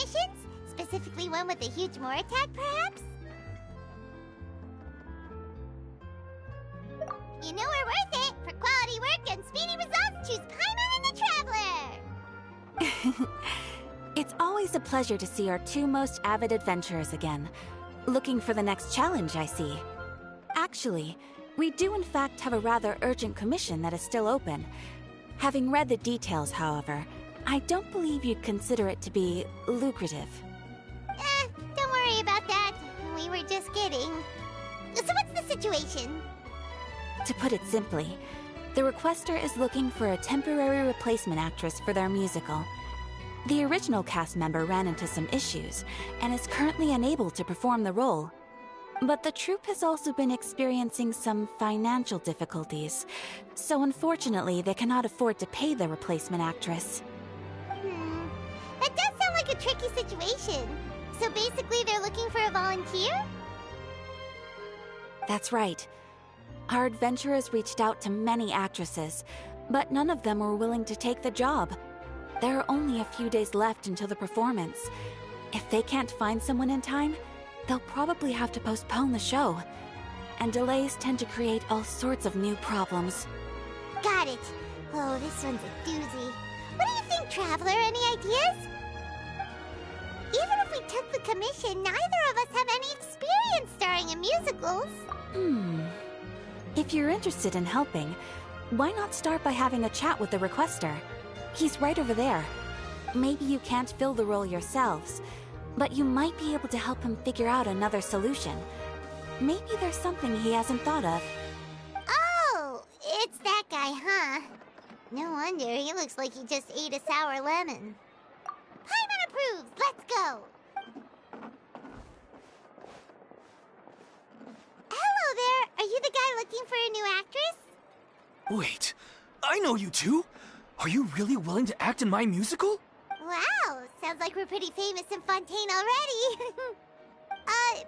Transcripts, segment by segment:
commissions? Specifically one with a huge more attack, perhaps? You know we're worth it! For quality work and speedy results, choose Paimon and the Traveler! It's always a pleasure to see our two most avid adventurers again. Looking for the next challenge, I see. Actually, we do in fact have a rather urgent commission that is still open. Having read the details, however, I don't believe you'd consider it to be lucrative. Don't worry about that. We were just kidding. So what's the situation? To put it simply, the requester is looking for a temporary replacement actress for their musical. The original cast member ran into some issues, and is currently unable to perform the role. But the troupe has also been experiencing some financial difficulties, so unfortunately they cannot afford to pay the replacement actress. That does sound like a tricky situation. So basically they're looking for a volunteer? That's right. Our adventurers reached out to many actresses, but none of them were willing to take the job. There are only a few days left until the performance. If they can't find someone in time, they'll probably have to postpone the show. And delays tend to create all sorts of new problems. Got it. Oh, this one's a doozy. What do you think, Traveler? Any ideas? Even if we took the commission, neither of us have any experience starring in musicals. If you're interested in helping, why not start by having a chat with the requester? He's right over there. Maybe you can't fill the role yourselves, but you might be able to help him figure out another solution. Maybe there's something he hasn't thought of. Oh, it's that guy, huh? No wonder, he looks like he just ate a sour lemon. Paimon approves! Let's go! Hello there! Are you the guy looking for a new actress? Wait, I know you two! Are you really willing to act in my musical? Wow, sounds like we're pretty famous in Fontaine already.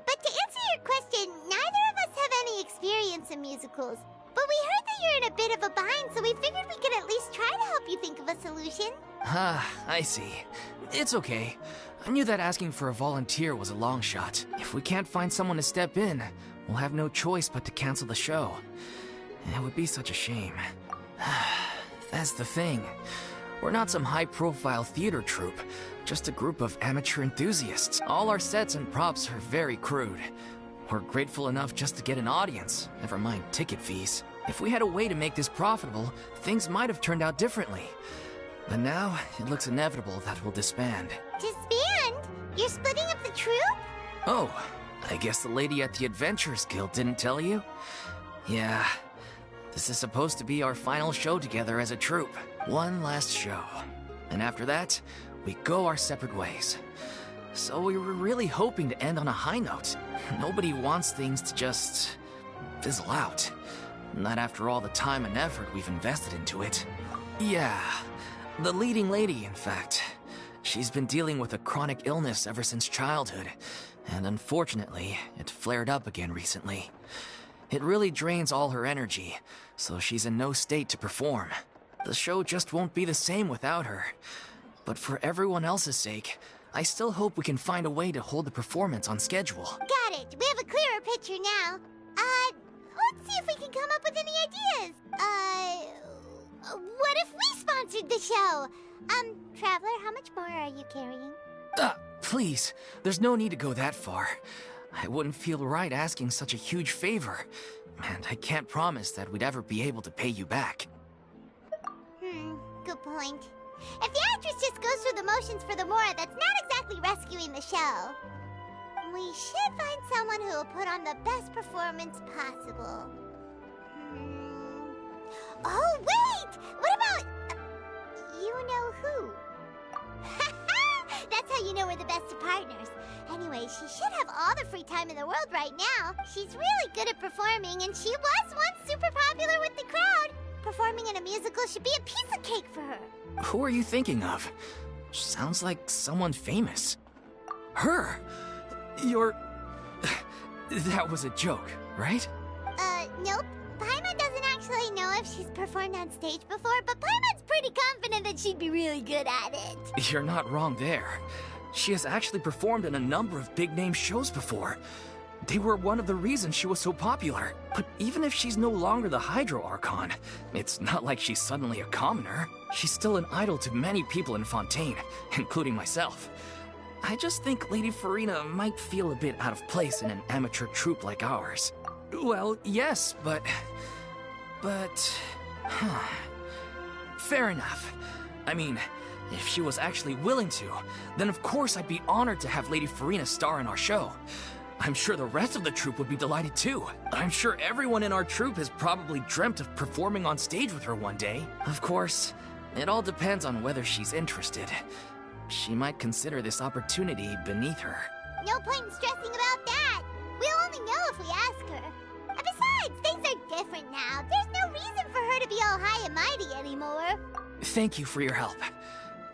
But to answer your question, neither of us have any experience in musicals. But we heard that you're in a bit of a bind, so we figured we could at least try to help you think of a solution. Ah, I see. It's okay. I knew that asking for a volunteer was a long shot. If we can't find someone to step in, we'll have no choice but to cancel the show. It would be such a shame. That's the thing. We're not some high-profile theater troupe, just a group of amateur enthusiasts. All our sets and props are very crude. We're grateful enough just to get an audience, never mind ticket fees. If we had a way to make this profitable, things might have turned out differently. But now, it looks inevitable that we'll disband. Disband? You're splitting up the troupe? Oh, I guess the lady at the Adventurers Guild didn't tell you? Yeah. This is supposed to be our final show together as a troupe. One last show. And after that, we go our separate ways. So we were really hoping to end on a high note. Nobody wants things to just fizzle out. Not after all the time and effort we've invested into it. Yeah, the leading lady, in fact. She's been dealing with a chronic illness ever since childhood, and unfortunately, it flared up again recently. It really drains all her energy, so she's in no state to perform. The show just won't be the same without her. But for everyone else's sake, I still hope we can find a way to hold the performance on schedule. Got it. We have a clearer picture now. Let's see if we can come up with any ideas. What if we sponsored the show? Traveler, how much more are you carrying? Please, there's no need to go that far. I wouldn't feel right asking such a huge favor, and I can't promise that we'd ever be able to pay you back. Good point. If the actress just goes through the motions for the Mora, that's not exactly rescuing the show. We should find someone who will put on the best performance possible. Oh, wait! What about... you know who? That's how you know we're the best of partners. Anyway, she should have all the free time in the world right now. She's really good at performing, and she was once super popular with the crowd. Performing in a musical should be a piece of cake for her. Who are you thinking of? Sounds like someone famous. Her? You're... That was a joke, right? Nope. Paimon doesn't actually know if she's performed on stage before, but Paimon's pretty confident that she'd be really good at it. You're not wrong there. She has actually performed in a number of big-name shows before. They were one of the reasons she was so popular. But even if she's no longer the Hydro Archon, it's not like she's suddenly a commoner. She's still an idol to many people in Fontaine, including myself. I just think Lady Farina might feel a bit out of place in an amateur troupe like ours. Well, yes, but... Fair enough. I mean, if she was actually willing to, then of course I'd be honored to have Lady Farina star in our show. I'm sure the rest of the troupe would be delighted too. I'm sure everyone in our troupe has probably dreamt of performing on stage with her one day. Of course, it all depends on whether she's interested. She might consider this opportunity beneath her. No point in stressing about that. We'll only know if we ask her. And besides, things are different now. There's no reason for her to be all high and mighty anymore. Thank you for your help.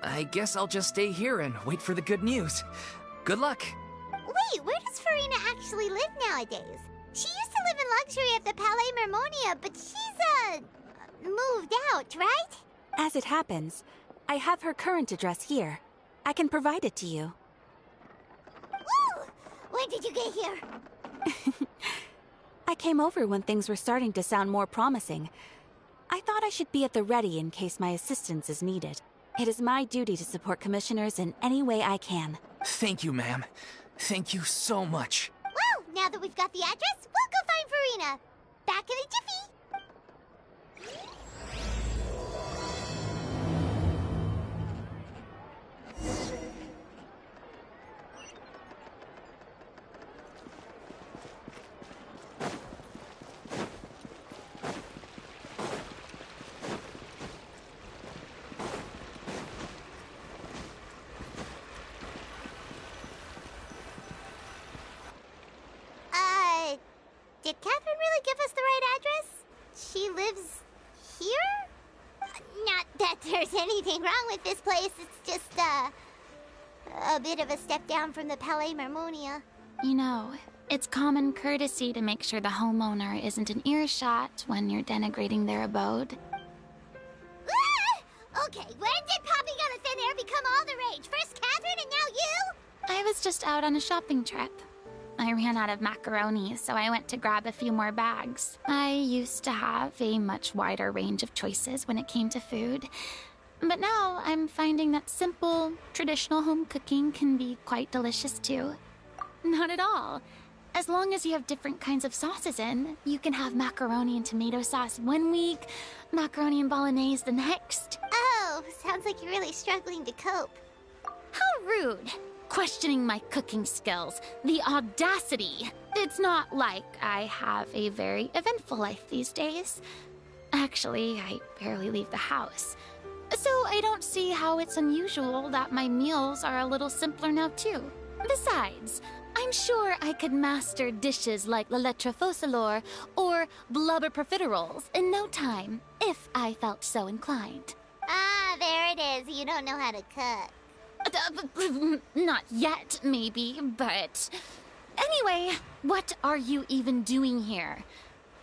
I guess I'll just stay here and wait for the good news. Good luck. Wait, where does Farina actually live nowadays? She used to live in luxury at the Palais Mermonia, but she's, moved out, right? As it happens, I have her current address here. I can provide it to you. Woo! When did you get here? I came over when things were starting to sound more promising. I thought I should be at the ready in case my assistance is needed. It is my duty to support commissioners in any way I can. Thank you, ma'am. Thank you so much. Well, now that we've got the address, we'll go find Farina. Back in a jiffy. Did Catherine really give us the right address? She lives here? Not that there's anything wrong with this place. It's just, a bit of a step down from the Palais Mermonia. You know, it's common courtesy to make sure the homeowner isn't in earshot when you're denigrating their abode. Ah! Okay, when did popping out of thin air become all the rage? First Catherine and now you? I was just out on a shopping trip. I ran out of macaroni, so I went to grab a few more bags. I used to have a much wider range of choices when it came to food. But now I'm finding that simple, traditional home cooking can be quite delicious too. Not at all. As long as you have different kinds of sauces in, you can have macaroni and tomato sauce one week, macaroni and bolognese the next. Oh, sounds like you're really struggling to cope. How rude. Questioning my cooking skills. The audacity. It's not like I have a very eventful life these days. Actually, I barely leave the house. So I don't see how it's unusual that my meals are a little simpler now too. Besides, I'm sure I could master dishes like la lettre focilor or blubber profiteroles in no time, if I felt so inclined. Ah, there it is. You don't know how to cook. Not yet, maybe, but... Anyway, what are you even doing here?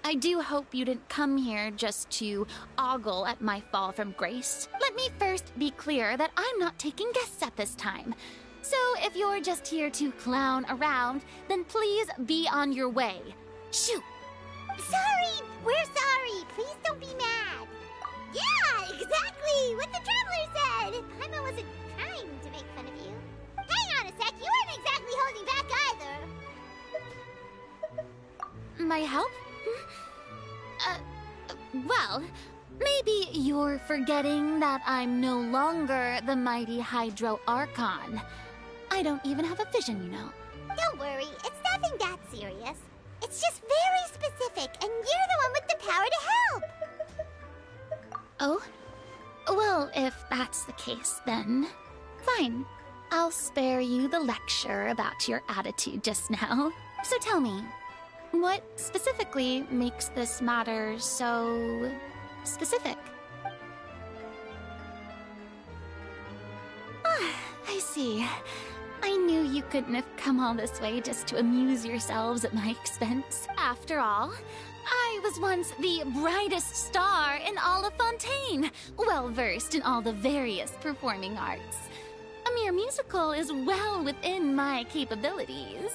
I do hope you didn't come here just to ogle at my fall from grace. Let me first be clear that I'm not taking guests at this time. So if you're just here to clown around, then please be on your way. Shoo! Sorry! We're sorry! Please don't be mad! Yeah, exactly! What the Traveler said! Paimon wasn't trying to make fun of you. Hang on a sec, you weren't exactly holding back either. My help? Well, maybe you're forgetting that I'm no longer the mighty Hydro Archon. I don't even have a vision, you know. Don't worry, it's nothing that serious. It's just very specific, and you're the one with the power to help! Oh? Well, if that's the case, then fine. I'll spare you the lecture about your attitude just now. So tell me, what specifically makes this matter so specific? Ah, I see. I knew you couldn't have come all this way just to amuse yourselves at my expense. After all, I was once the brightest star in all of Fontaine, well-versed in all the various performing arts. premiere musical is well within my capabilities.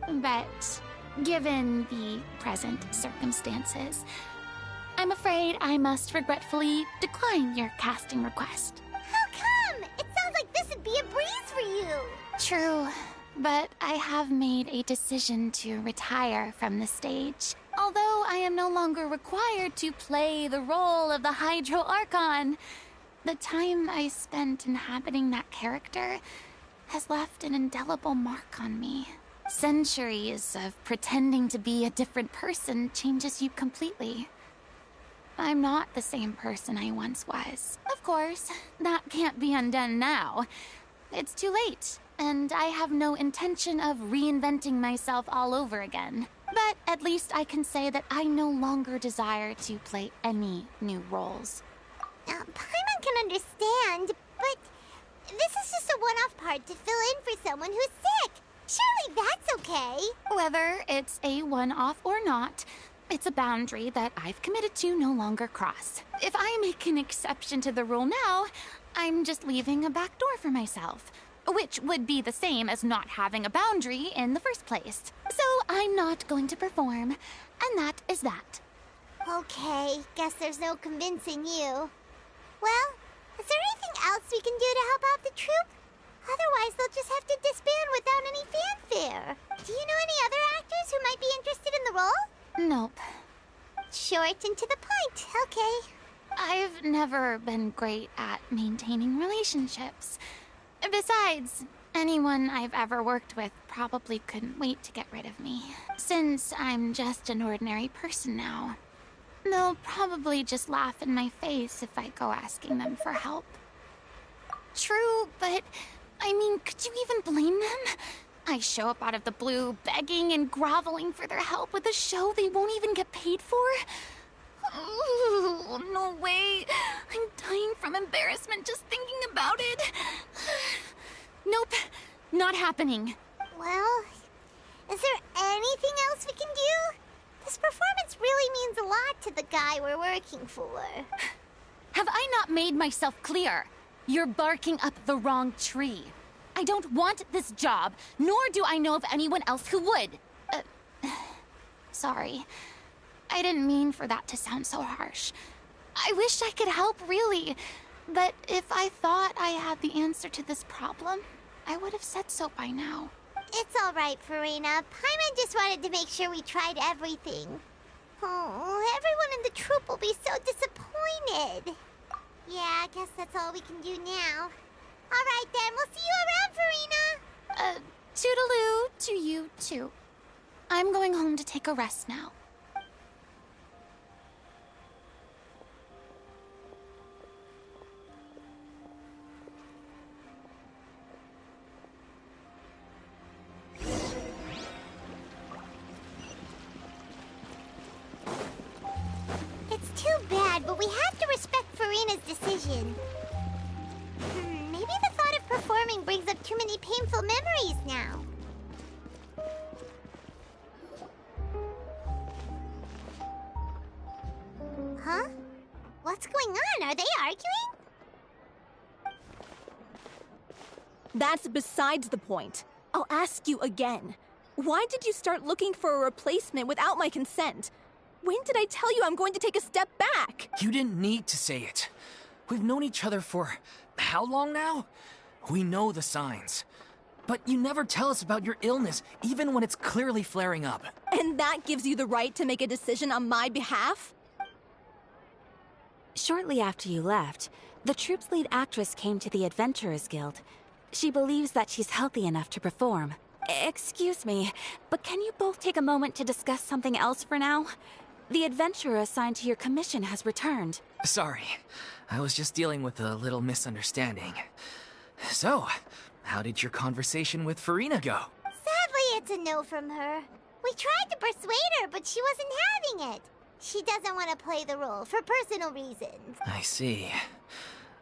But given the present circumstances, I'm afraid I must regretfully decline your casting request. How come? It sounds like this would be a breeze for you. True, but I have made a decision to retire from the stage. Although I am no longer required to play the role of the Hydro Archon, the time I spent inhabiting that character has left an indelible mark on me. Centuries of pretending to be a different person changes you completely. I'm not the same person I once was. Of course, that can't be undone now. It's too late, and I have no intention of reinventing myself all over again. But at least I can say that I no longer desire to play any new roles. Paimon can understand, but this is just a one-off part to fill in for someone who's sick. Surely that's okay. Whether it's a one-off or not, it's a boundary that I've committed to no longer cross. If I make an exception to the rule now, I'm just leaving a back door for myself, which would be the same as not having a boundary in the first place. So I'm not going to perform, and that is that. Okay, guess there's no convincing you. Well, is there anything else we can do to help out the troupe? Otherwise, they'll just have to disband without any fanfare. Do you know any other actors who might be interested in the role? Nope. Short and to the point, okay. I've never been great at maintaining relationships. Besides, anyone I've ever worked with probably couldn't wait to get rid of me. Since I'm just an ordinary person now, they'll probably just laugh in my face if I go asking them for help. True, but I mean, could you even blame them? I show up out of the blue, begging and groveling for their help with a show they won't even get paid for? Oh, no way. I'm dying from embarrassment just thinking about it. Nope, not happening. Well, is there anything else we can do? This performance really means a lot to the guy we're working for. Have I not made myself clear? You're barking up the wrong tree. I don't want this job, nor do I know of anyone else who would. Sorry. I didn't mean for that to sound so harsh. I wish I could help, really. But if I thought I had the answer to this problem, I would have said so by now. It's all right, Farina. Paimon just wanted to make sure we tried everything. Oh, everyone in the troupe will be so disappointed. Yeah, I guess that's all we can do now. All right, then. We'll see you around, Farina. Toodaloo to you, too. I'm going home to take a rest now. It's too bad, but we have to respect Farina's decision. Maybe the thought of performing brings up too many painful memories now. Huh? What's going on? Are they arguing? That's besides the point. I'll ask you again. Why did you start looking for a replacement without my consent? When did I tell you I'm going to take a step back? You didn't need to say it. We've known each other for how long now? We know the signs. But you never tell us about your illness, even when it's clearly flaring up. And that gives you the right to make a decision on my behalf? Shortly after you left, the troupe's lead actress came to the Adventurers Guild. She believes that she's healthy enough to perform. Excuse me, but can you both take a moment to discuss something else for now? The adventurer assigned to your commission has returned. Sorry, I was just dealing with a little misunderstanding. So, how did your conversation with Farina go? Sadly, it's a no from her. We tried to persuade her, but she wasn't having it. She doesn't want to play the role for personal reasons. I see.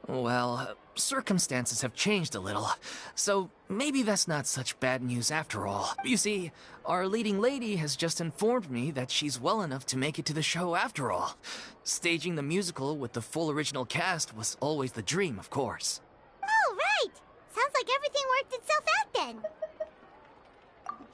Well, circumstances have changed a little, so maybe that's not such bad news after all. You see, our leading lady has just informed me that she's well enough to make it to the show after all. Staging the musical with the full original cast was always the dream, of course. Oh, worked itself out then.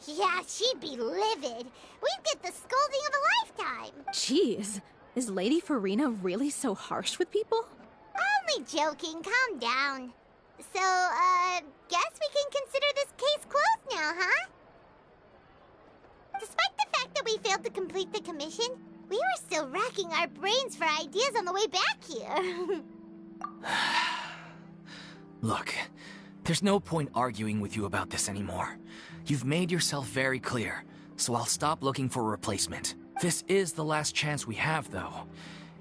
Yeah, she'd be livid. We'd get the scolding of a lifetime. Jeez, is Lady Farina really so harsh with people? Only joking, calm down. So, guess we can consider this case closed now, huh? Despite the fact that we failed to complete the commission, we were still racking our brains for ideas on the way back here. Look, there's no point arguing with you about this anymore. You've made yourself very clear, so I'll stop looking for a replacement. This is the last chance we have, though.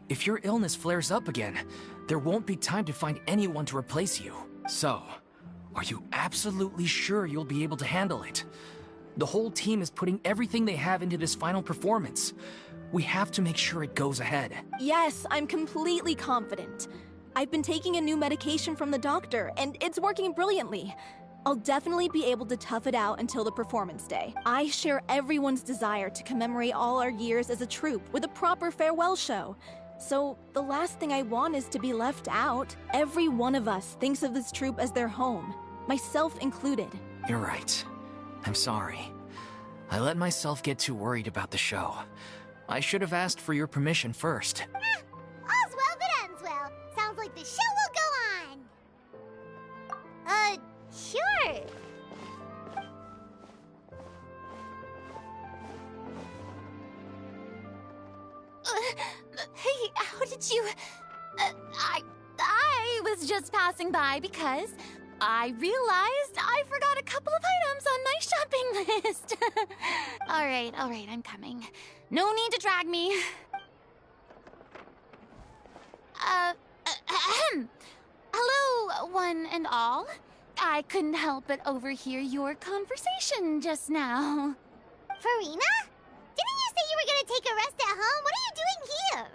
If your illness flares up again, there won't be time to find anyone to replace you. So, are you absolutely sure you'll be able to handle it? The whole team is putting everything they have into this final performance. We have to make sure it goes ahead. Yes, I'm completely confident. I've been taking a new medication from the doctor, and it's working brilliantly. I'll definitely be able to tough it out until the performance day. I share everyone's desire to commemorate all our years as a troupe with a proper farewell show. So, the last thing I want is to be left out. Every one of us thinks of this troupe as their home, myself included. You're right. I'm sorry. I let myself get too worried about the show. I should have asked for your permission first. All's well that ends well. Sounds like the show will go on. Sure. Hey, how did you... I was just passing by because I realized I forgot a couple of items on my shopping list. All right, I'm coming. No need to drag me. Hello, one and all. I couldn't help but overhear your conversation just now. Farina? Didn't you say you were gonna take a rest at home? What are you doing here?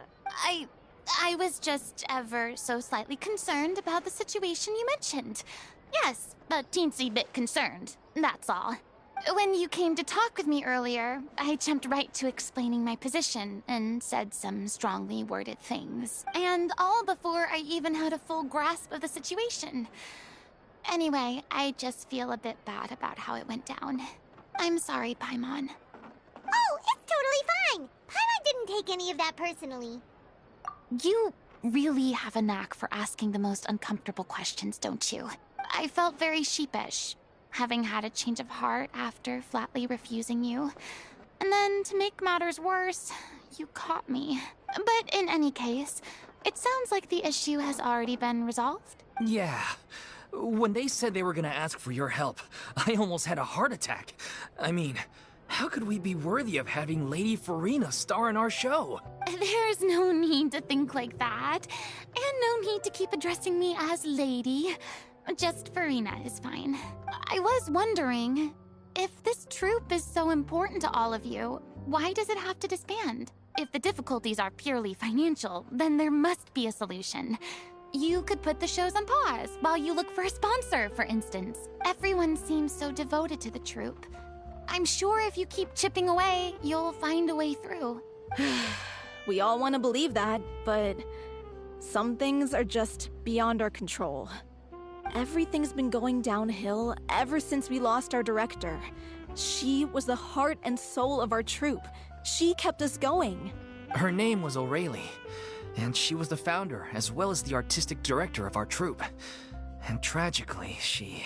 I was just ever so slightly concerned about the situation you mentioned. Yes, a teensy bit concerned, that's all. When you came to talk with me earlier, I jumped right to explaining my position and said some strongly worded things. And all before I even had a full grasp of the situation. Anyway, I just feel a bit bad about how it went down. I'm sorry, Paimon. Oh, it's totally fine. Paimon didn't take any of that personally. You really have a knack for asking the most uncomfortable questions, don't you? I felt very sheepish, having had a change of heart after flatly refusing you. And then, to make matters worse, you caught me. But in any case, it sounds like the issue has already been resolved. Yeah. When they said they were gonna ask for your help, I almost had a heart attack. I mean, how could we be worthy of having Lady Farina star in our show? There's no need to think like that. And no need to keep addressing me as Lady. Just Farina is fine. I was wondering, if this troupe is so important to all of you, why does it have to disband? If the difficulties are purely financial, then there must be a solution. You could put the shows on pause while you look for a sponsor, for instance. Everyone seems so devoted to the troupe. I'm sure if you keep chipping away, you'll find a way through. We all want to believe that, but some things are just beyond our control. Everything's been going downhill ever since we lost our director. She was the heart and soul of our troupe. She kept us going. Her name was O'Reilly, and she was the founder as well as the artistic director of our troupe. And tragically, she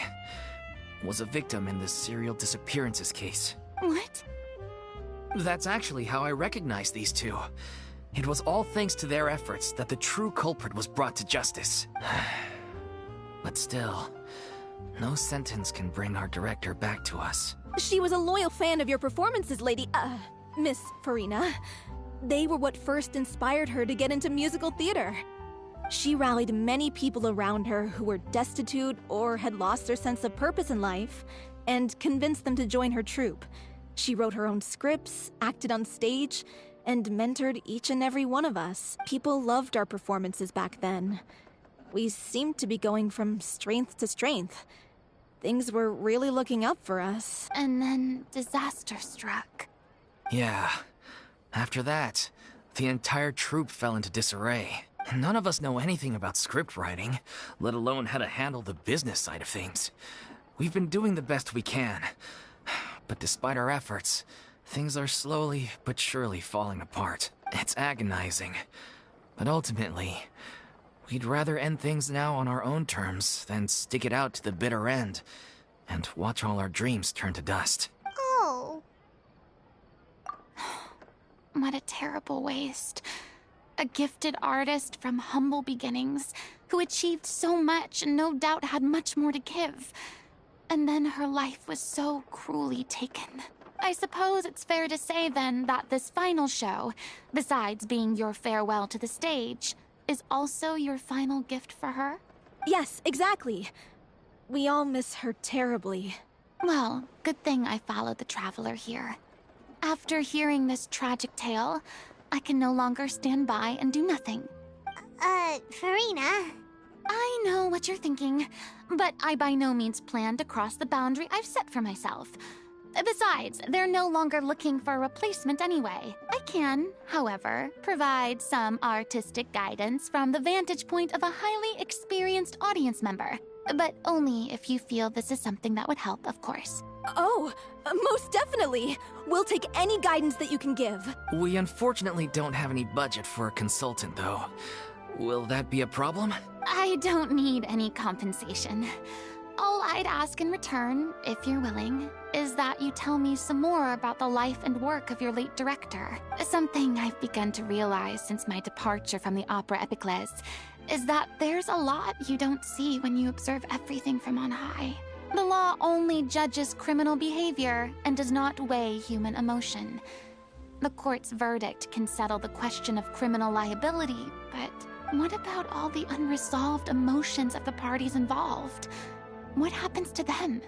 was a victim in the serial disappearances case. What? That's actually how I recognized these two. It was all thanks to their efforts that the true culprit was brought to justice. But still, no sentence can bring our director back to us. She was a loyal fan of your performances, Miss Farina. They were what first inspired her to get into musical theater. She rallied many people around her who were destitute or had lost their sense of purpose in life, and convinced them to join her troupe. She wrote her own scripts, acted on stage, and mentored each and every one of us. People loved our performances back then. We seemed to be going from strength to strength. Things were really looking up for us. And then disaster struck. Yeah. After that, the entire troupe fell into disarray. None of us know anything about script writing, let alone how to handle the business side of things. We've been doing the best we can. But despite our efforts, things are slowly but surely falling apart. It's agonizing. But ultimately, we'd rather end things now on our own terms than stick it out to the bitter end and watch all our dreams turn to dust. Oh. What a terrible waste. A gifted artist from humble beginnings who achieved so much and no doubt had much more to give. And then her life was so cruelly taken. I suppose it's fair to say then that this final show, besides being your farewell to the stage, is also your final gift for her? Yes, exactly. We all miss her terribly. Well, good thing I followed the Traveler here. After hearing this tragic tale, I can no longer stand by and do nothing. Farina? I know what you're thinking, but I by no means plan to cross the boundary I've set for myself. Besides, they're no longer looking for a replacement anyway. I can, however, provide some artistic guidance from the vantage point of a highly experienced audience member. But only if you feel this is something that would help, of course. Oh, most definitely. We'll take any guidance that you can give. We unfortunately don't have any budget for a consultant, though. Will that be a problem? I don't need any compensation. All I'd ask in return, if you're willing, is that you tell me some more about the life and work of your late director. Something I've begun to realize since my departure from the Opera Epicles is that there's a lot you don't see when you observe everything from on high. The law only judges criminal behavior and does not weigh human emotion. The court's verdict can settle the question of criminal liability, but what about all the unresolved emotions of the parties involved? What happens to them?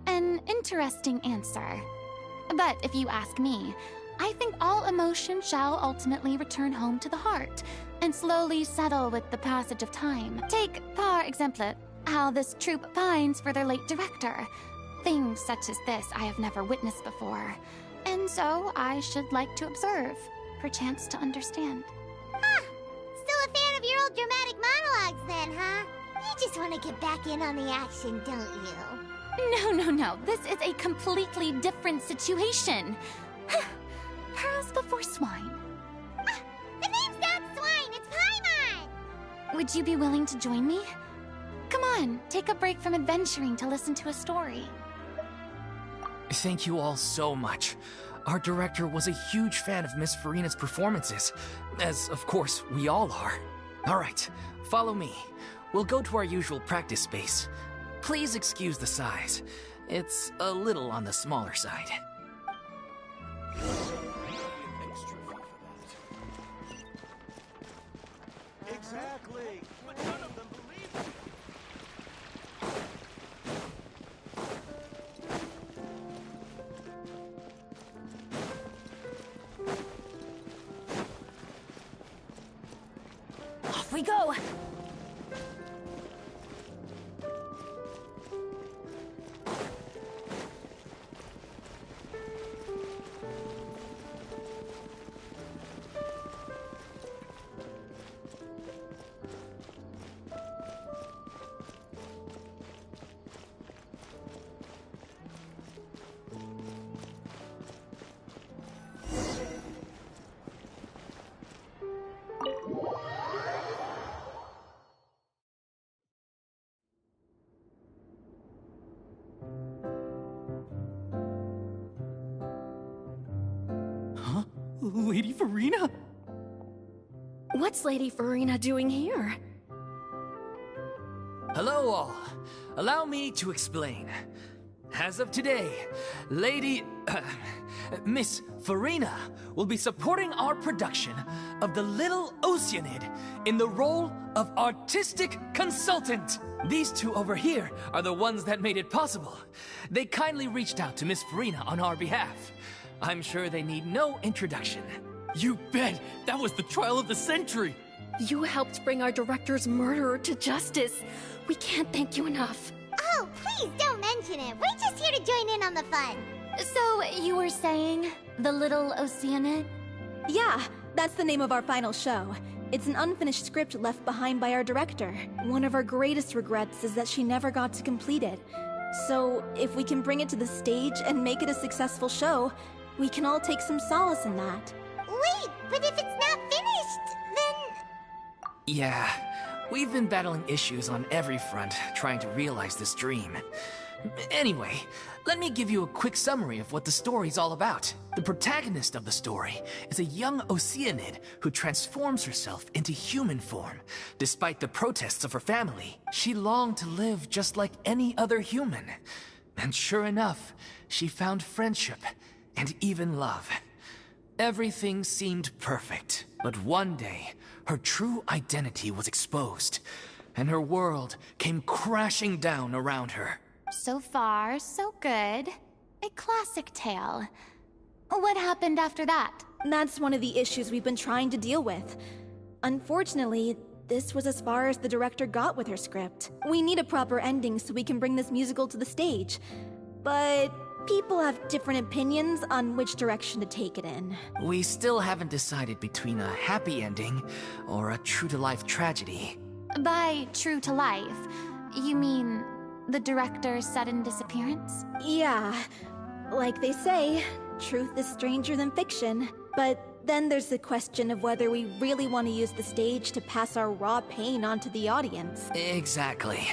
An interesting answer. But if you ask me, I think all emotion shall ultimately return home to the heart and slowly settle with the passage of time. Take, par exemple, how this troupe pines for their late director. Things such as this I have never witnessed before, and so I should like to observe, perchance to understand. Huh. Still a fan of your old dramatic monologues then, huh? You just want to get back in on the action, don't you? No. This is a completely different situation. Pearls before swine. The name's not Swine, it's Paimon! Would you be willing to join me? Come on, take a break from adventuring to listen to a story. Thank you all so much. Our director was a huge fan of Miss Farina's performances, as of course we all are. All right, follow me. We'll go to our usual practice space. Please excuse the size. It's a little on the smaller side. Exactly. But none of them believe it. Off we go! Lady Farina? What's Lady Farina doing here? Hello all. Allow me to explain. As of today, Miss Farina will be supporting our production of The Little Oceanid in the role of artistic consultant. These two over here are the ones that made it possible. They kindly reached out to Miss Farina on our behalf. I'm sure they need no introduction. You bet! That was the trial of the century! You helped bring our director's murderer to justice. We can't thank you enough. Oh, please don't mention it. We're just here to join in on the fun. So, you were saying, The Little Oceanid? Yeah, that's the name of our final show. It's an unfinished script left behind by our director. One of our greatest regrets is that she never got to complete it. So, if we can bring it to the stage and make it a successful show, we can all take some solace in that. Wait, but if it's not finished, then... Yeah, we've been battling issues on every front, trying to realize this dream. Anyway, let me give you a quick summary of what the story's all about. The protagonist of the story is a young Oceanid who transforms herself into human form. Despite the protests of her family, she longed to live just like any other human. And sure enough, she found friendship and even love. Everything seemed perfect, but one day, her true identity was exposed, and her world came crashing down around her. So far, so good. A classic tale. What happened after that? That's one of the issues we've been trying to deal with. Unfortunately, this was as far as the director got with her script. We need a proper ending so we can bring this musical to the stage. But people have different opinions on which direction to take it in. We still haven't decided between a happy ending or a true-to-life tragedy. By true to life, you mean the director's sudden disappearance? Yeah, like they say, truth is stranger than fiction. But then there's the question of whether we really want to use the stage to pass our raw pain onto the audience. Exactly.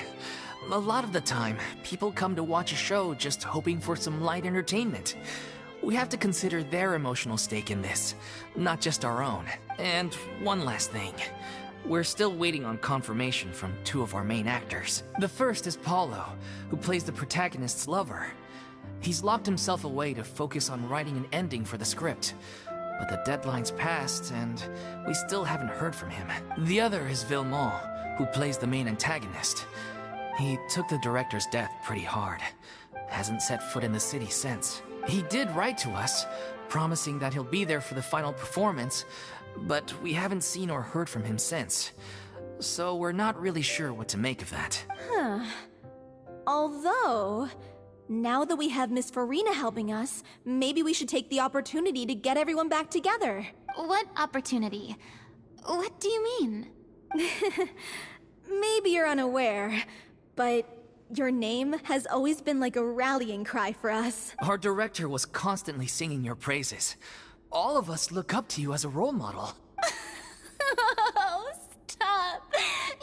A lot of the time, people come to watch a show just hoping for some light entertainment. We have to consider their emotional stake in this, not just our own. And one last thing. We're still waiting on confirmation from two of our main actors. The first is Paulo, who plays the protagonist's lover. He's locked himself away to focus on writing an ending for the script. But the deadline's passed, and we still haven't heard from him. The other is Villemont, who plays the main antagonist. He took the director's death pretty hard. Hasn't set foot in the city since. He did write to us, promising that he'll be there for the final performance, but we haven't seen or heard from him since. So we're not really sure what to make of that. Huh. Although, now that we have Miss Farina helping us, maybe we should take the opportunity to get everyone back together. What opportunity? What do you mean? Maybe you're unaware, but your name has always been like a rallying cry for us. Our director was constantly singing your praises. All of us look up to you as a role model. Oh, stop.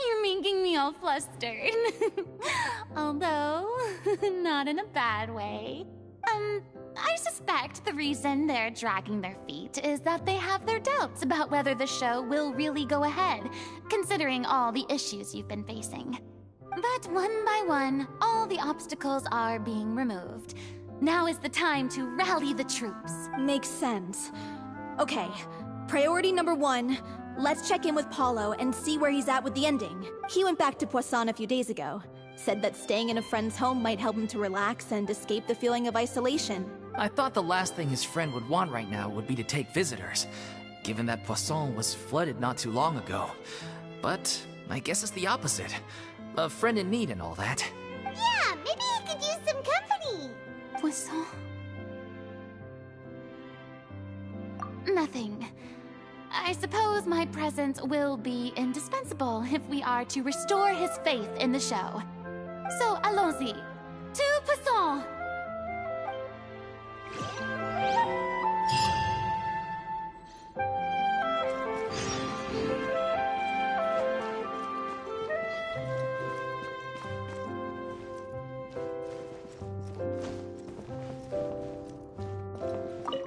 You're making me all flustered. Although, not in a bad way. I suspect the reason they're dragging their feet is that they have their doubts about whether the show will really go ahead, considering all the issues you've been facing. But one by one, all the obstacles are being removed. Now is the time to rally the troops. Makes sense. Okay, priority number 1, let's check in with Paulo and see where he's at with the ending. He went back to Poisson a few days ago. Said that staying in a friend's home might help him to relax and escape the feeling of isolation. I thought the last thing his friend would want right now would be to take visitors, given that Poisson was flooded not too long ago. But I guess it's the opposite. A friend in need and all that. Yeah, maybe he could use some company. Poisson? Nothing. I suppose my presence will be indispensable if we are to restore his faith in the show. So, allons-y. To Poisson!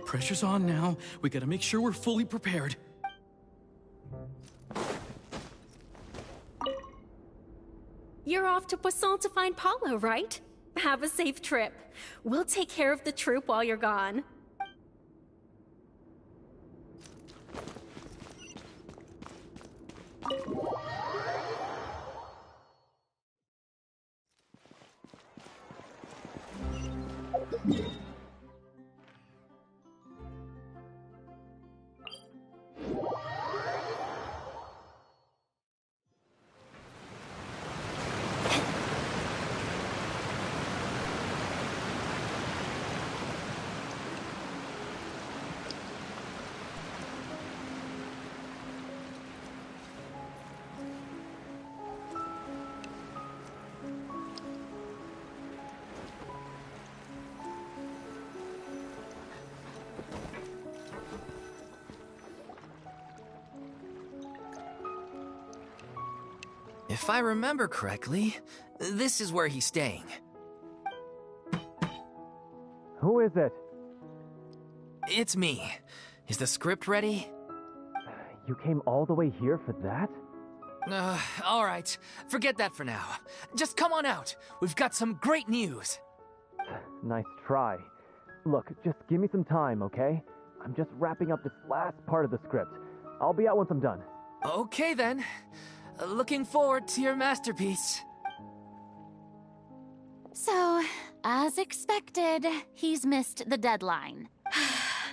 Pressure's on now. We gotta make sure we're fully prepared. You're off to Poisson to find Paulo, right? Have a safe trip. We'll take care of the troop while you're gone. If I remember correctly, this is where he's staying. Who is it? It's me. Is the script ready? You came all the way here for that? All right. Forget that for now. Just come on out. We've got some great news. Nice try. Look, just give me some time, okay? I'm just wrapping up this last part of the script. I'll be out once I'm done. Okay then. Looking forward to your masterpiece. So, as expected, he's missed the deadline.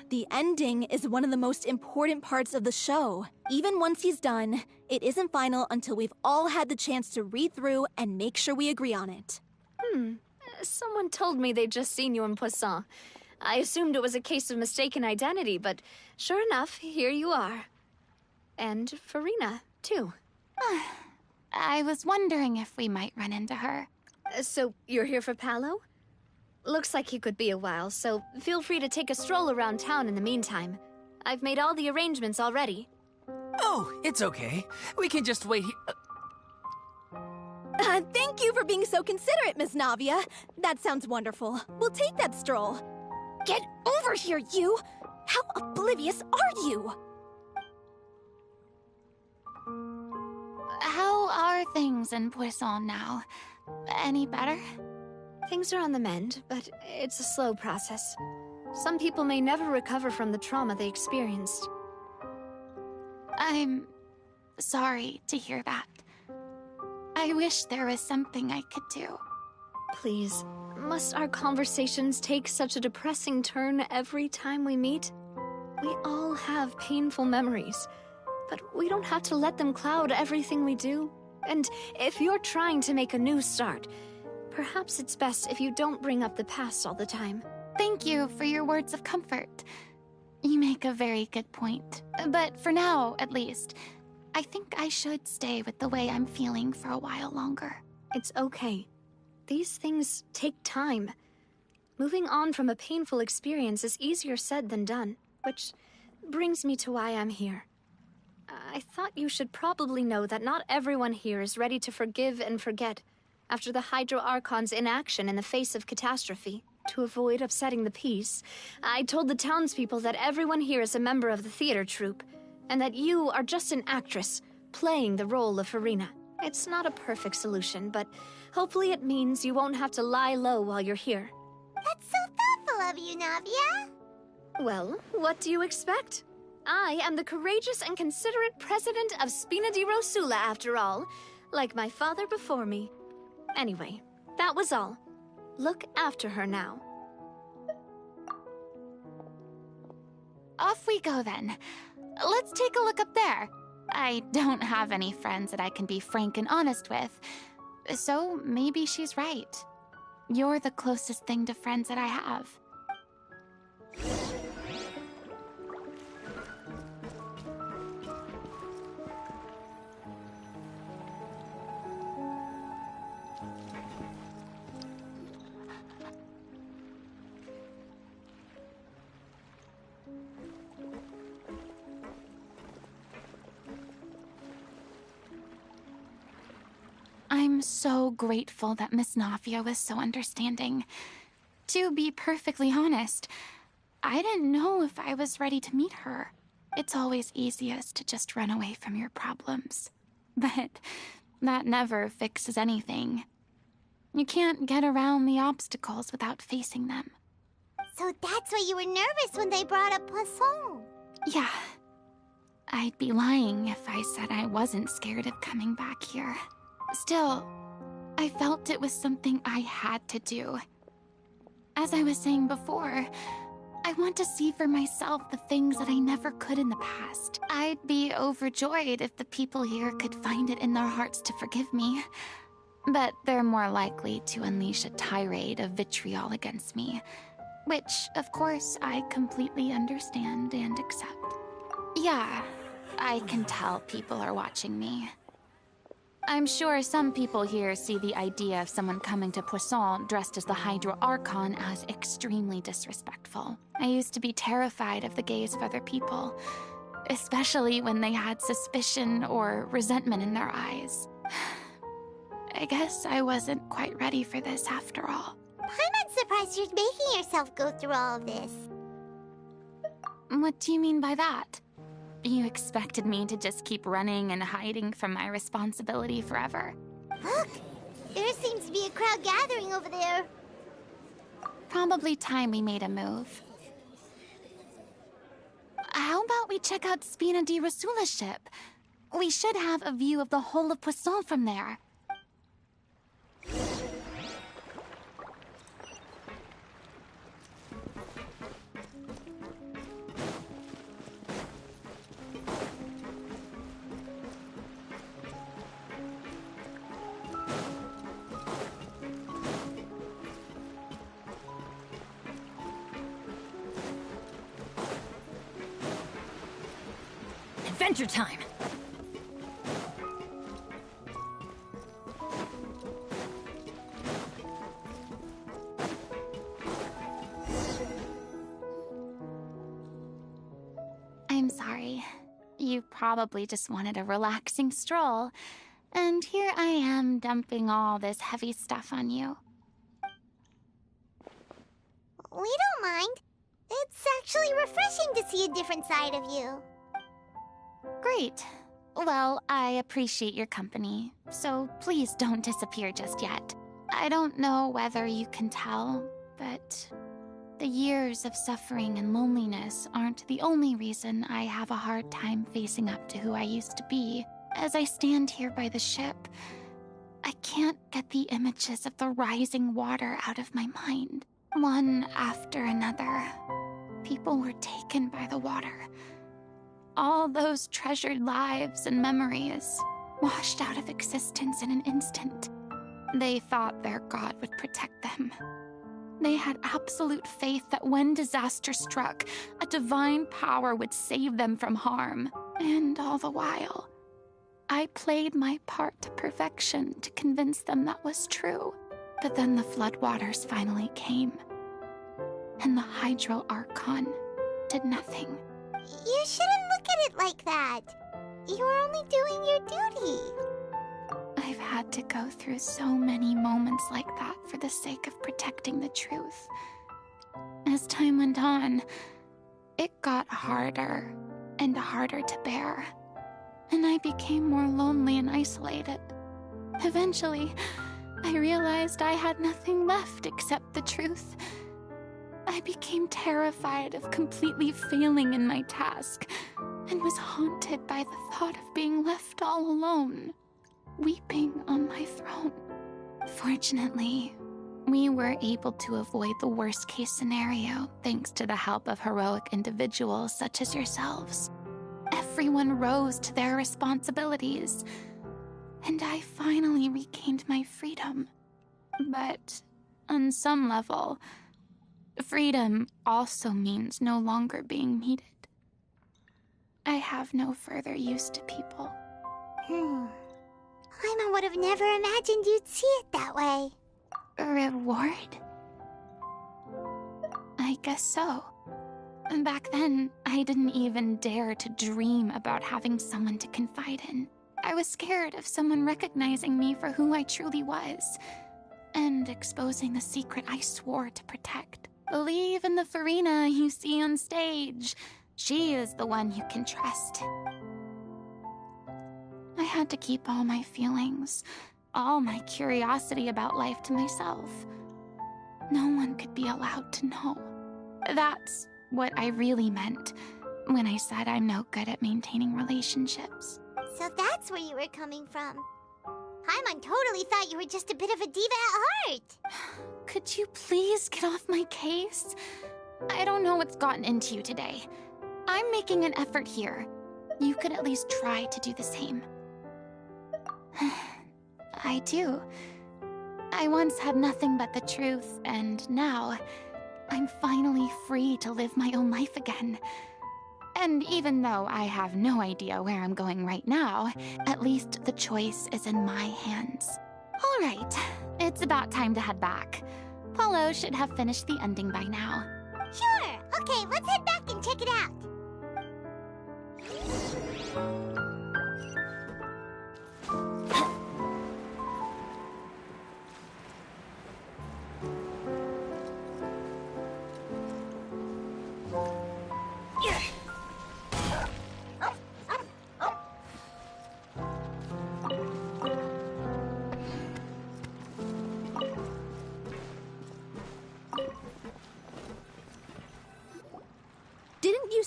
The ending is one of the most important parts of the show. Even once he's done, it isn't final until we've all had the chance to read through and make sure we agree on it. Someone told me they'd just seen you in Poisson. I assumed it was a case of mistaken identity, but sure enough, here you are. And Farina, too. I was wondering if we might run into her. So, you're here for Paolo? Looks like he could be a while, so feel free to take a stroll around town in the meantime. I've made all the arrangements already. Oh, it's okay. We can just wait Thank you for being so considerate, Miss Navia. That sounds wonderful. We'll take that stroll. Get over here, you! How oblivious are you? How are things in Poisson now? Any better? Things are on the mend, but it's a slow process. Some people may never recover from the trauma they experienced. I'm sorry to hear that. I wish there was something I could do. Please, must our conversations take such a depressing turn every time we meet? We all have painful memories, but we don't have to let them cloud everything we do. And if you're trying to make a new start, perhaps it's best if you don't bring up the past all the time. Thank you for your words of comfort. You make a very good point. But for now, at least, I think I should stay with the way I'm feeling for a while longer. It's okay. These things take time. Moving on from a painful experience is easier said than done, which brings me to why I'm here. I thought you should probably know that not everyone here is ready to forgive and forget after the Hydro Archon's inaction in the face of catastrophe. To avoid upsetting the peace, I told the townspeople that everyone here is a member of the theater troupe, and that you are just an actress playing the role of Farina. It's not a perfect solution, but hopefully it means you won't have to lie low while you're here. That's so thoughtful of you, Navia. Well, what do you expect? I am the courageous and considerate president of Spina di Rosula, after all, like my father before me. Anyway, that was all. Look after her now. Off we go then. Let's take a look up there. I don't have any friends that I can be frank and honest with, so maybe she's right. You're the closest thing to friends that I have. I'm so grateful that Miss Navia was so understanding. To be perfectly honest, I didn't know if I was ready to meet her. It's always easiest to just run away from your problems. But that never fixes anything. You can't get around the obstacles without facing them. So that's why you were nervous when they brought up Poisson. Yeah. I'd be lying if I said I wasn't scared of coming back here. Still, I felt it was something I had to do. As I was saying before, I want to see for myself the things that I never could in the past. I'd be overjoyed if the people here could find it in their hearts to forgive me. But they're more likely to unleash a tirade of vitriol against me, which, of course, I completely understand and accept. Yeah, I can tell people are watching me. I'm sure some people here see the idea of someone coming to Poisson dressed as the Hydro Archon as extremely disrespectful. I used to be terrified of the gaze of other people, especially when they had suspicion or resentment in their eyes. I guess I wasn't quite ready for this after all. I'm surprised you're making yourself go through all of this. What do you mean by that? You expected me to just keep running and hiding from my responsibility forever? Look! There seems to be a crowd gathering over there. Probably time we made a move. How about we check out Spina di Rasula's ship? We should have a view of the whole of Poisson from there. Adventure time! I'm sorry. You probably just wanted a relaxing stroll. And here I am dumping all this heavy stuff on you. We don't mind. It's actually refreshing to see a different side of you. Great. Well, I appreciate your company, so please don't disappear just yet. I don't know whether you can tell, but the years of suffering and loneliness aren't the only reason I have a hard time facing up to who I used to be. As I stand here by the ship, I can't get the images of the rising water out of my mind. One after another, people were taken by the water. All those treasured lives and memories washed out of existence in an instant. They thought their god would protect them. They had absolute faith that when disaster struck, a divine power would save them from harm. And all the while, I played my part to perfection to convince them that was true. But then the floodwaters finally came, and the Hydro Archon did nothing. You shouldn't look at it like that. You're only doing your duty. I've had to go through so many moments like that for the sake of protecting the truth. As time went on, it got harder and harder to bear, and I became more lonely and isolated. Eventually, I realized I had nothing left except the truth. I became terrified of completely failing in my task, and was haunted by the thought of being left all alone, weeping on my throne. Fortunately, we were able to avoid the worst-case scenario thanks to the help of heroic individuals such as yourselves. Everyone rose to their responsibilities, and I finally regained my freedom. But on some level, freedom also means no longer being needed. I have no further use to people. Paimon would have never imagined you'd see it that way. A reward? I guess so. And back then, I didn't even dare to dream about having someone to confide in. I was scared of someone recognizing me for who I truly was, and exposing the secret I swore to protect. Believe in the Farina you see on stage. She is the one you can trust. I had to keep all my feelings, all my curiosity about life to myself. No one could be allowed to know. That's what I really meant when I said I'm no good at maintaining relationships. So that's where you were coming from. Paimon totally thought you were just a bit of a diva at heart. Could you please get off my case? I don't know what's gotten into you today. I'm making an effort here. You could at least try to do the same. I do. I once had nothing but the truth, and now I'm finally free to live my own life again. And even though I have no idea where I'm going right now, at least the choice is in my hands. All right, it's about time to head back. Paulo should have finished the ending by now. Sure. Okay, let's head back and check it out.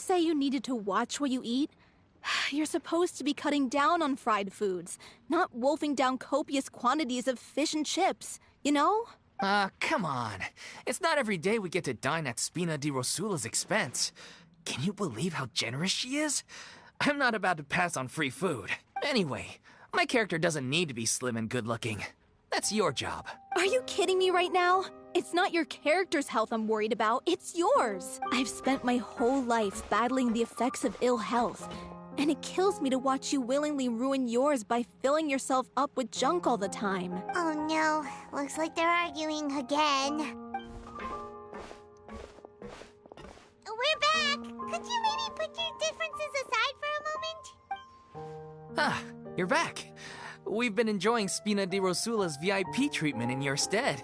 say you needed to watch what you eat? You're supposed to be cutting down on fried foods, not wolfing down copious quantities of fish and chips, you know? Come on. It's not every day we get to dine at Spina di Rosula's expense. Can you believe how generous she is? I'm not about to pass on free food. Anyway, my character doesn't need to be slim and good-looking. That's your job. Are you kidding me right now? It's not your character's health I'm worried about, it's yours. I've spent my whole life battling the effects of ill health, and it kills me to watch you willingly ruin yours by filling yourself up with junk all the time. Oh no, looks like they're arguing again. We're back! Could you maybe put your differences aside for a moment? Ah, you're back. We've been enjoying Spina di Rosula's VIP treatment in your stead.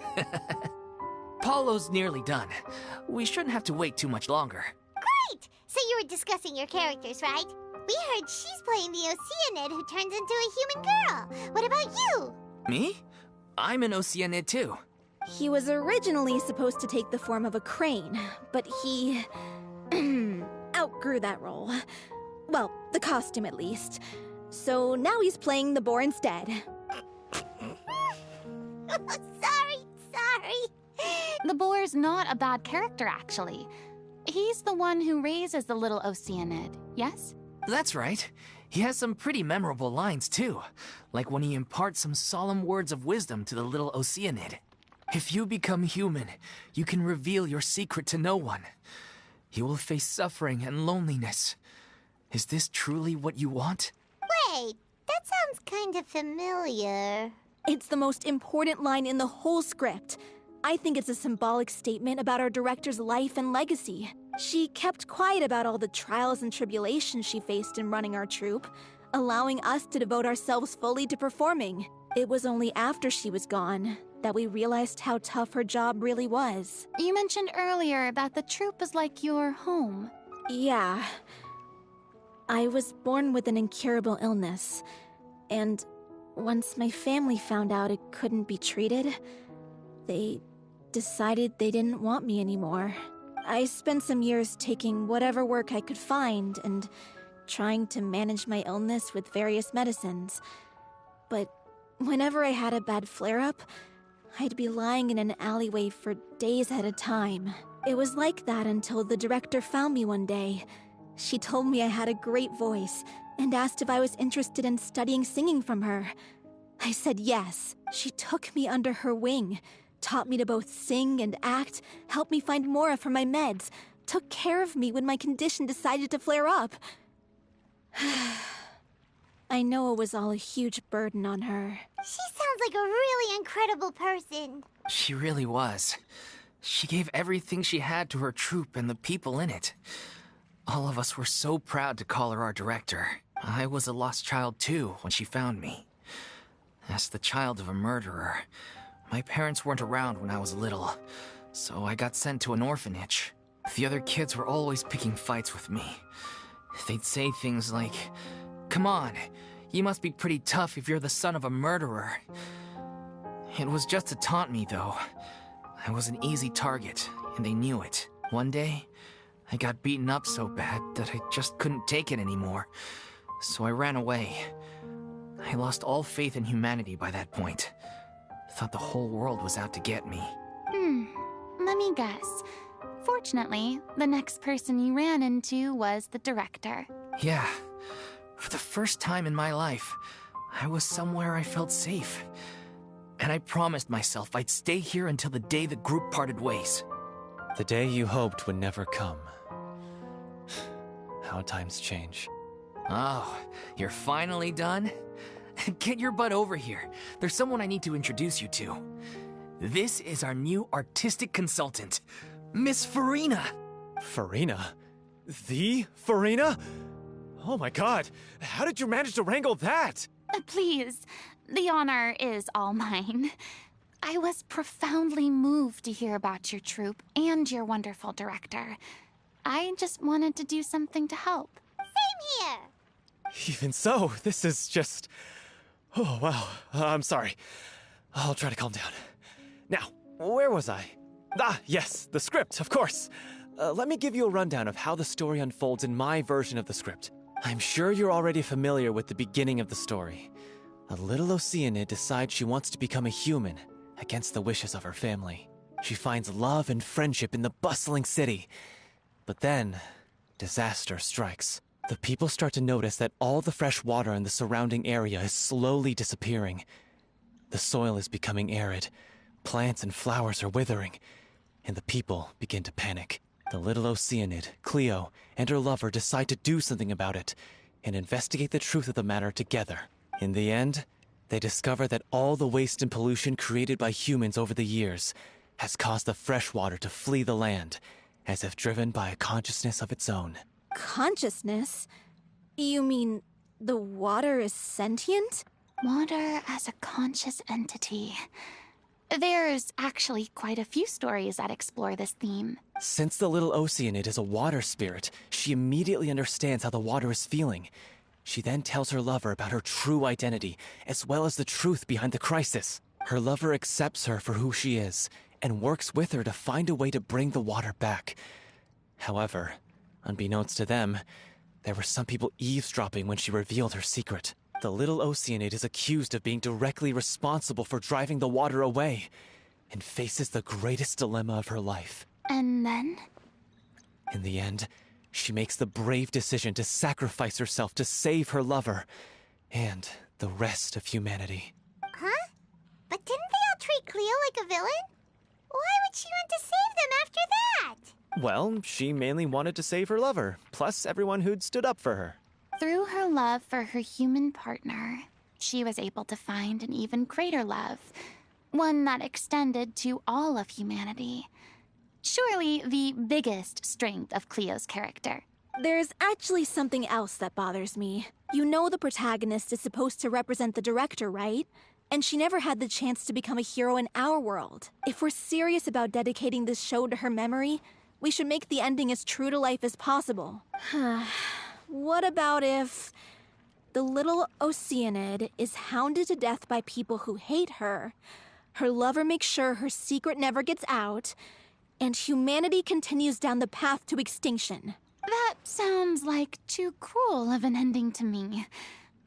Paulo's nearly done. We shouldn't have to wait too much longer. Great! So you were discussing your characters, right? We heard she's playing the Oceanid who turns into a human girl. What about you? Me? I'm an Oceanid too. He was originally supposed to take the form of a crane, but he outgrew that role. Well, the costume at least. So now he's playing the boar instead. Sorry. The boar's not a bad character, actually. He's the one who raises the little Oceanid, yes? That's right. He has some pretty memorable lines too, like when he imparts some solemn words of wisdom to the little Oceanid. If you become human, you can reveal your secret to no one. You will face suffering and loneliness. Is this truly what you want? Wait, that sounds kind of familiar. It's the most important line in the whole script. I think it's a symbolic statement about our director's life and legacy. She kept quiet about all the trials and tribulations she faced in running our troupe, allowing us to devote ourselves fully to performing. It was only after she was gone that we realized how tough her job really was. You mentioned earlier that the troupe is like your home. Yeah. I was born with an incurable illness, and once my family found out it couldn't be treated, they decided they didn't want me anymore. I spent some years taking whatever work I could find and trying to manage my illness with various medicines. But whenever I had a bad flare-up, I'd be lying in an alleyway for days at a time. It was like that until the director found me one day. She told me I had a great voice and asked if I was interested in studying singing from her. I said yes. She took me under her wing, taught me to both sing and act, helped me find Mora for my meds, took care of me when my condition decided to flare up. I know it was all a huge burden on her. She sounds like a really incredible person. She really was. She gave everything she had to her troupe and the people in it. All of us were so proud to call her our director. I was a lost child too when she found me. As the child of a murderer, my parents weren't around when I was little, so I got sent to an orphanage. The other kids were always picking fights with me. They'd say things like, "Come on, you must be pretty tough if you're the son of a murderer." It was just to taunt me, though. I was an easy target, and they knew it. One day, I got beaten up so bad that I just couldn't take it anymore, so I ran away. I lost all faith in humanity by that point. Thought the whole world was out to get me. Let me guess. Fortunately, the next person you ran into was the director. Yeah. For the first time in my life, I was somewhere I felt safe. And I promised myself I'd stay here until the day the group parted ways. The day you hoped would never come. How times change. Oh, you're finally done? Get your butt over here. There's someone I need to introduce you to. This is our new artistic consultant, Miss Farina. Farina? The Farina? Oh my god, how did you manage to wrangle that? Please, the honor is all mine. I was profoundly moved to hear about your troupe and your wonderful director. I just wanted to do something to help. Same here. Even so, this is just... Oh, wow. I'm sorry. I'll try to calm down. Now, where was I? Ah, yes, the script, of course. let me give you a rundown of how the story unfolds in my version of the script. I'm sure you're already familiar with the beginning of the story. A little Oceanid decides she wants to become a human, against the wishes of her family. She finds love and friendship in the bustling city. But then, disaster strikes. The people start to notice that all the fresh water in the surrounding area is slowly disappearing. The soil is becoming arid, plants and flowers are withering, and the people begin to panic. The little Oceanid, Cleo, and her lover decide to do something about it, and investigate the truth of the matter together. In the end, they discover that all the waste and pollution created by humans over the years has caused the fresh water to flee the land, as if driven by a consciousness of its own. Consciousness? You mean the water is sentient? Water as a conscious entity. There's actually quite a few stories that explore this theme. Since the little Oceanid is a water spirit, she immediately understands how the water is feeling. She then tells her lover about her true identity, as well as the truth behind the crisis. Her lover accepts her for who she is, and works with her to find a way to bring the water back. However, unbeknownst to them, there were some people eavesdropping when she revealed her secret. The little Oceanid is accused of being directly responsible for driving the water away, and faces the greatest dilemma of her life. And then? In the end, she makes the brave decision to sacrifice herself to save her lover, and the rest of humanity. Huh? But didn't they all treat Cleo like a villain? Why would she want to save them after that? Well, she mainly wanted to save her lover, plus everyone who'd stood up for her. Through her love for her human partner, she was able to find an even greater love, one that extended to all of humanity. Surely the biggest strength of Cleo's character. There's actually something else that bothers me. You know the protagonist is supposed to represent the director, right? And she never had the chance to become a hero in our world. If we're serious about dedicating this show to her memory, we should make the ending as true to life as possible. What about if the little Oceanid is hounded to death by people who hate her, her lover makes sure her secret never gets out, and humanity continues down the path to extinction? That sounds like too cruel of an ending to me.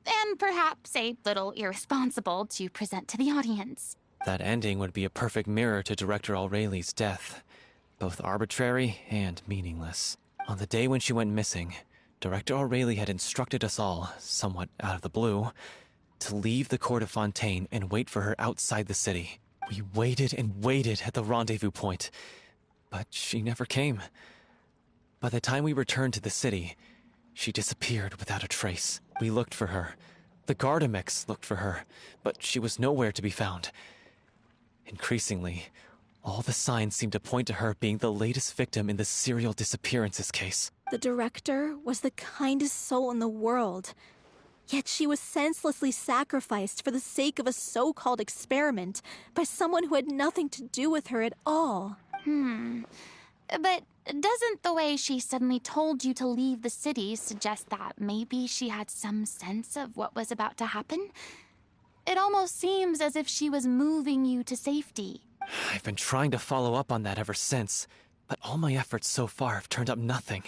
And perhaps a little irresponsible to present to the audience. That ending would be a perfect mirror to Director Aureli's death. Both arbitrary and meaningless. On the day when she went missing, Director Aureli had instructed us all, somewhat out of the blue, to leave the court of Fontaine and wait for her outside the city. We waited and waited at the rendezvous point, but she never came. By the time we returned to the city, she disappeared without a trace. We looked for her. The Gardamex looked for her, but she was nowhere to be found. Increasingly, all the signs seemed to point to her being the latest victim in the serial disappearances case. The director was the kindest soul in the world. Yet she was senselessly sacrificed for the sake of a so-called experiment by someone who had nothing to do with her at all. But doesn't the way she suddenly told you to leave the city suggest that maybe she had some sense of what was about to happen? It almost seems as if she was moving you to safety. I've been trying to follow up on that ever since, but all my efforts so far have turned up nothing.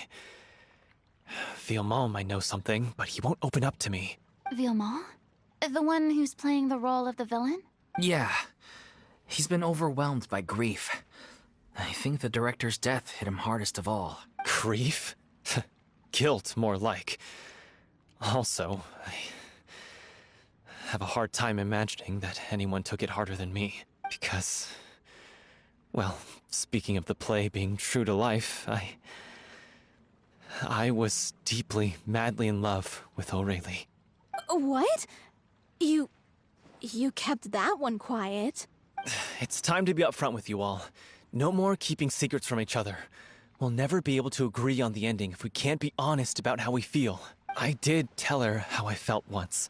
Villemont might know something, but he won't open up to me. Villemont? The one who's playing the role of the villain? Yeah. He's been overwhelmed by grief. I think the director's death hit him hardest of all. Grief? Guilt, more like. Also, I have a hard time imagining that anyone took it harder than me. Because, well, speaking of the play being true to life, I was deeply, madly in love with Aureli. What? You kept that one quiet. It's time to be upfront with you all. No more keeping secrets from each other. We'll never be able to agree on the ending if we can't be honest about how we feel. I did tell her how I felt once,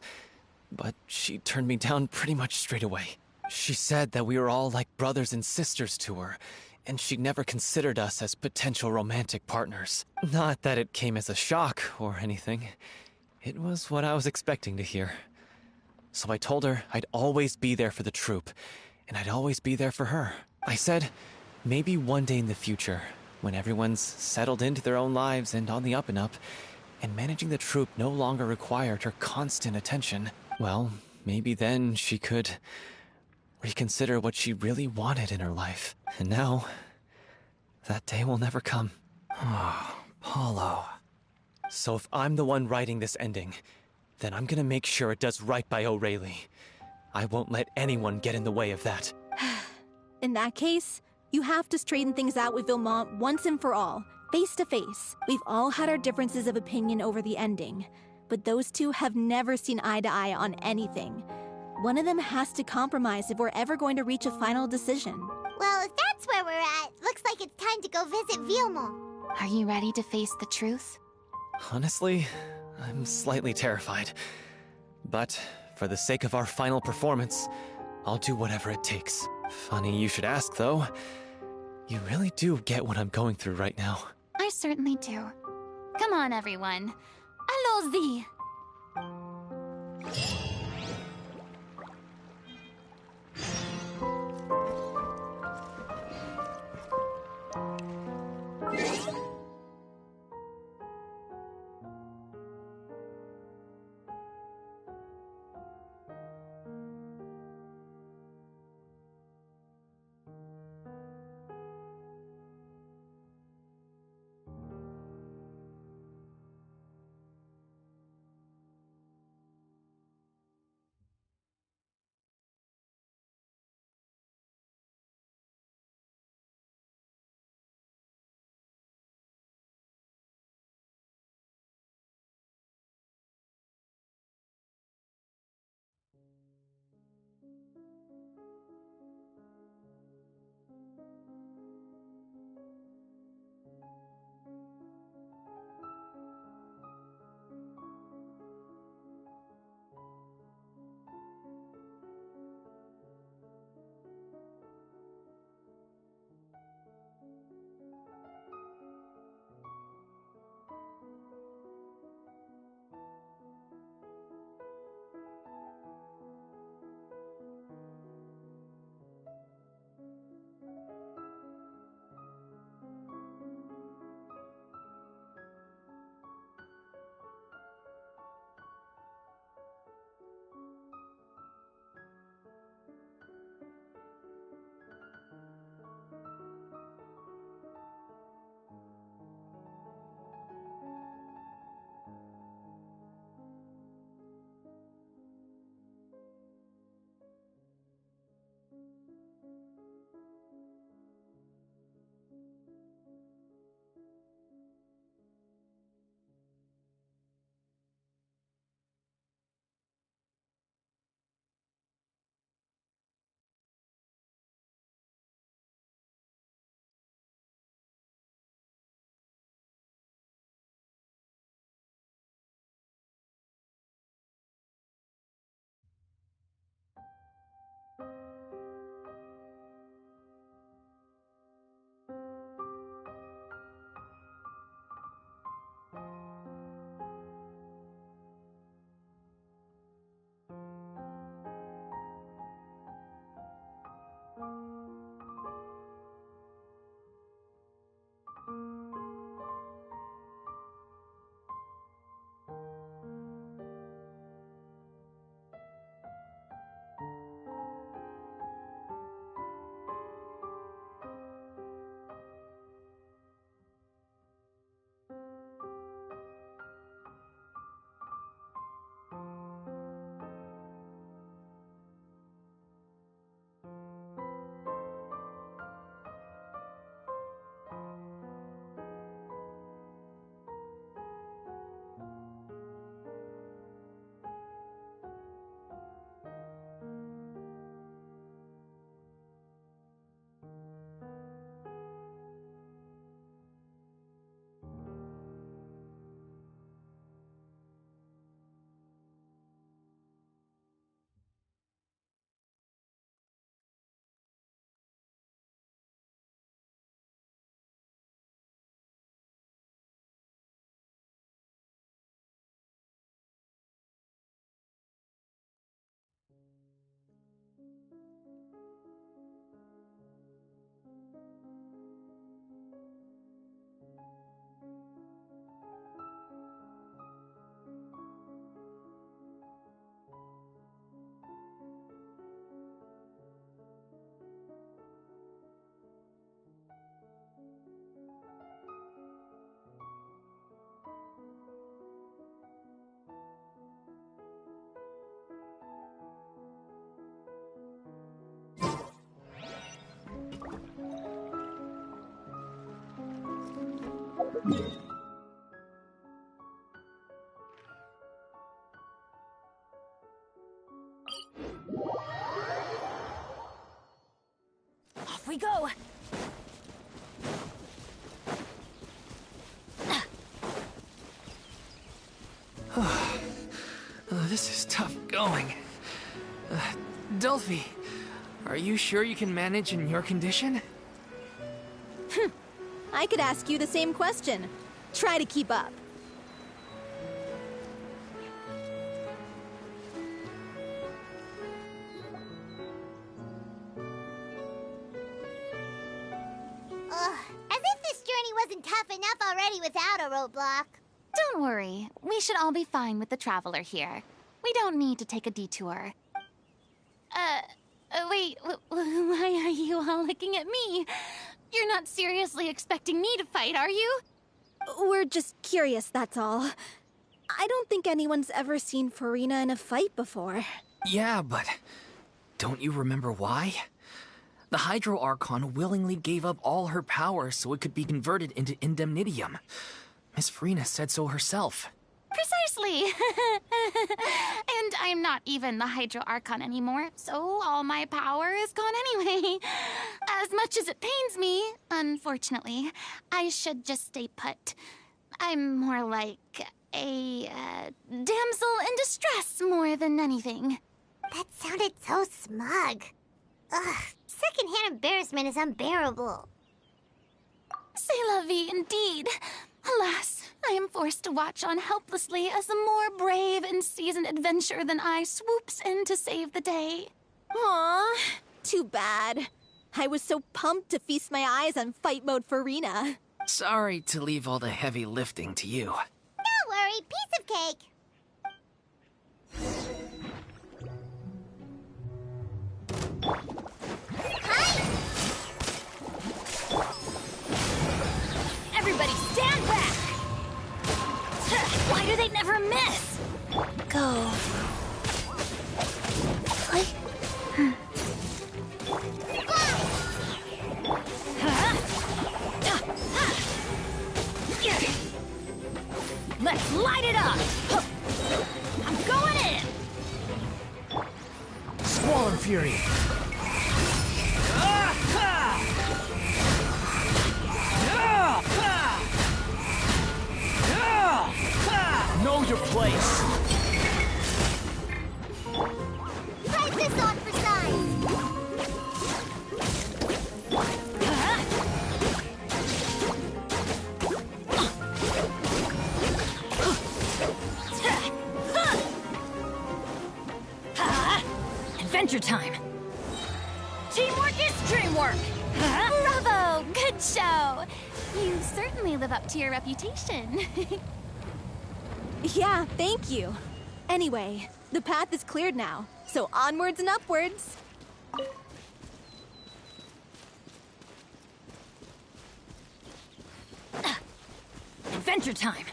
but she turned me down pretty much straight away. She said that we were all like brothers and sisters to her, and she'd never considered us as potential romantic partners. Not that it came as a shock or anything. It was what I was expecting to hear. So I told her I'd always be there for the troupe, and I'd always be there for her. I said, maybe one day in the future, When everyone's settled into their own lives and on the up and up, and managing the troupe no longer required her constant attention, well, maybe then she could reconsider what she really wanted in her life. And now, that day will never come. Oh, Paulo. So if I'm the one writing this ending, then I'm gonna make sure it does right by O'Reilly. I won't let anyone get in the way of that. In that case, you have to straighten things out with Vilmont once and for all, face to face. We've all had our differences of opinion over the ending, but those two have never seen eye to eye on anything. One of them has to compromise if we're ever going to reach a final decision. Well, if that's where we're at, looks like it's time to go visit Vilmont. Are you ready to face the truth? Honestly, I'm slightly terrified. But for the sake of our final performance, I'll do whatever it takes. Funny you should ask, though. You really do get what I'm going through right now. I certainly do. Come on, everyone. Allons-y! Off we go! This is tough going. Delphi, are you sure you can manage in your condition? I could ask you the same question. Try to keep up. Ugh, as if this journey wasn't tough enough already without a roadblock. Don't worry. We should all be fine with the traveler here. We don't need to take a detour. Wait, why are you all looking at me? You're not seriously expecting me to fight, are you? We're just curious, that's all. I don't think anyone's ever seen Farina in a fight before. Yeah, but don't you remember why? The Hydro Archon willingly gave up all her power so it could be converted into Indemnitium. Miss Farina said so herself. Precisely! And I'm not even the Hydro Archon anymore, so all my power is gone anyway. As much as it pains me, unfortunately, I should just stay put. I'm more like a damsel in distress more than anything. That sounded so smug. Ugh, secondhand embarrassment is unbearable. C'est la vie indeed. Alas, I am forced to watch on helplessly as a more brave and seasoned adventurer than I swoops in to save the day. Aw, too bad. I was so pumped to feast my eyes on fight mode Farina. Sorry to leave all the heavy lifting to you. Don't worry, piece of cake. Everybody stand back! Why do they never miss? Go. Let's light it up! I'm going in! Squall and Fury! Know your place! Price this on for size! Adventure time! Teamwork is dreamwork! Bravo! Good show! You certainly live up to your reputation. Yeah, thank you. Anyway, the path is cleared now, so onwards and upwards. Adventure time!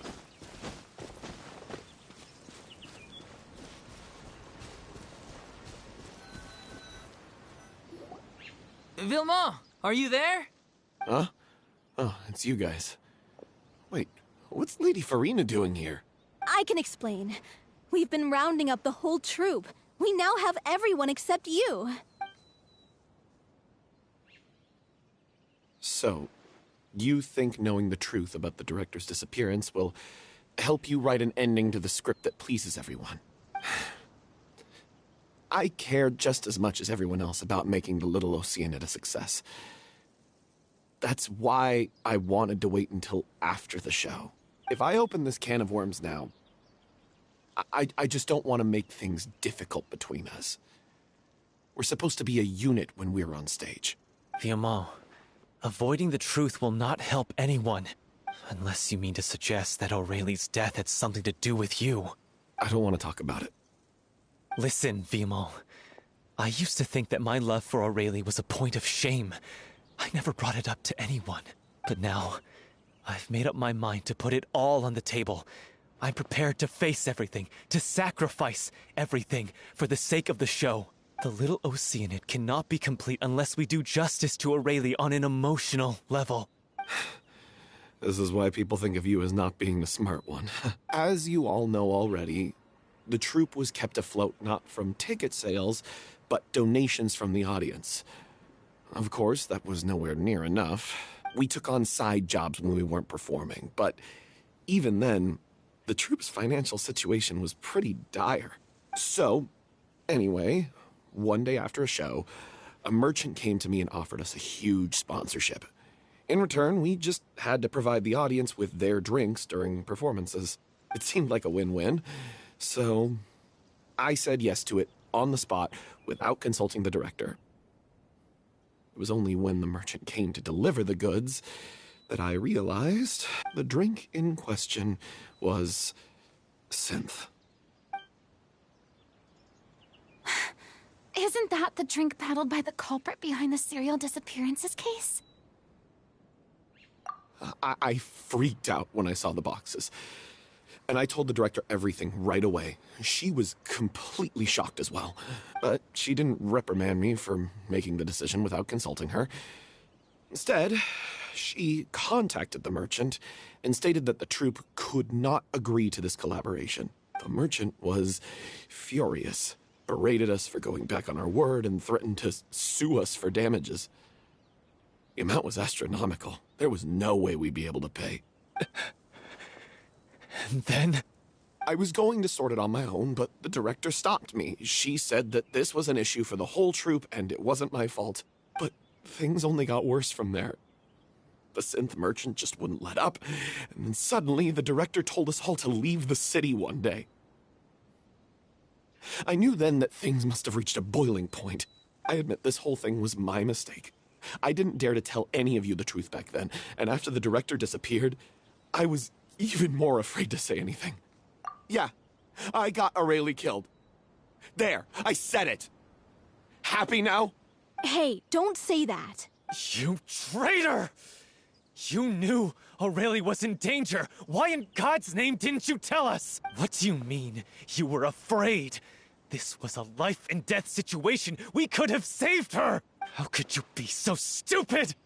Vilma, are you there? Huh? Oh, it's you guys. Wait, what's Lady Farina doing here? I can explain. We've been rounding up the whole troop. We now have everyone except you. So, you think knowing the truth about the director's disappearance will help you write an ending to the script that pleases everyone? I care just as much as everyone else about making the little Oceanid a success. That's why I wanted to wait until after the show. If I open this can of worms now, I just don't want to make things difficult between us. We're supposed to be a unit when we're on stage. Viamant, avoiding the truth will not help anyone. Unless you mean to suggest that Aurelie's death had something to do with you. I don't want to talk about it. Listen, Viamant. I used to think that my love for Aurelie was a point of shame. I never brought it up to anyone. But now, I've made up my mind to put it all on the table. I'm prepared to face everything, to sacrifice everything for the sake of the show. The little Oceanid cannot be complete unless we do justice to Aurelie on an emotional level. This is why people think of you as not being the smart one. As you all know already, the troupe was kept afloat not from ticket sales, but donations from the audience. Of course, that was nowhere near enough. We took on side jobs when we weren't performing, but even then, the troupe's financial situation was pretty dire. So, anyway, one day after a show, a merchant came to me and offered us a huge sponsorship. In return, we just had to provide the audience with their drinks during performances. It seemed like a win-win, so I said yes to it on the spot without consulting the director. It was only when the merchant came to deliver the goods that I realized the drink in question was synth. Isn't that the drink peddled by the culprit behind the serial disappearances case? I freaked out when I saw the boxes. And I told the director everything right away. She was completely shocked as well. But she didn't reprimand me for making the decision without consulting her. Instead, she contacted the merchant and stated that the troupe could not agree to this collaboration. The merchant was furious, berated us for going back on our word, and threatened to sue us for damages. The amount was astronomical. There was no way we'd be able to pay. And then? I was going to sort it on my own, but the director stopped me. She said that this was an issue for the whole troupe and it wasn't my fault. But things only got worse from there. The synth merchant just wouldn't let up, and then suddenly the director told us all to leave the city one day. I knew then that things must have reached a boiling point. I admit this whole thing was my mistake. I didn't dare to tell any of you the truth back then, and after the director disappeared, I was even more afraid to say anything. Yeah, I got Aurelie killed. There, I said it. Happy now? Hey, don't say that. You traitor! You knew Aurelie was in danger. Why in God's name didn't you tell us? What do you mean, you were afraid? This was a life and death situation. We could have saved her! How could you be so stupid?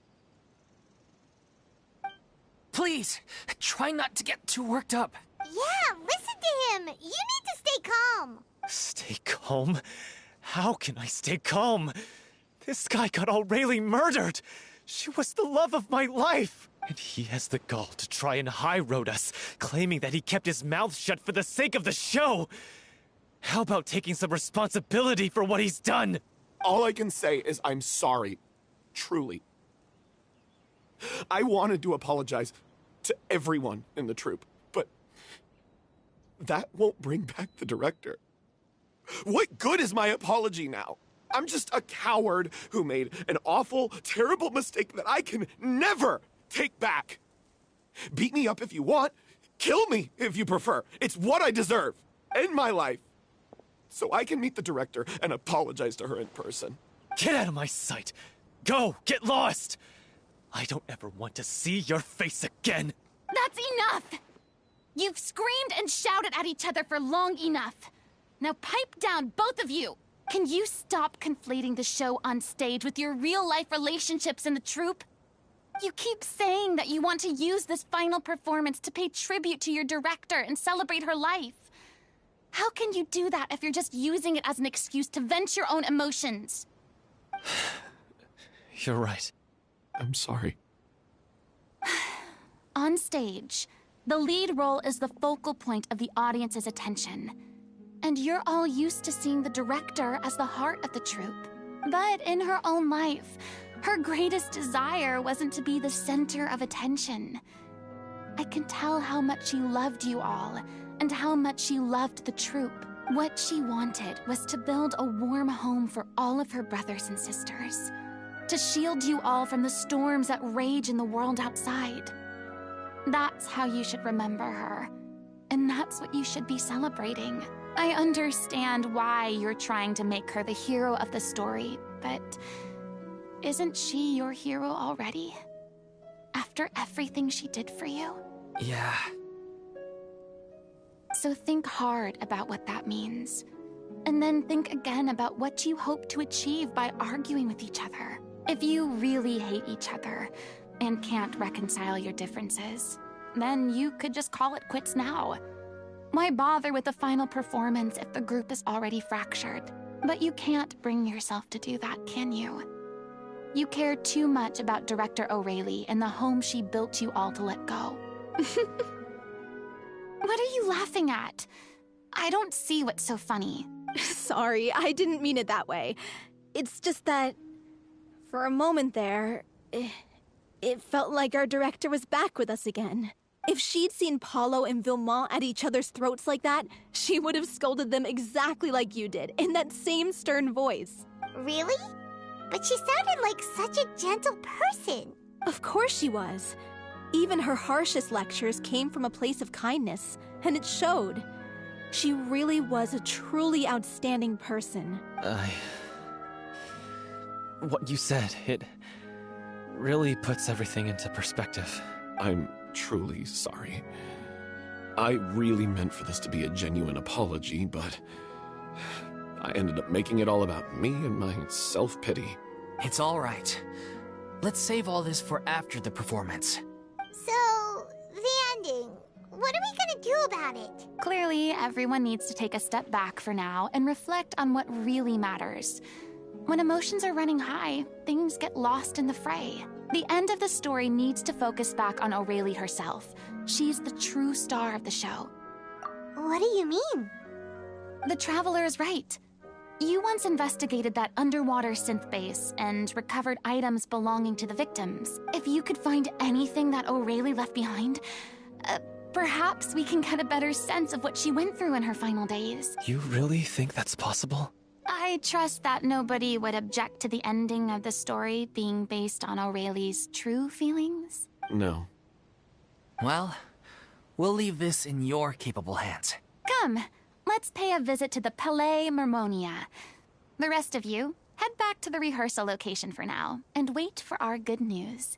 Please, try not to get too worked up. Yeah, listen to him. You need to stay calm. Stay calm? How can I stay calm? This guy got Aurelie murdered. She was the love of my life. And he has the gall to try and high-road us, claiming that he kept his mouth shut for the sake of the show. How about taking some responsibility for what he's done? All I can say is I'm sorry. Truly. I wanted to apologize to everyone in the troupe, but that won't bring back the director. What good is my apology now? I'm just a coward who made an awful, terrible mistake that I can never take back. Beat me up if you want. Kill me if you prefer. It's what I deserve. End my life. So I can meet the director and apologize to her in person. Get out of my sight. Go, get lost. I don't ever want to see your face again. That's enough! You've screamed and shouted at each other for long enough. Now pipe down, both of you! Can you stop conflating the show on stage with your real-life relationships in the troupe? You keep saying that you want to use this final performance to pay tribute to your director and celebrate her life. How can you do that if you're just using it as an excuse to vent your own emotions? You're right. I'm sorry. On stage, the lead role is the focal point of the audience's attention. And you're all used to seeing the director as the heart of the troupe. But in her own life, her greatest desire wasn't to be the center of attention. I can tell how much she loved you all, and how much she loved the troupe. What she wanted was to build a warm home for all of her brothers and sisters. To shield you all from the storms that rage in the world outside. That's how you should remember her. And that's what you should be celebrating. I understand why you're trying to make her the hero of the story, but isn't she your hero already? After everything she did for you? Yeah. So think hard about what that means. And then think again about what you hope to achieve by arguing with each other. If you really hate each other, and can't reconcile your differences, then you could just call it quits now. Why bother with the final performance if the group is already fractured? But you can't bring yourself to do that, can you? You care too much about Director O'Reilly and the home she built you all to let go. What are you laughing at? I don't see what's so funny. Sorry, I didn't mean it that way. It's just that, for a moment there, it felt like our director was back with us again. If she'd seen Paulo and Vilmont at each other's throats like that, she would have scolded them exactly like you did, in that same stern voice. Really? But she sounded like such a gentle person. Of course she was. Even her harshest lectures came from a place of kindness, and it showed. She really was a truly outstanding person. What you said, it really puts everything into perspective. I'm truly sorry. I really meant for this to be a genuine apology, but I ended up making it all about me and my self-pity. It's all right. Let's save all this for after the performance. So, the ending. What are we gonna do about it? Clearly, everyone needs to take a step back for now and reflect on what really matters. When emotions are running high, things get lost in the fray. The end of the story needs to focus back on O'Reilly herself. She's the true star of the show. What do you mean? The Traveler is right. You once investigated that underwater synth base and recovered items belonging to the victims. If you could find anything that O'Reilly left behind, perhaps we can get a better sense of what she went through in her final days. You really think that's possible? I trust that nobody would object to the ending of the story being based on O'Reilly's true feelings. No. Well, we'll leave this in your capable hands. Come, let's pay a visit to the Palais Mermonia. The rest of you, head back to the rehearsal location for now, and wait for our good news.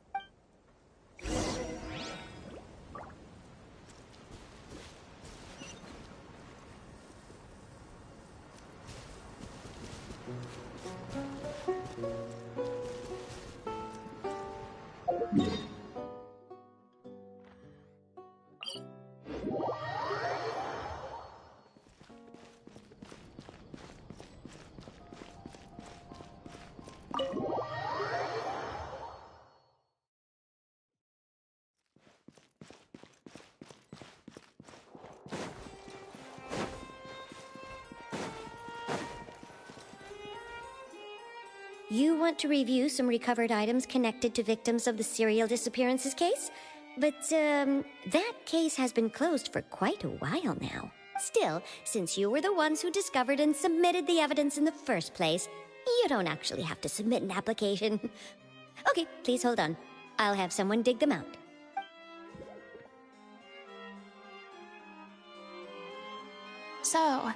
You want to review some recovered items connected to victims of the serial disappearances case? But, that case has been closed for quite a while now. Still, since you were the ones who discovered and submitted the evidence in the first place, you don't actually have to submit an application. Okay, please hold on. I'll have someone dig them out. So,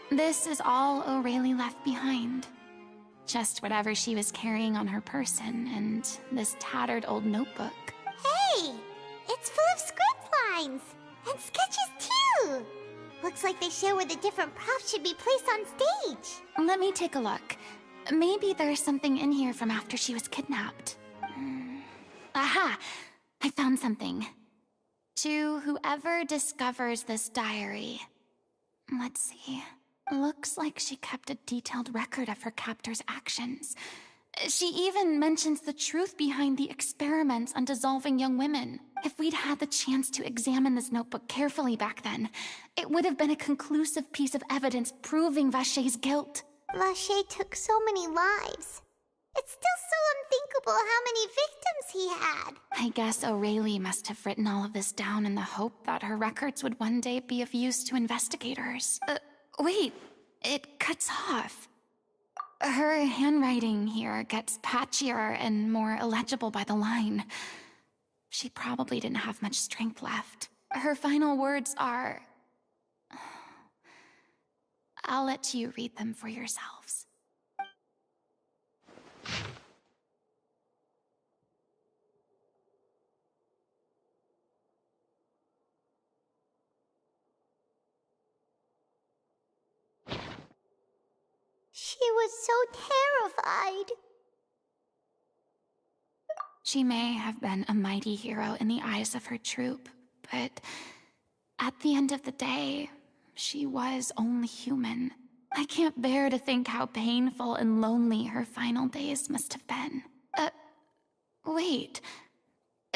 this is all O'Reilly left behind. Just whatever she was carrying on her person and this tattered old notebook. Hey! It's full of script lines! And sketches too! Looks like they show where the different props should be placed on stage. Let me take a look. Maybe there's something in here from after she was kidnapped. Aha! I found something. To whoever discovers this diary. Let's see. Looks like she kept a detailed record of her captor's actions. She even mentions the truth behind the experiments on dissolving young women. If we'd had the chance to examine this notebook carefully back then, it would have been a conclusive piece of evidence proving Vacher's guilt. Vacher took so many lives. It's still so unthinkable how many victims he had. I guess O'Reilly must have written all of this down in the hope that her records would one day be of use to investigators. Wait, it cuts off. Her handwriting here gets patchier and more illegible by the line. She probably didn't have much strength left. Her final words are... I'll let you read them for yourselves. She was so terrified. She may have been a mighty hero in the eyes of her troop, but at the end of the day, she was only human. I can't bear to think how painful and lonely her final days must have been. Wait.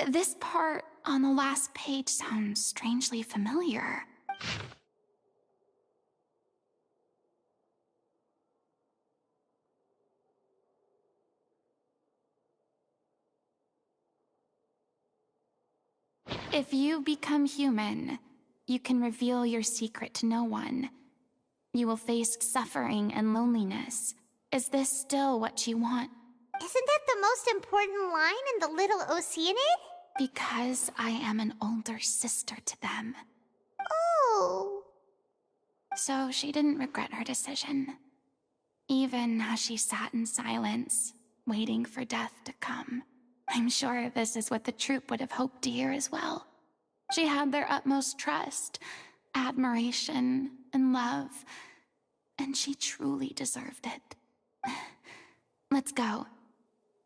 This part on the last page sounds strangely familiar. If you become human, you can reveal your secret to no one. You will face suffering and loneliness. Is this still what you want? Isn't that the most important line in the Little Oceanid? Because I am an older sister to them. Oh. So she didn't regret her decision. Even as she sat in silence, waiting for death to come. I'm sure this is what the troupe would have hoped to hear as well. She had their utmost trust, admiration, and love, and she truly deserved it. Let's go.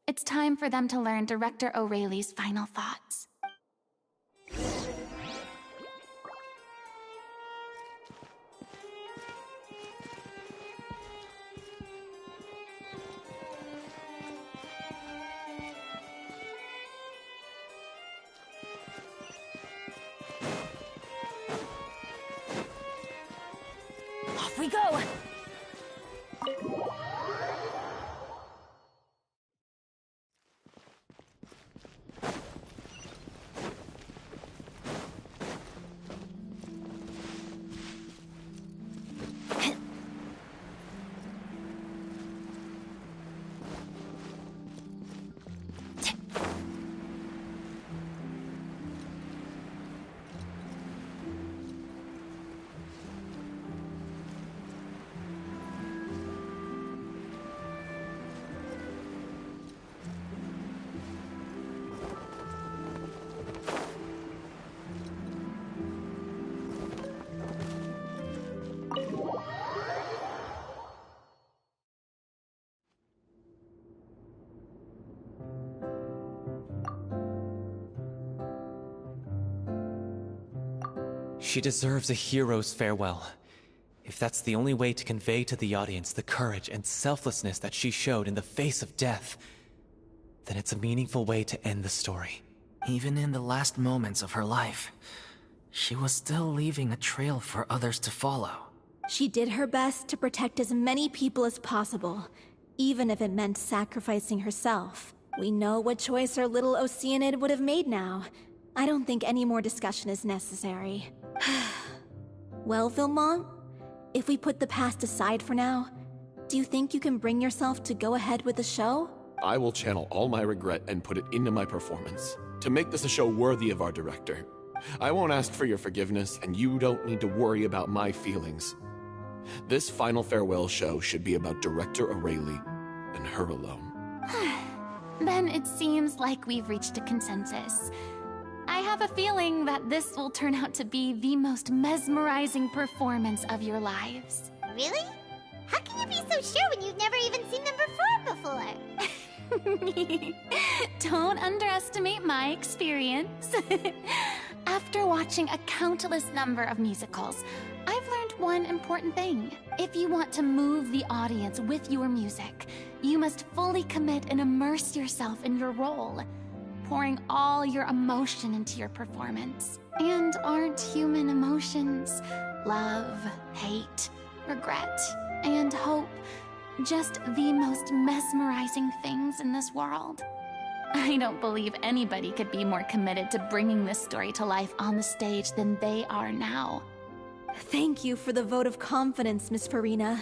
It's time for them to learn Director O'Reilly's final thoughts. Off we go! She deserves a hero's farewell. If that's the only way to convey to the audience the courage and selflessness that she showed in the face of death, then it's a meaningful way to end the story. Even in the last moments of her life, she was still leaving a trail for others to follow. She did her best to protect as many people as possible, even if it meant sacrificing herself. We know what choice our little Oceanid would have made now. I don't think any more discussion is necessary. Well, Vilmont, if we put the past aside for now, do you think you can bring yourself to go ahead with the show? I will channel all my regret and put it into my performance, to make this a show worthy of our director. I won't ask for your forgiveness, and you don't need to worry about my feelings. This final farewell show should be about Director O'Reilly and her alone. Then it seems like we've reached a consensus. I have a feeling that this will turn out to be the most mesmerizing performance of your lives. Really? How can you be so sure when you've never even seen them perform before? Don't underestimate my experience. After watching a countless number of musicals, I've learned one important thing. If you want to move the audience with your music, you must fully commit and immerse yourself in your role, pouring all your emotion into your performance. And aren't human emotions, love, hate, regret, and hope, just the most mesmerizing things in this world? I don't believe anybody could be more committed to bringing this story to life on the stage than they are now. Thank you for the vote of confidence, Miss Farina.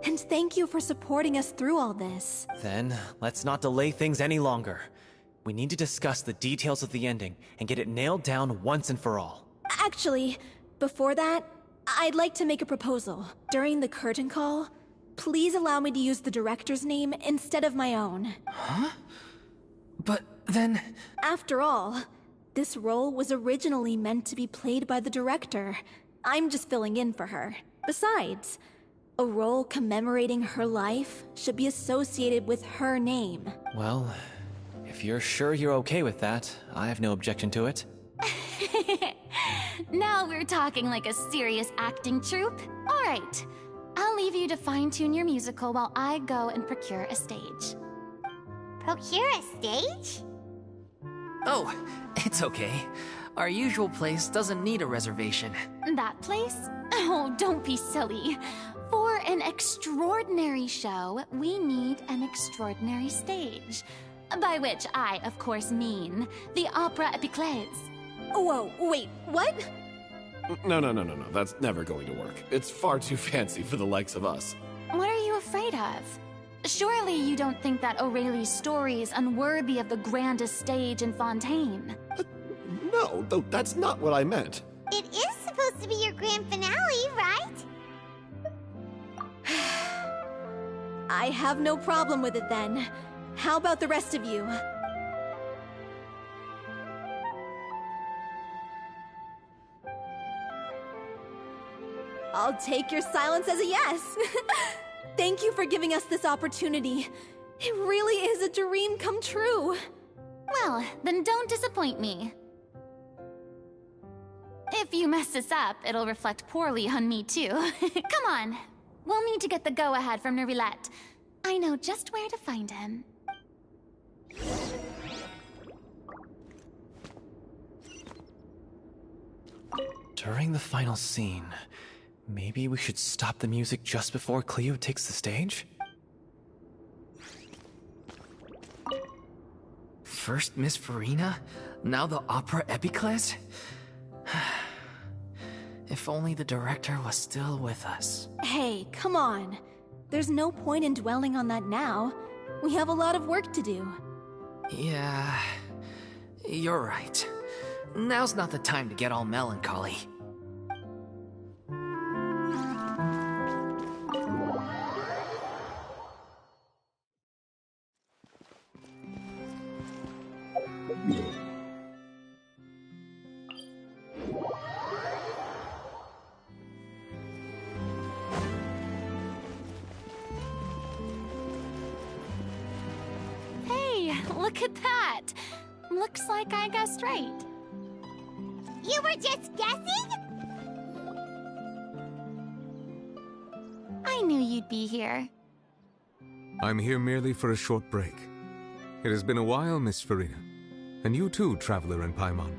And thank you for supporting us through all this. Then, let's not delay things any longer. We need to discuss the details of the ending and get it nailed down once and for all. Actually, before that, I'd like to make a proposal. During the curtain call, please allow me to use the director's name instead of my own. Huh? But then... After all, this role was originally meant to be played by the director. I'm just filling in for her. Besides, a role commemorating her life should be associated with her name. Well, If you're sure you're okay with that, I have no objection to it. Now we're talking like a serious acting troupe. All right, I'll leave you to fine-tune your musical while I go and procure a stage. Procure a stage? Oh, it's okay. Our usual place doesn't need a reservation. That place? Oh, don't be silly. For an extraordinary show, we need an extraordinary stage. By which I, of course, mean the Opera Epiclese. Whoa, wait, what? No. That's never going to work. It's far too fancy for the likes of us. What are you afraid of? Surely you don't think that Aurelie's story is unworthy of the grandest stage in Fontaine? No, though that's not what I meant. It is supposed to be your grand finale, right? I have no problem with it then. How about the rest of you? I'll take your silence as a yes. Thank you for giving us this opportunity. It really is a dream come true. Well, then don't disappoint me. If you mess this up, it'll reflect poorly on me too. Come on. We'll need to get the go-ahead from Nerilette. I know just where to find him. During the final scene, maybe we should stop the music just before Cleo takes the stage? First Miss Farina, now the Opera Epiclese? If only the director was still with us. Hey, come on. There's no point in dwelling on that now. We have a lot of work to do. Yeah, you're right. Now's not the time to get all melancholy. Look at that! Looks like I guessed right. You were just guessing? I knew you'd be here. I'm here merely for a short break. It has been a while, Miss Farina. And you too, Traveler in Paimon.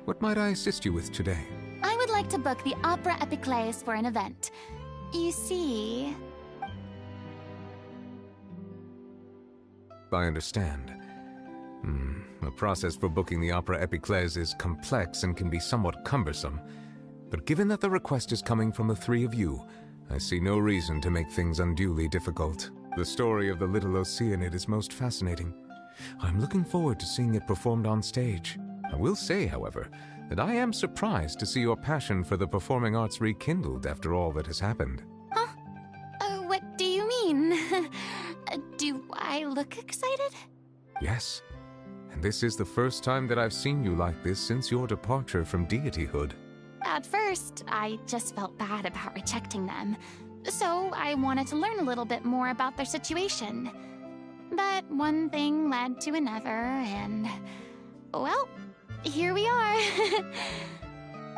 What might I assist you with today? I would like to book the Opera Epiclese for an event. You see... I understand. The process for booking the Opera Epiclese is complex and can be somewhat cumbersome. But given that the request is coming from the three of you, I see no reason to make things unduly difficult. The story of the little Oceanid is most fascinating. I'm looking forward to seeing it performed on stage. I will say, however, that I am surprised to see your passion for the performing arts rekindled after all that has happened. Huh? What do you mean? Do I look excited? Yes. And this is the first time that I've seen you like this since your departure from deityhood. At first, I just felt bad about rejecting them. So I wanted to learn a little bit more about their situation. But one thing led to another, and... well, here we are.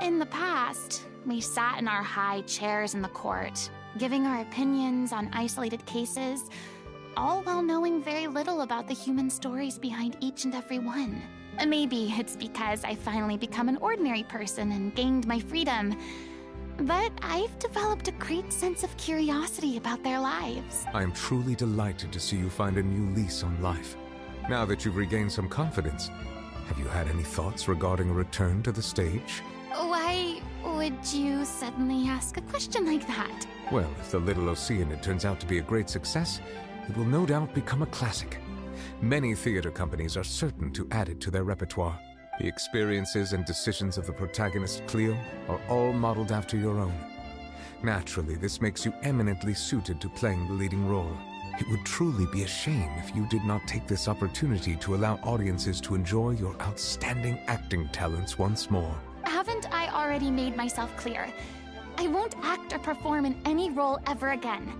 In the past, we sat in our high chairs in the court, giving our opinions on isolated cases, all while knowing very little about the human stories behind each and every one. Maybe it's because I finally become an ordinary person and gained my freedom, but I've developed a great sense of curiosity about their lives. I am truly delighted to see you find a new lease on life. Now that you've regained some confidence, have you had any thoughts regarding a return to the stage? Why would you suddenly ask a question like that? Well, if the little Oceanid turns out to be a great success, it will no doubt become a classic. Many theater companies are certain to add it to their repertoire. The experiences and decisions of the protagonist, Cleo, are all modeled after your own. Naturally, this makes you eminently suited to playing the leading role. It would truly be a shame if you did not take this opportunity to allow audiences to enjoy your outstanding acting talents once more. Haven't I already made myself clear? I won't act or perform in any role ever again.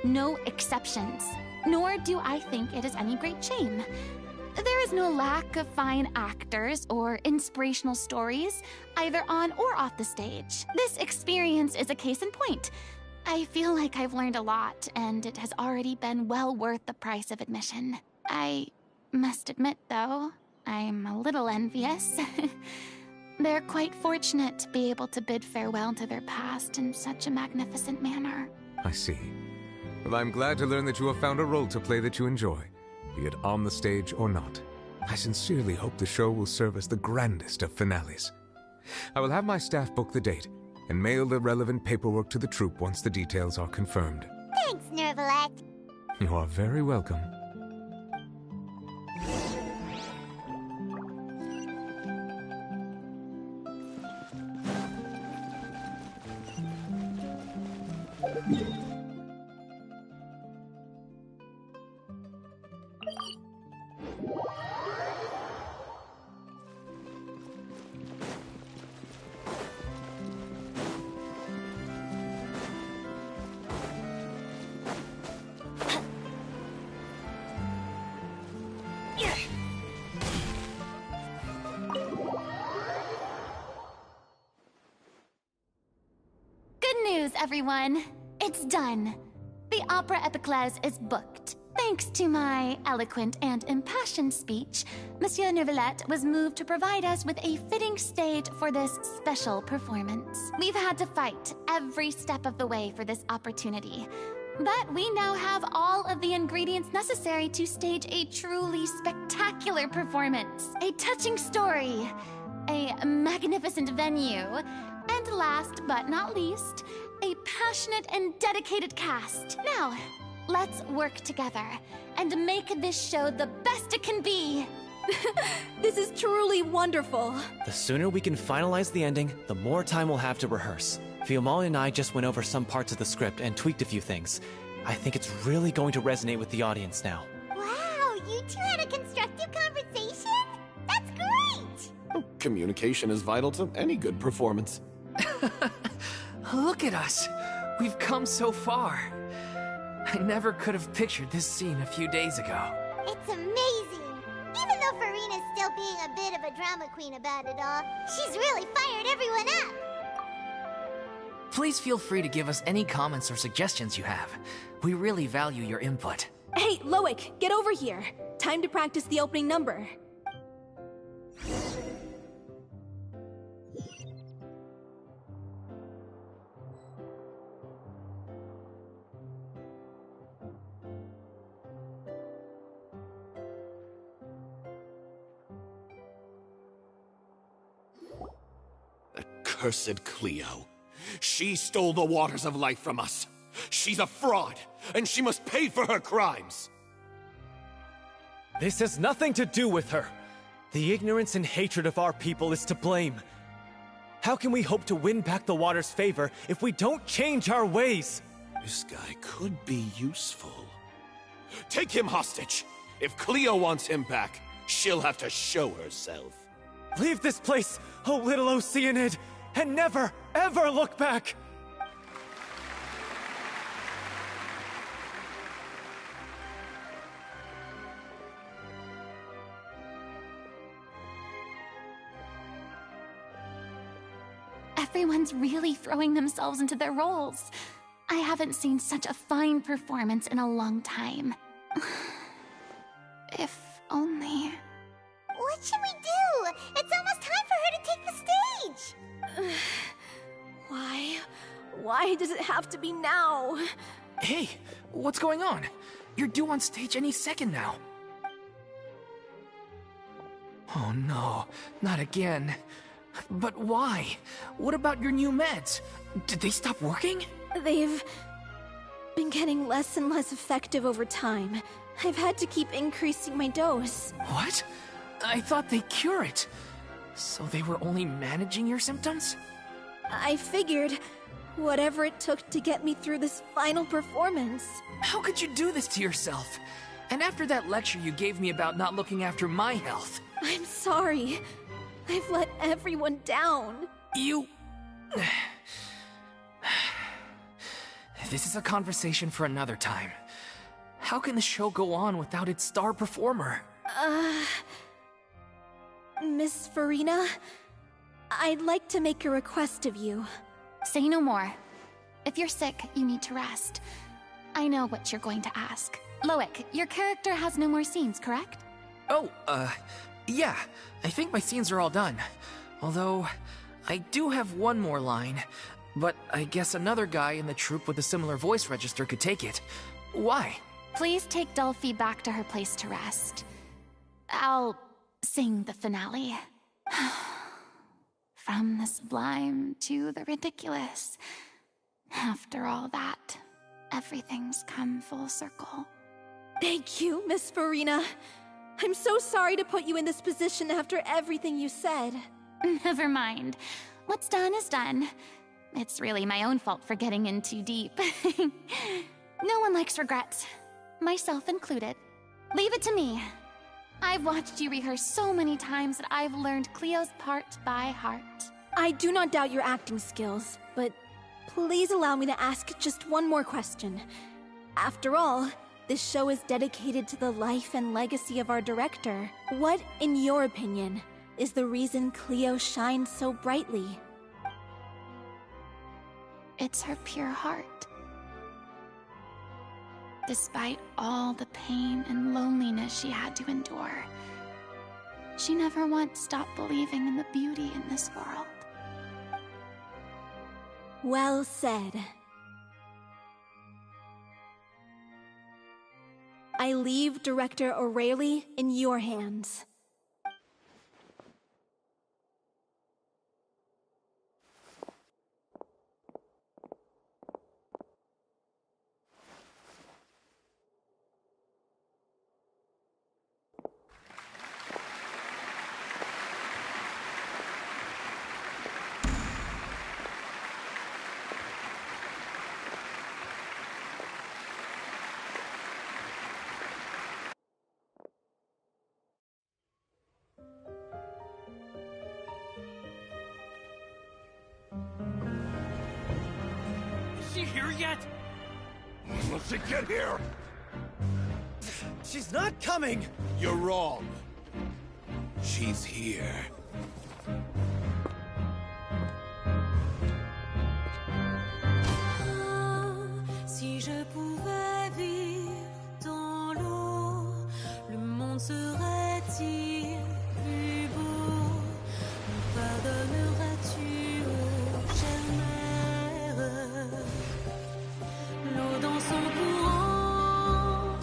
No exceptions. Nor do I think it is any great shame. There is no lack of fine actors or inspirational stories, either on or off the stage. This experience is a case in point. I feel like I've learned a lot, and it has already been well worth the price of admission. I must admit, though, I'm a little envious. They're quite fortunate to be able to bid farewell to their past in such a magnificent manner. I see. Well, I'm glad to learn that you have found a role to play that you enjoy, be it on the stage or not. I sincerely hope the show will serve as the grandest of finales. I will have my staff book the date and mail the relevant paperwork to the troupe once the details are confirmed. Thanks, Nervalet. You are very welcome. Everyone, it's done. The Opera Epiclese is booked. Thanks to my eloquent and impassioned speech, Monsieur Neuvillette was moved to provide us with a fitting stage for this special performance. We've had to fight every step of the way for this opportunity, but we now have all of the ingredients necessary to stage a truly spectacular performance. A touching story, a magnificent venue, and last but not least, a passionate and dedicated cast. Now, let's work together and make this show the best it can be. This is truly wonderful. The sooner we can finalize the ending, the more time we'll have to rehearse. Fiumali and I just went over some parts of the script and tweaked a few things. I think it's really going to resonate with the audience now. Wow, you two had a constructive conversation? That's great! Communication is vital to any good performance. Look at us. We've come so far. I never could have pictured this scene a few days ago. It's amazing. Even though Farina's still being a bit of a drama queen about it all, she's really fired everyone up. Please feel free to give us any comments or suggestions you have. We really value your input. Hey, Loic, get over here. Time to practice the opening number. Cursed Cleo. She stole the waters of life from us. She's a fraud, and she must pay for her crimes. This has nothing to do with her. The ignorance and hatred of our people is to blame. How can we hope to win back the water's favor if we don't change our ways? This guy could be useful. Take him hostage. If Cleo wants him back, she'll have to show herself. Leave this place, oh little Oceanid, and never, ever look back! Everyone's really throwing themselves into their roles. I haven't seen such a fine performance in a long time. If only... What should we do? It's almost time for her to take the stage! Why does it have to be now? Hey, what's going on? You're due on stage any second now. Oh no, not again. But why? What about your new meds? Did they stop working? They've been getting less and less effective over time. I've had to keep increasing my dose. What? I thought they cure it. So they were only managing your symptoms? I figured whatever it took to get me through this final performance. How could you do this to yourself? And after that lecture you gave me about not looking after my health. I'm sorry. I've let everyone down. You... This is a conversation for another time. How can the show go on without its star performer? Miss Farina, I'd like to make a request of you. Say no more. If you're sick, you need to rest. I know what you're going to ask. Loic, your character has no more scenes, correct? Oh, yeah. I think my scenes are all done. Although, I do have one more line. But I guess another guy in the troupe with a similar voice register could take it. Why? Please take Delphi back to her place to rest. I'll sing the finale. From the sublime to the ridiculous. After all that, everything's come full circle. Thank you, Miss Farina. I'm so sorry to put you in this position after everything you said. Never mind. What's done is done. It's really my own fault for getting in too deep. No one likes regrets, myself included. Leave it to me. I've watched you rehearse so many times that I've learned Cleo's part by heart. I do not doubt your acting skills, but please allow me to ask just one more question. After all, this show is dedicated to the life and legacy of our director. What, in your opinion, is the reason Cleo shines so brightly? It's her pure heart. Despite all the pain and loneliness she had to endure, she never once stopped believing in the beauty in this world. Well said. I leave Director O'Reilly in your hands. Is she here yet? Must she get here? She's not coming! You're wrong. She's here. Si je pouvais vivre dans l'eau, le monde serait-il plus beau? Me pardonneras-tu, ô chère mère? L'eau dans son courant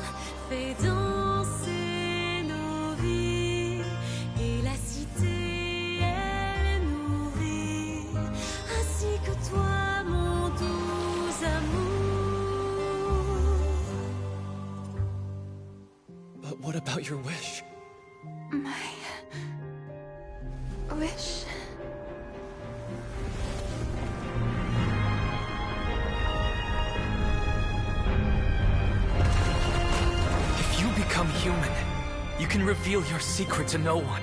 fait danser nos vies, et la cité elle nourrit, ainsi que toi, mon doux amour. But what about your wish? My wish. If you become human, you can reveal your secret to no one.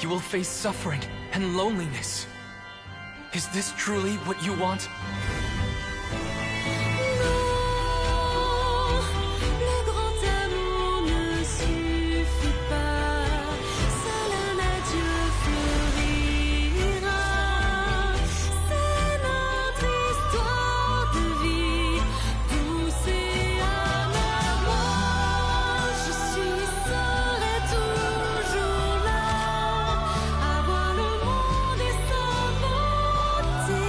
You will face suffering and loneliness. Is this truly what you want? Le grand amour ne suffit pas, seul un adieu fleurira. C'est notre histoire de vie, douce et amère. Moi, je serai toujours là, à voir le monde et sa beauté.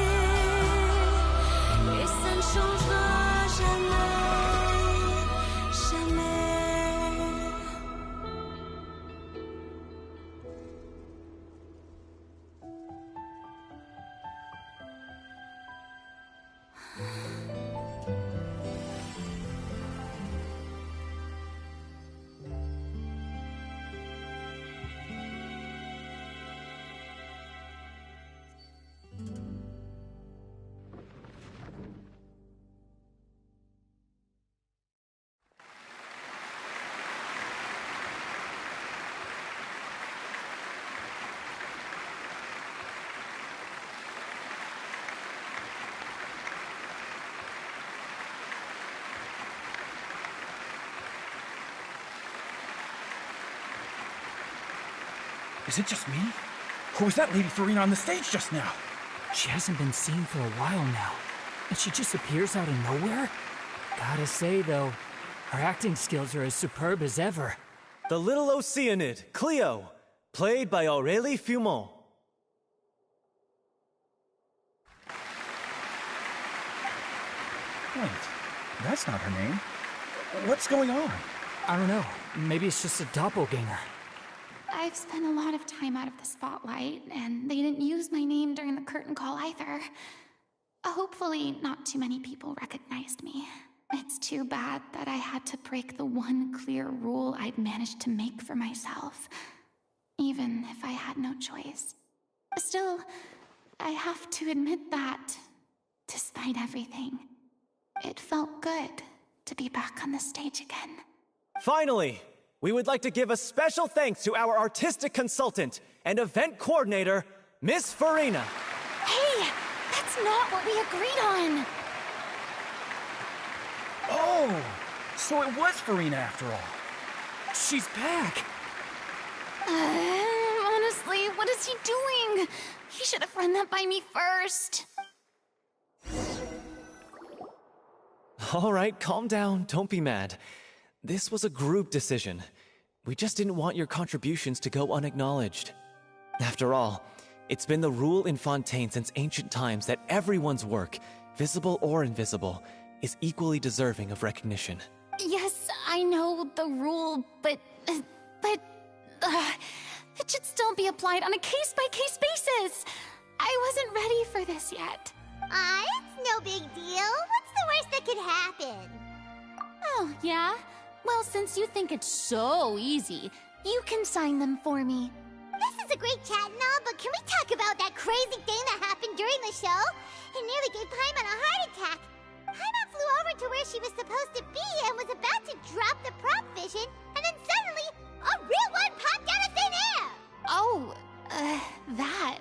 Is it just me? Or was that Lady Farina on the stage just now? She hasn't been seen for a while now, and she just appears out of nowhere? Gotta say, though, her acting skills are as superb as ever. The little Oceanid, Cleo, played by Aurélie Fumont. Wait, that's not her name. What's going on? I don't know. Maybe it's just a doppelganger. I've spent a lot of time out of the spotlight, and they didn't use my name during the curtain call either. Hopefully, not too many people recognized me. It's too bad that I had to break the one clear rule I'd managed to make for myself, even if I had no choice. Still, I have to admit that, despite everything, it felt good to be back on the stage again. Finally, we would like to give a special thanks to our artistic consultant and event coordinator, Miss Farina. Hey, that's not what we agreed on! Oh, so it was Farina after all. She's back. Honestly, what is he doing? He should have run that by me first. All right, calm down, don't be mad. This was a group decision. We just didn't want your contributions to go unacknowledged. After all, it's been the rule in Fontaine since ancient times that everyone's work, visible or invisible, is equally deserving of recognition. Yes, I know the rule, but it should still be applied on a case-by-case basis. I wasn't ready for this yet. It's no big deal. What's the worst that could happen? Oh, yeah? Well, since you think it's so easy, you can sign them for me. This is a great chat and all, but can we talk about that crazy thing that happened during the show? It nearly gave Paimon a heart attack. Paimon flew over to where she was supposed to be and was about to drop the prop vision, and then suddenly, a real one popped out of thin air! Oh, that.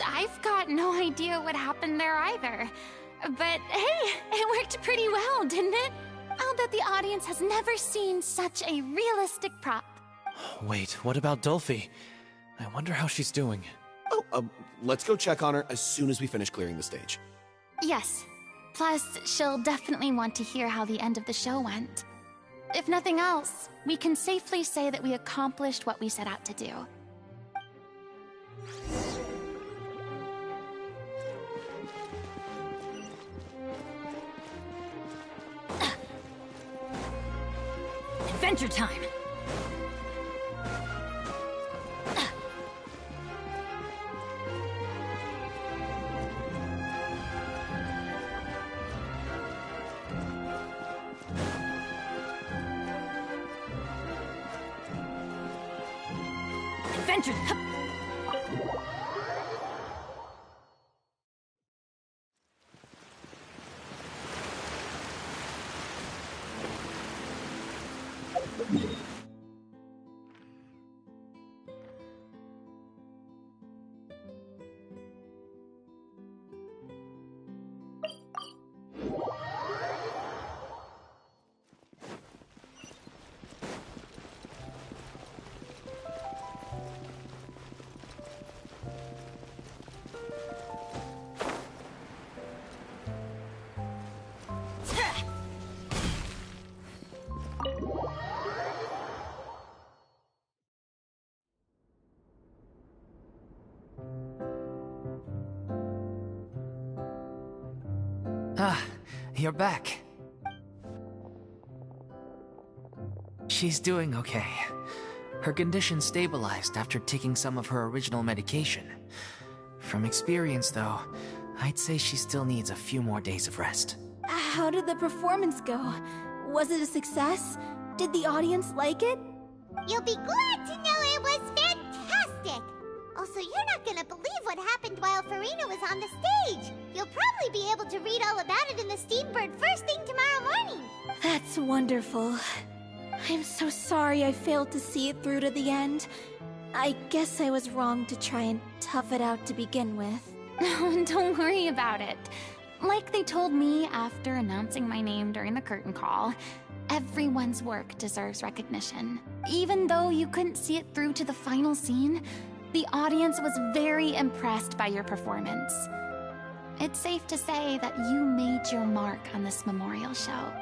I've got no idea what happened there either. But hey, it worked pretty well, didn't it? I'll bet the audience has never seen such a realistic prop. Wait, what about Dolphy? I wonder how she's doing. Oh, let's go check on her as soon as we finish clearing the stage. Yes. Plus, she'll definitely want to hear how the end of the show went. If nothing else, we can safely say that we accomplished what we set out to do. Adventure time! Adventure! Ah, you're back. She's doing okay. Her condition stabilized after taking some of her original medication. From experience, though, I'd say she still needs a few more days of rest. How did the performance go? Was it a success? Did the audience like it? You'll be glad to know it was fantastic! Also, you're not gonna believe what happened while Farina was on the stage. You'll probably be able to read all about it in the Steambird first thing tomorrow morning. That's wonderful. I'm so sorry I failed to see it through to the end. I guess I was wrong to try and tough it out to begin with. No, don't worry about it. Like they told me after announcing my name during the curtain call, Everyone's work deserves recognition. Even though you couldn't see it through to the final scene, the audience was very impressed by your performance. It's safe to say that you made your mark on this memorial show.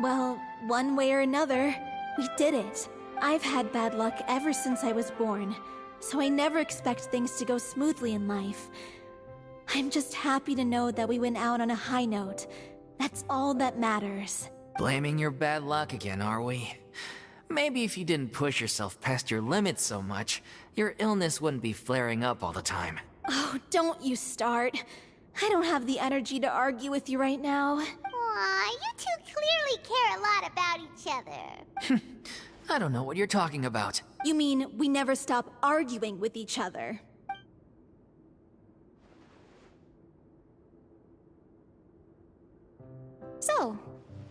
Well, one way or another, we did it. I've had bad luck ever since I was born, so I never expect things to go smoothly in life. I'm just happy to know that we went out on a high note. That's all that matters. Blaming your bad luck again, are we? Maybe if you didn't push yourself past your limits so much, your illness wouldn't be flaring up all the time. Oh, don't you start. I don't have the energy to argue with you right now. Aw, you two clearly care a lot about each other. I don't know what you're talking about. You mean we never stop arguing with each other? So,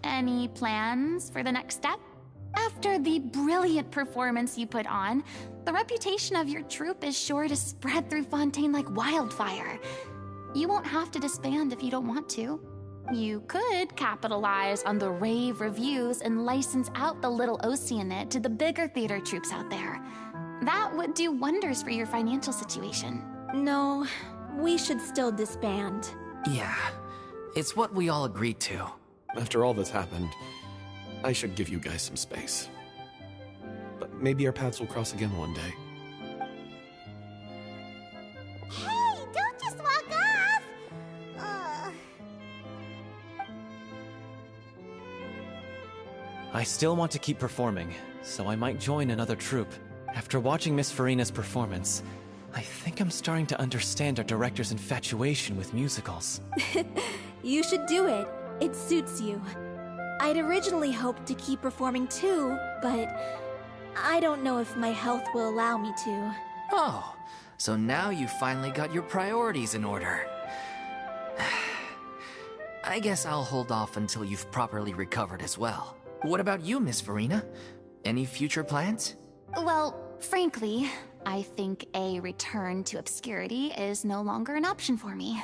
any plans for the next step? After the brilliant performance you put on, the reputation of your troupe is sure to spread through Fontaine like wildfire. You won't have to disband if you don't want to. You could capitalize on the rave reviews and license out the little Oceanid to the bigger theater troupes out there. That would do wonders for your financial situation. No, we should still disband. Yeah, it's what we all agreed to. After all that's happened, I should give you guys some space. But maybe our paths will cross again one day. Hey, don't just walk off! I still want to keep performing, so I might join another troupe. After watching Miss Farina's performance, I think I'm starting to understand our director's infatuation with musicals. You should do it. It suits you. I'd originally hoped to keep performing too, but I don't know if my health will allow me to. Oh, so now you finally got your priorities in order. I guess I'll hold off until you've properly recovered as well. What about you, Miss Farina? Any future plans? Well, frankly, I think a return to obscurity is no longer an option for me.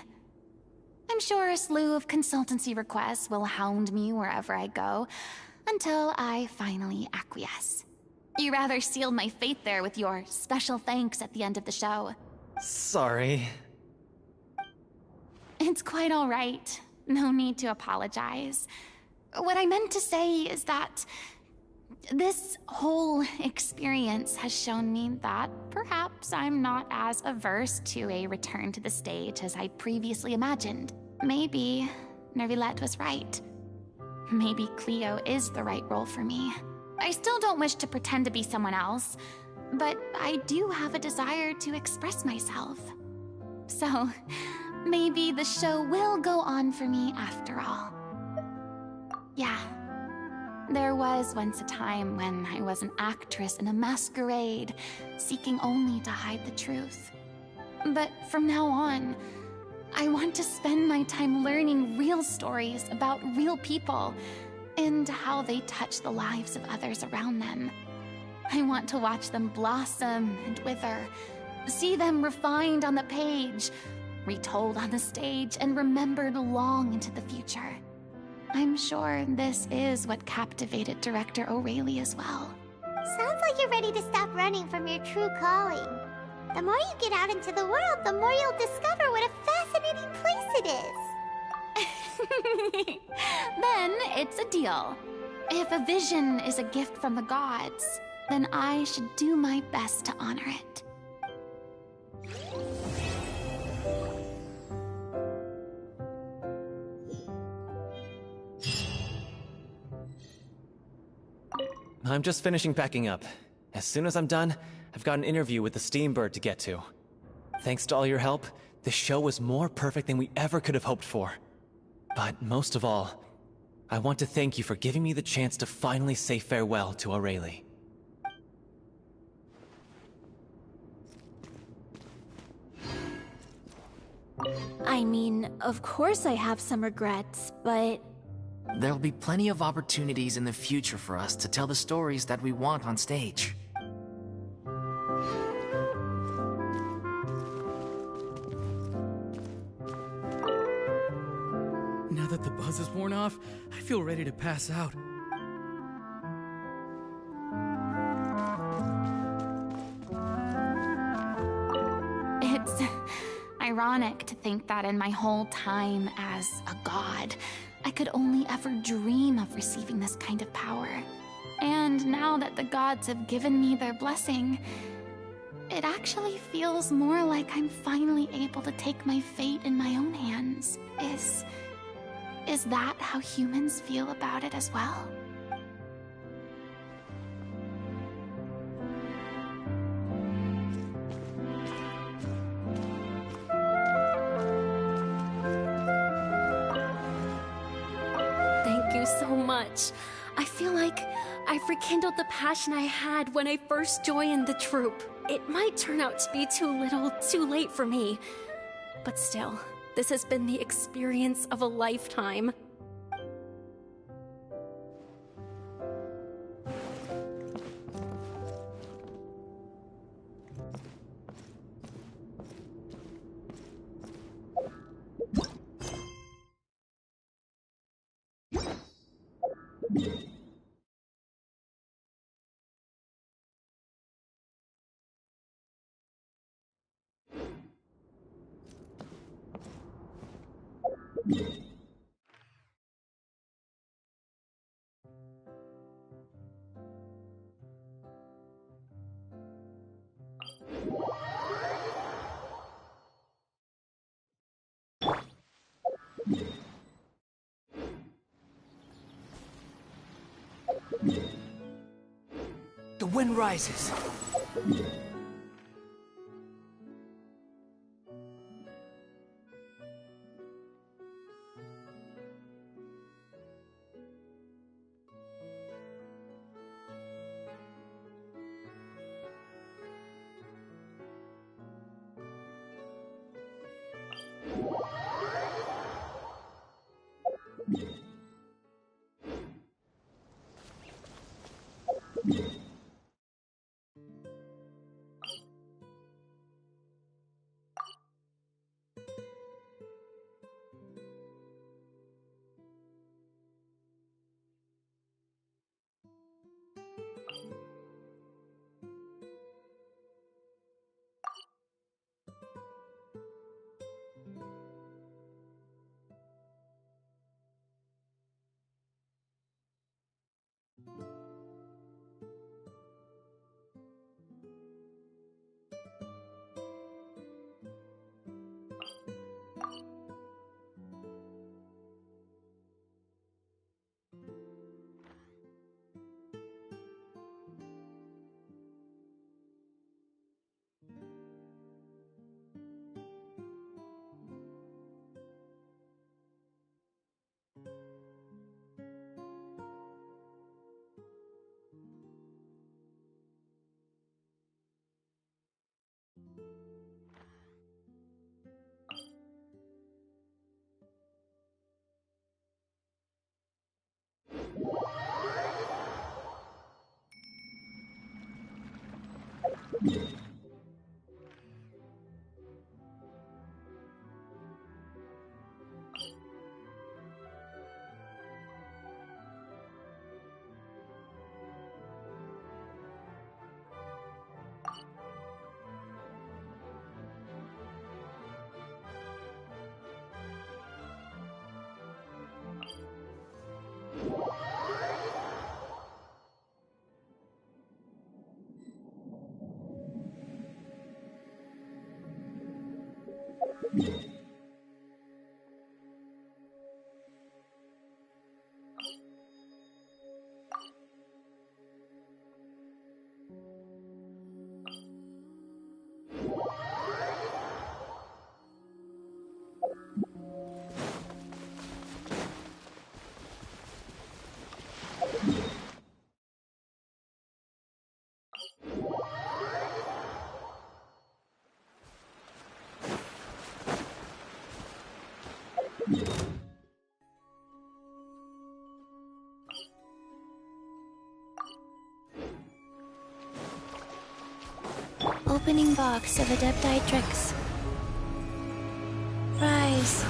I'm sure a slew of consultancy requests will hound me wherever I go, until I finally acquiesce. You rather sealed my fate there with your special thanks at the end of the show. Sorry. It's quite all right. No need to apologize. What I meant to say is that this whole experience has shown me that perhaps I'm not as averse to a return to the stage as I previously imagined. Maybe Nervilette was right. Maybe Cleo is the right role for me. I still don't wish to pretend to be someone else, but I do have a desire to express myself. So, maybe the show will go on for me after all. Yeah. There was once a time when I was an actress in a masquerade, seeking only to hide the truth. But from now on, I want to spend my time learning real stories about real people and how they touch the lives of others around them. I want to watch them blossom and wither, see them refined on the page, retold on the stage, and remembered long into the future. I'm sure this is what captivated director O'Reilly as well. Sounds like you're ready to stop running from your true calling. The more you get out into the world, the more you'll discover what a fascinating place it is. Then it's a deal. If a vision is a gift from the gods, then I should do my best to honor it. I'm just finishing packing up. As soon as I'm done, I've got an interview with the Steambird to get to. Thanks to all your help, the show was more perfect than we ever could have hoped for. But most of all, I want to thank you for giving me the chance to finally say farewell to O'Reilly. I mean, of course I have some regrets, but... There'll be plenty of opportunities in the future for us to tell the stories that we want on stage. Now that the buzz is worn off, I feel ready to pass out. It's ironic to think that in my whole time as a god, I could only ever dream of receiving this kind of power. And now that the gods have given me their blessing, it actually feels more like I'm finally able to take my fate in my own hands. Is that how humans feel about it as well? Thank you so much. I feel like I've rekindled the passion I had when I first joined the troupe. It might turn out to be too little, too late for me. But still, this has been the experience of a lifetime. The wind rises. Opening box of Adepti tricks. Rise.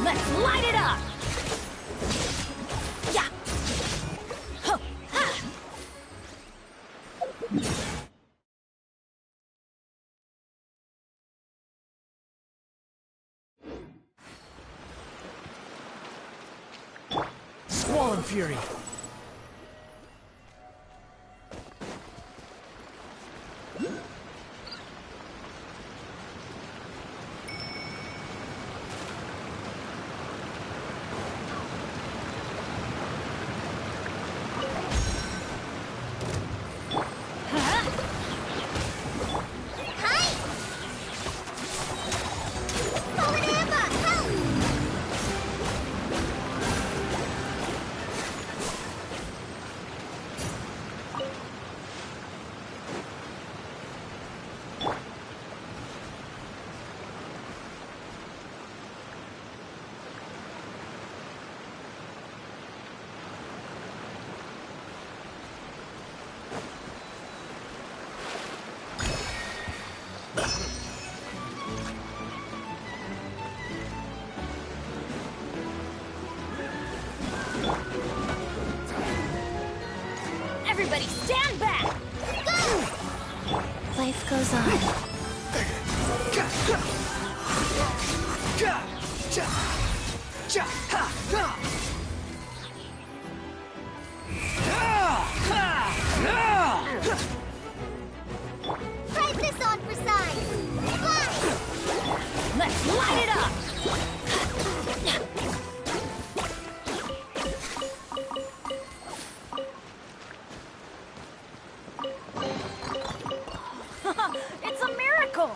Let's light it up! Yeah! Ho! Ha! Fury. Everybody stand back! Go! Life goes on. Price this on for size! Fly! Let's light it up! It's a miracle!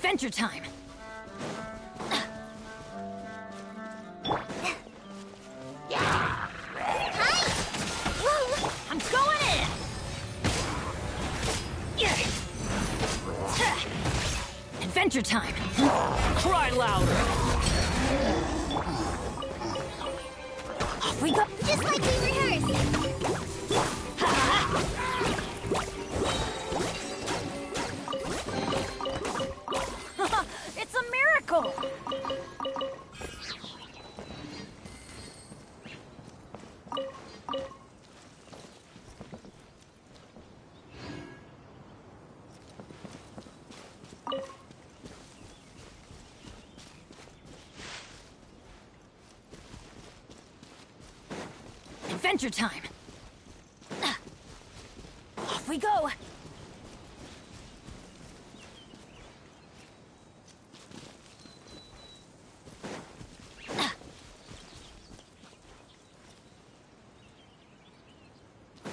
Adventure time! I'm going in! Adventure time! Cry louder! Off we go! Just like we rehearsed! It's a miracle! Adventure time! Off we go!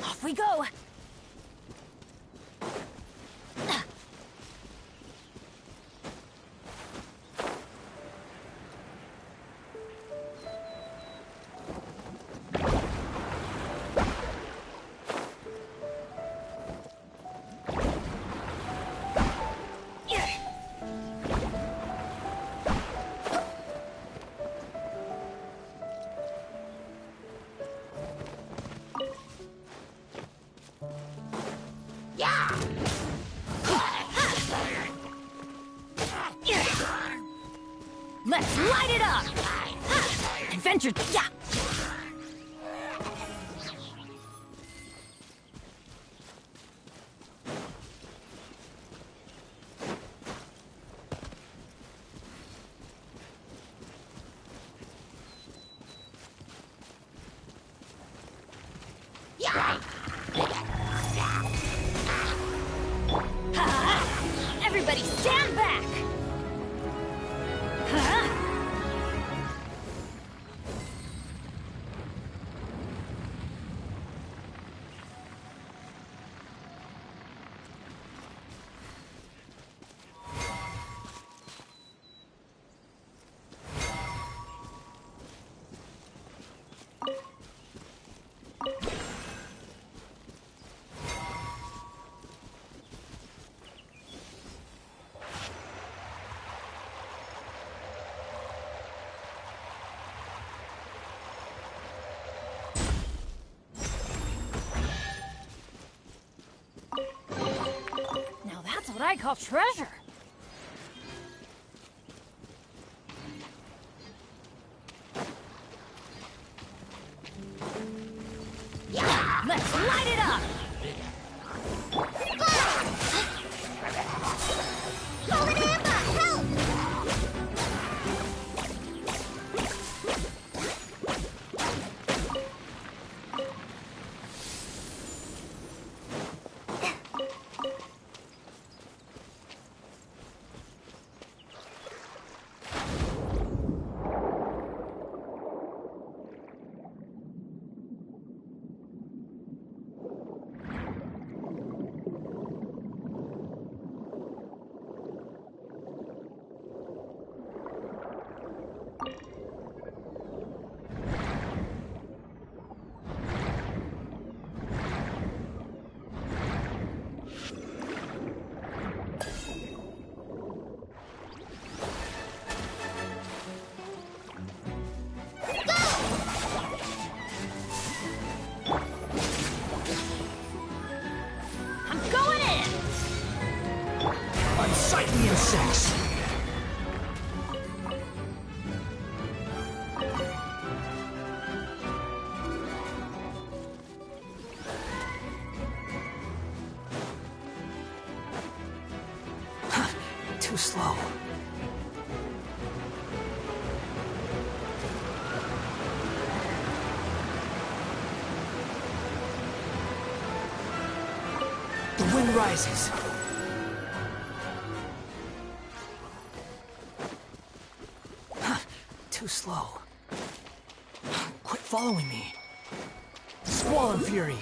Off we go! Let's light it up! Adventure, yeah! Everybody stand back! Now that's what I call treasure. Let's light it up! Golden Amber, help! Unsightly insects! Too slow. The wind rises. Too slow. Quit following me. Squall and Fury.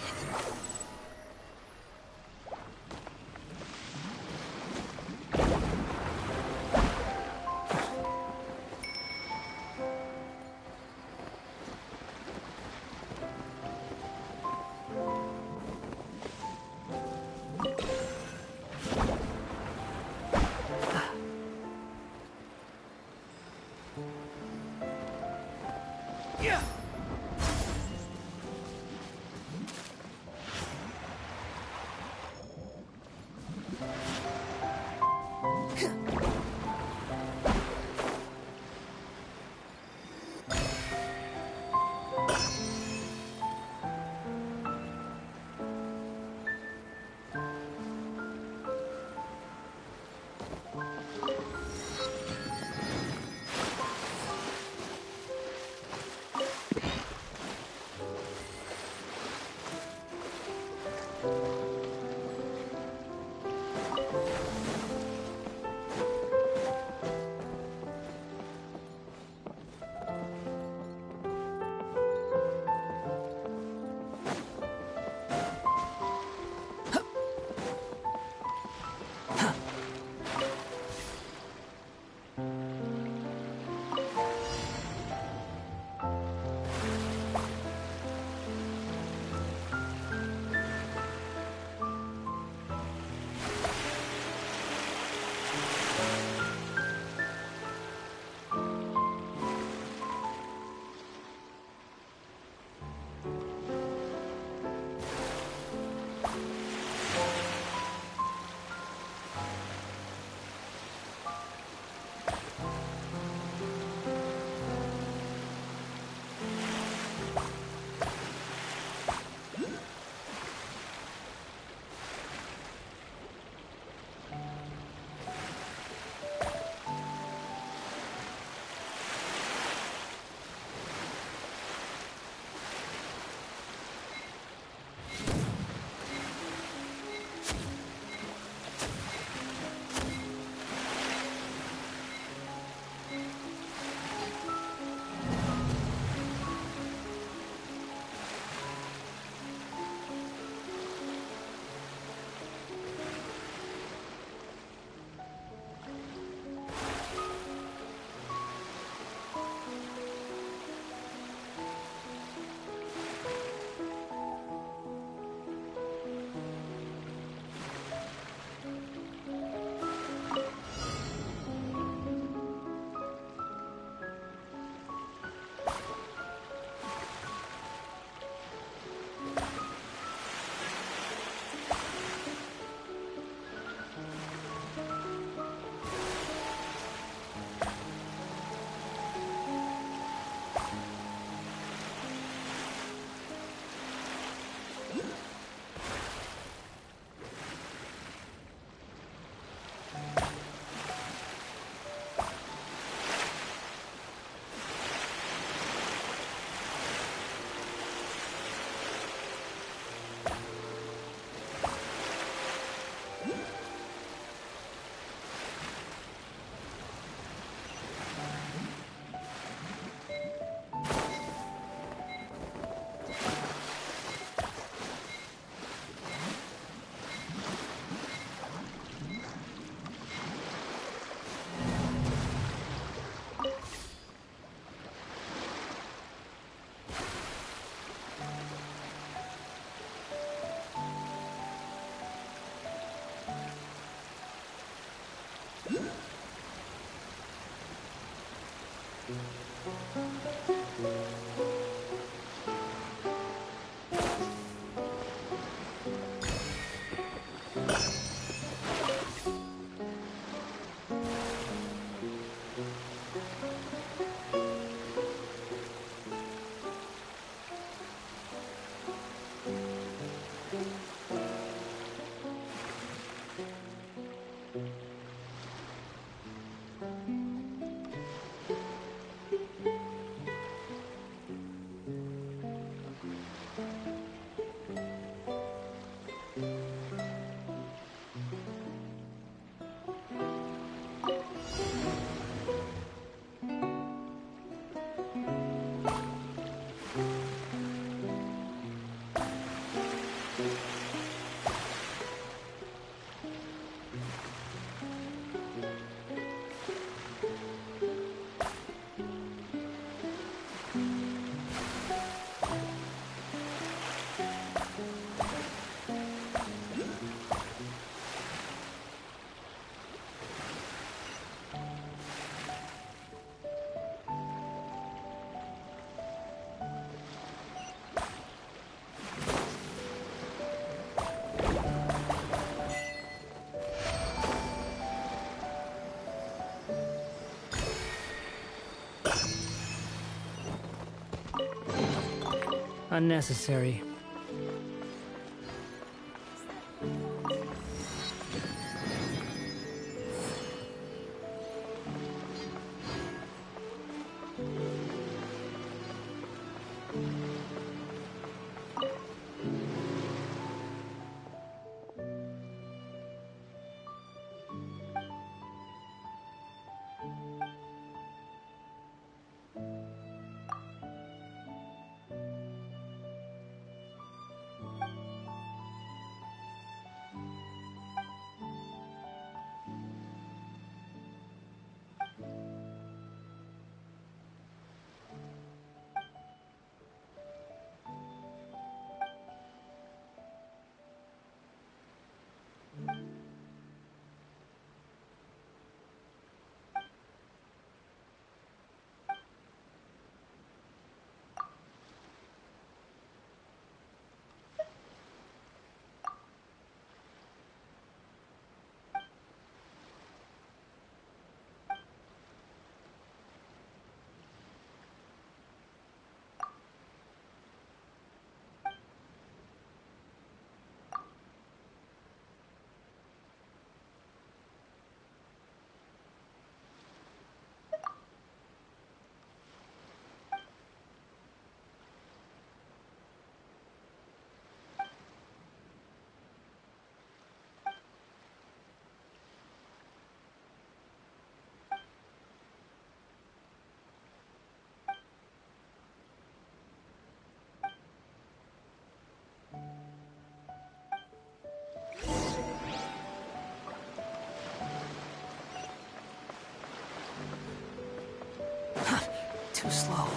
Unnecessary. Too slow.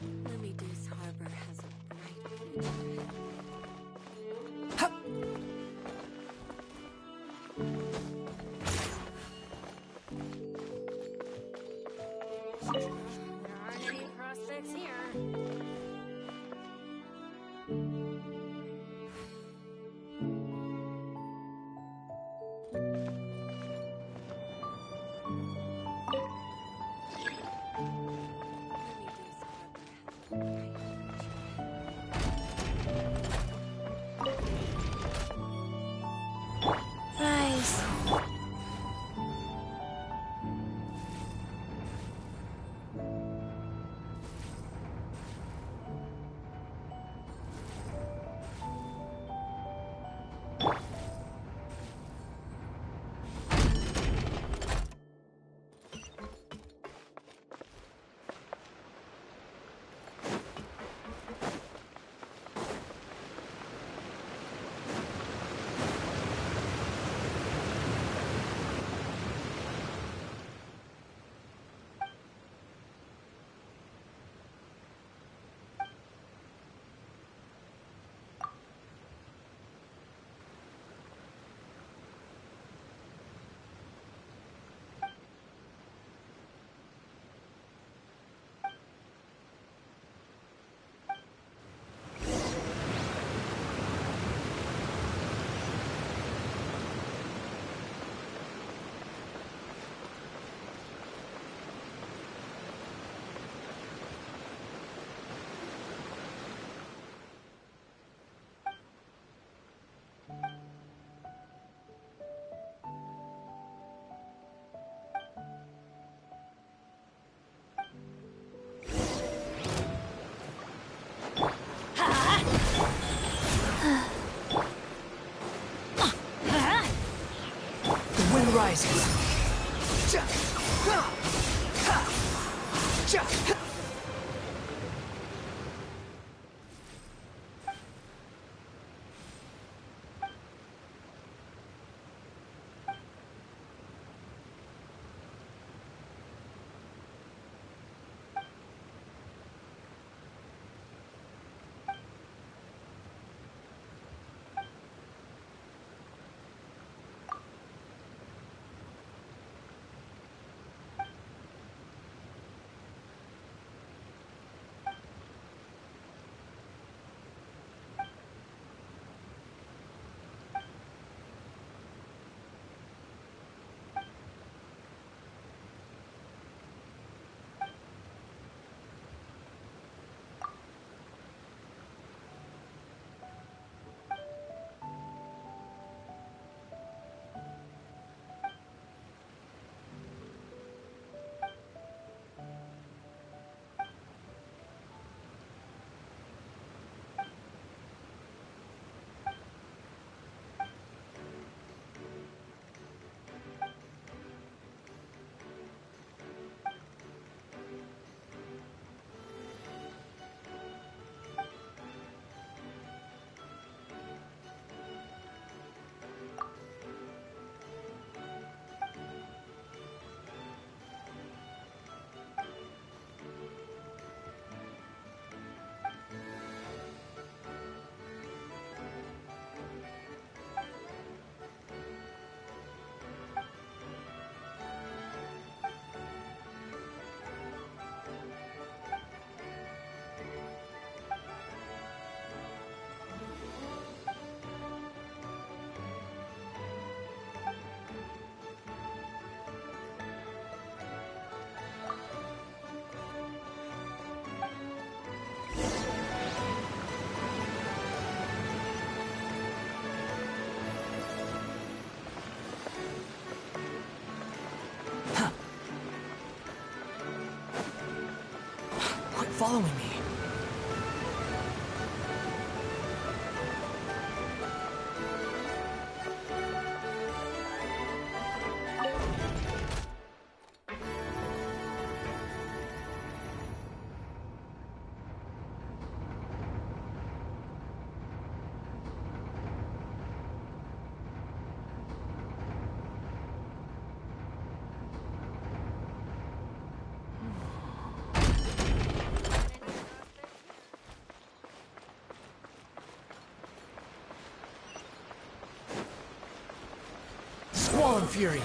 Lily-Deuce Harbor has a bright future. There aren't any prospects here. Rise. The wind rises. Fury.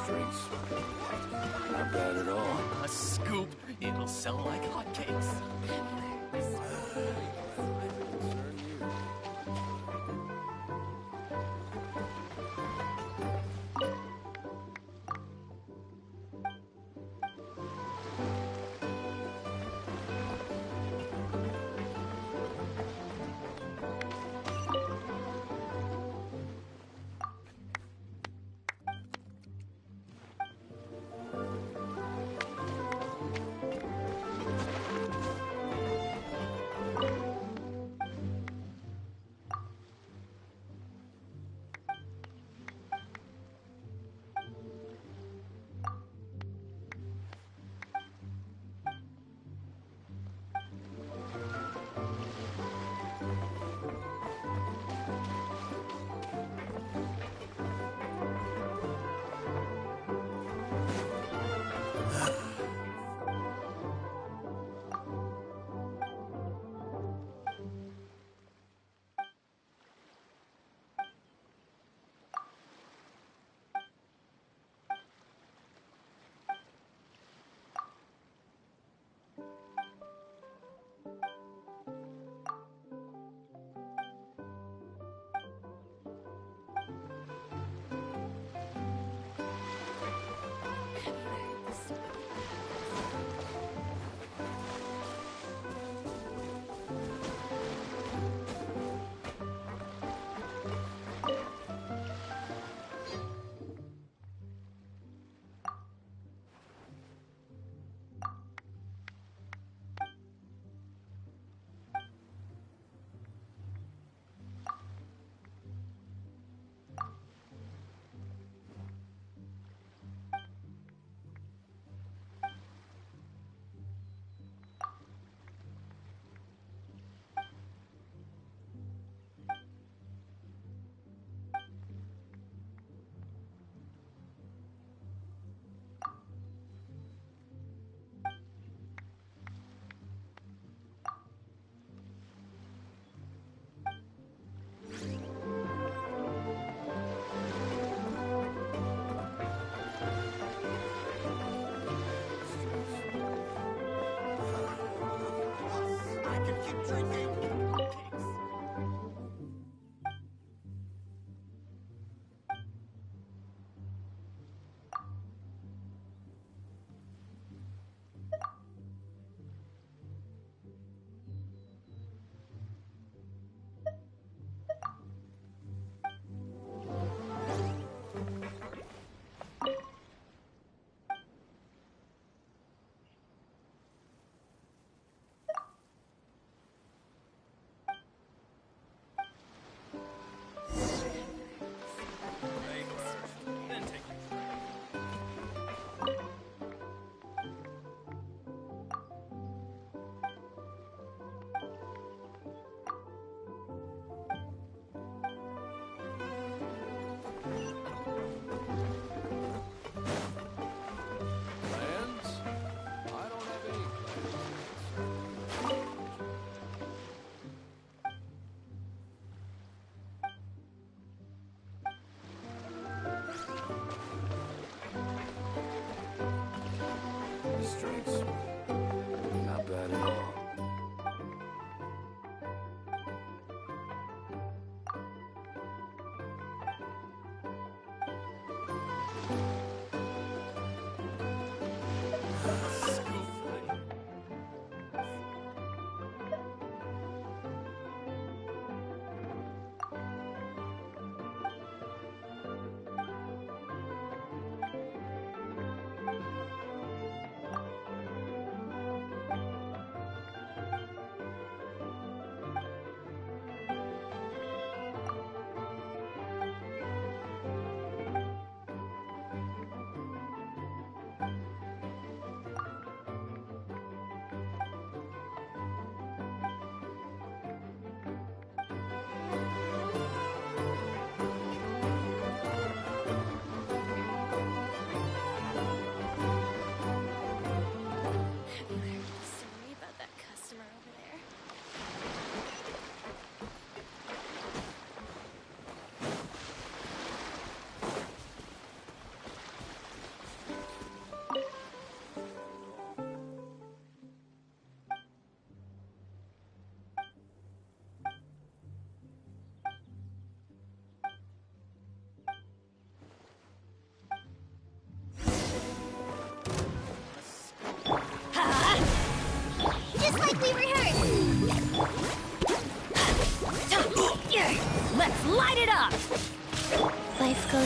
Streets. Not bad at all. A scoop. It'll sell like hotcakes.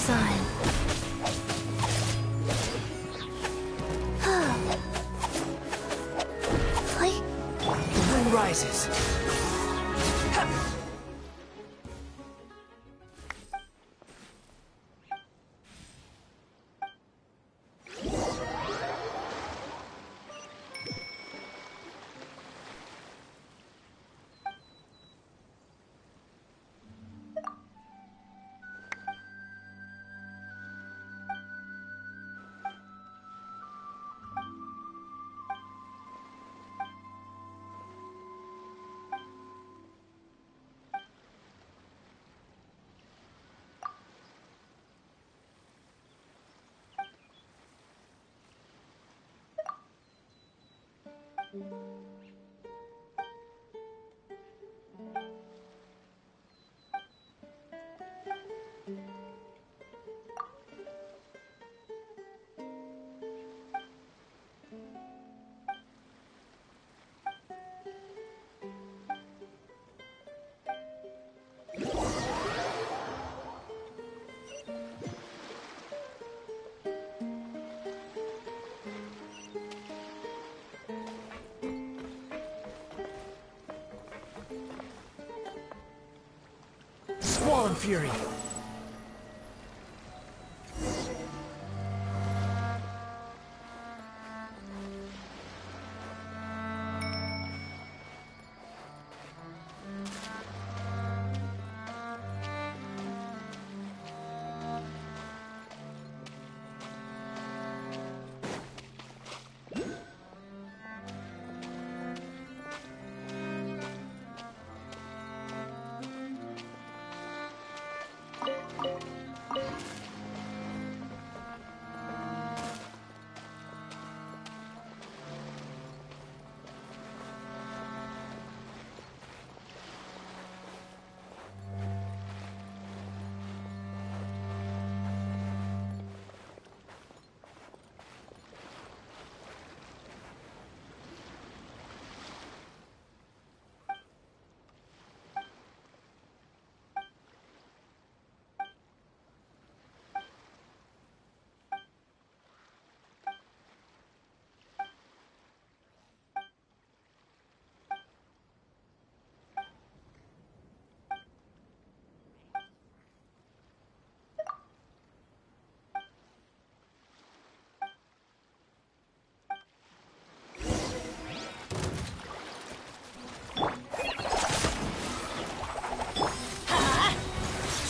goes on. The wind rises. Swollen Fury.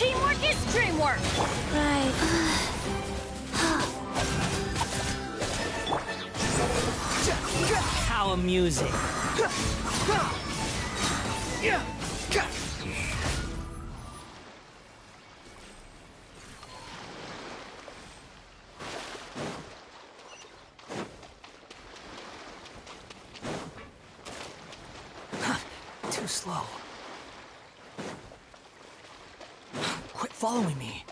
Teamwork is dreamwork! Right. How amusing. Too slow. Quit following me.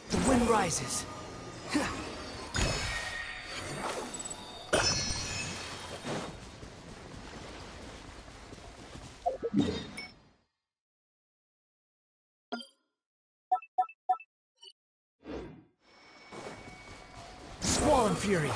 The wind rises. Swollen Fury.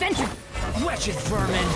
Adventure! Wretched vermin!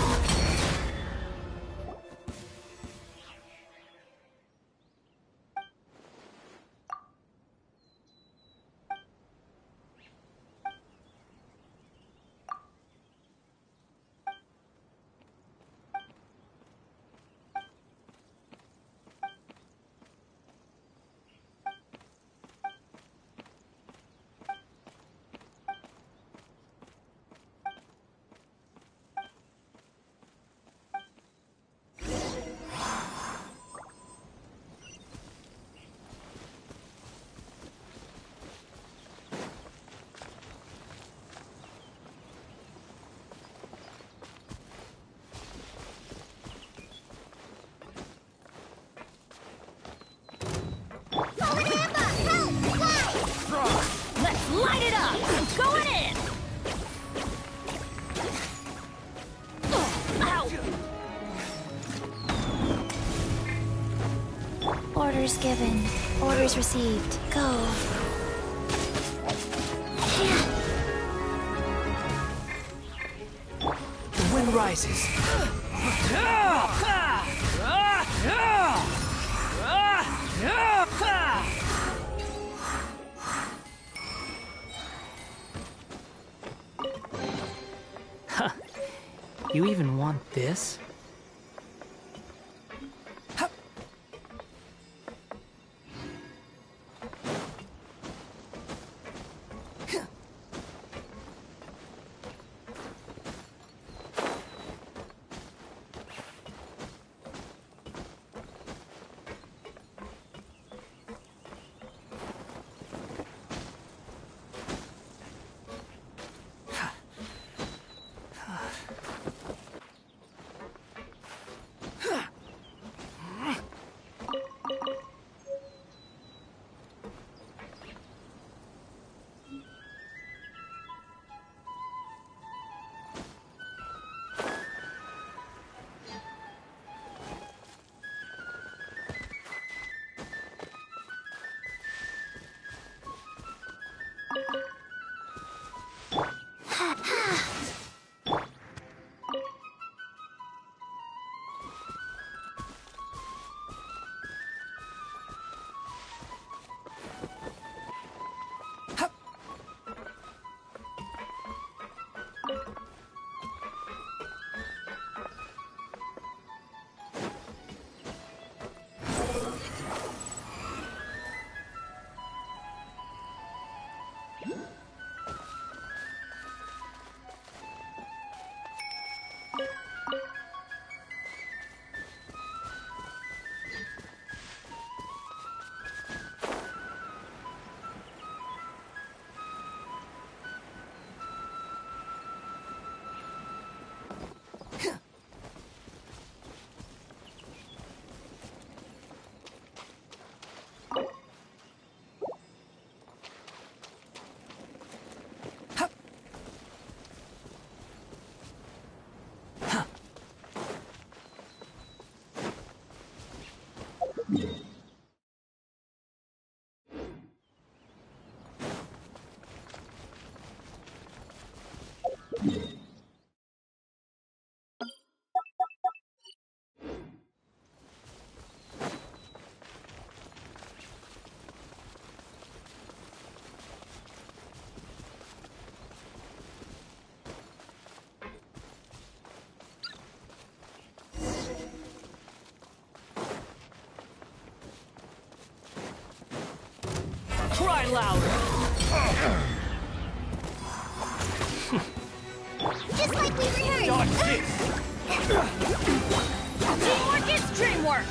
Let's light it up! I'm going in! Ow! Orders given. Orders received. Go. The wind rises. Huh. You even want this? Cry louder! Just like we rehearsed! Dodge this! Teamwork is dreamwork!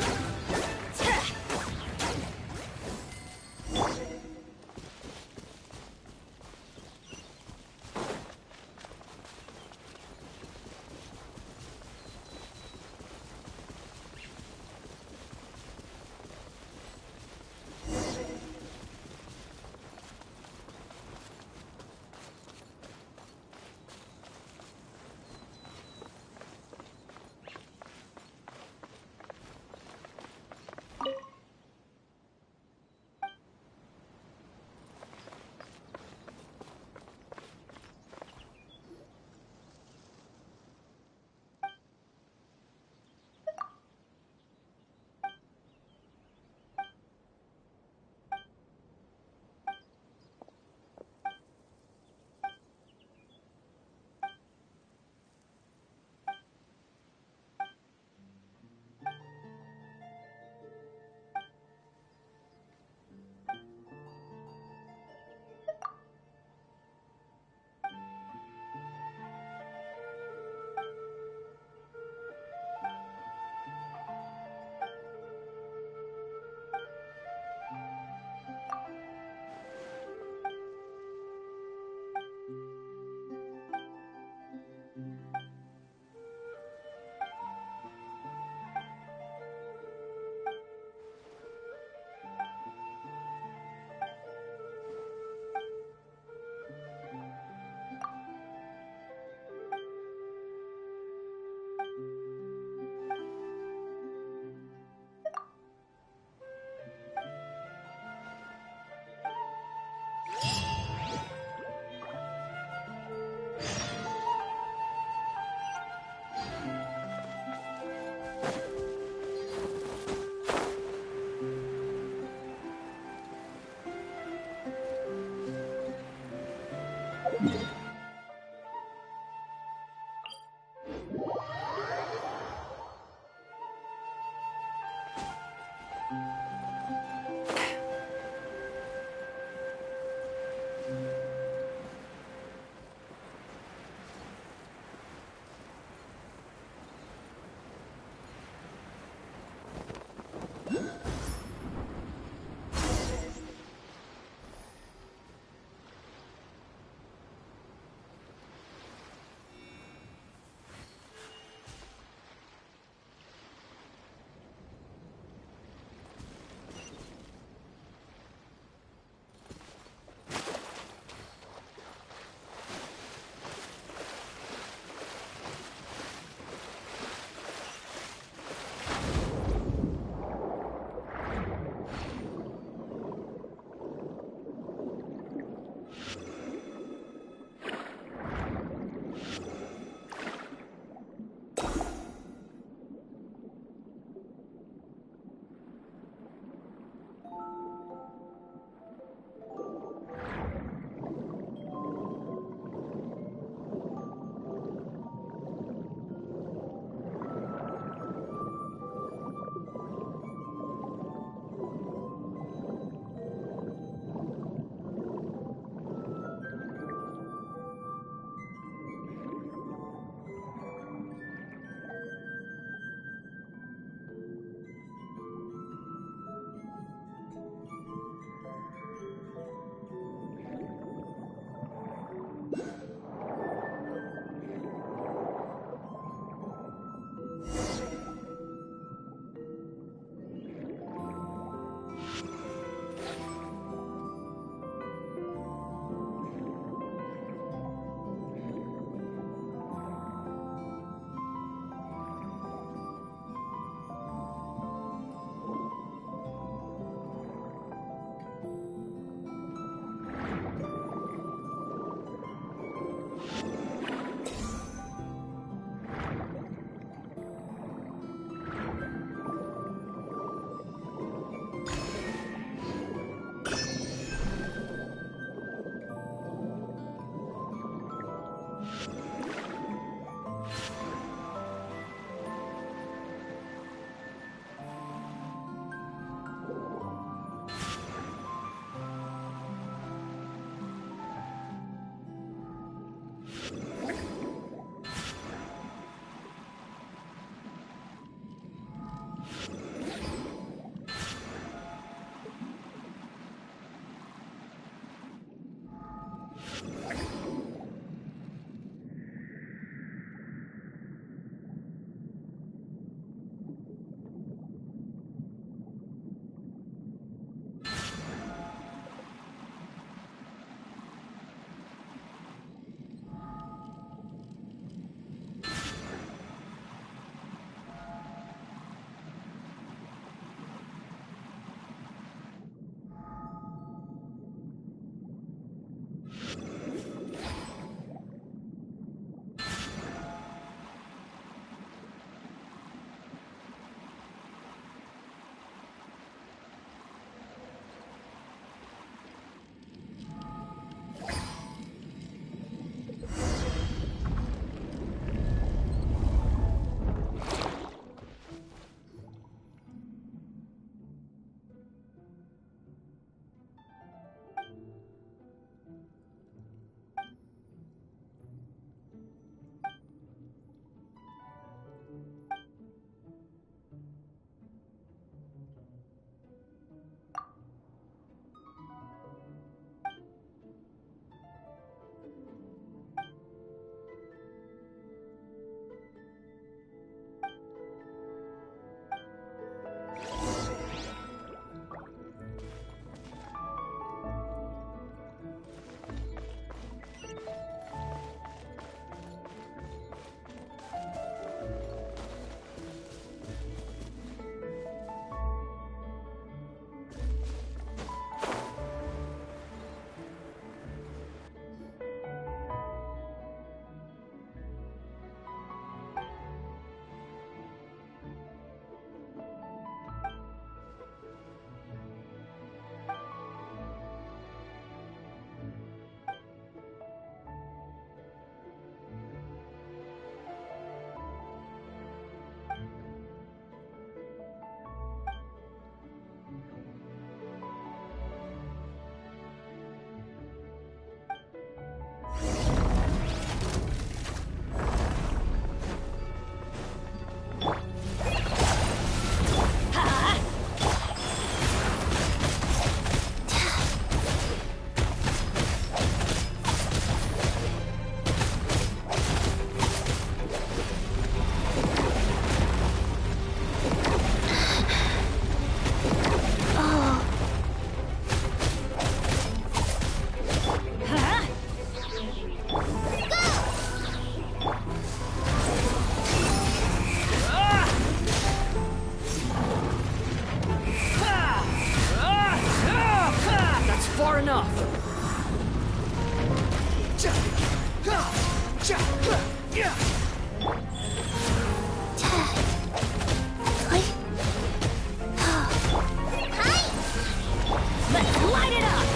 Let's light it up!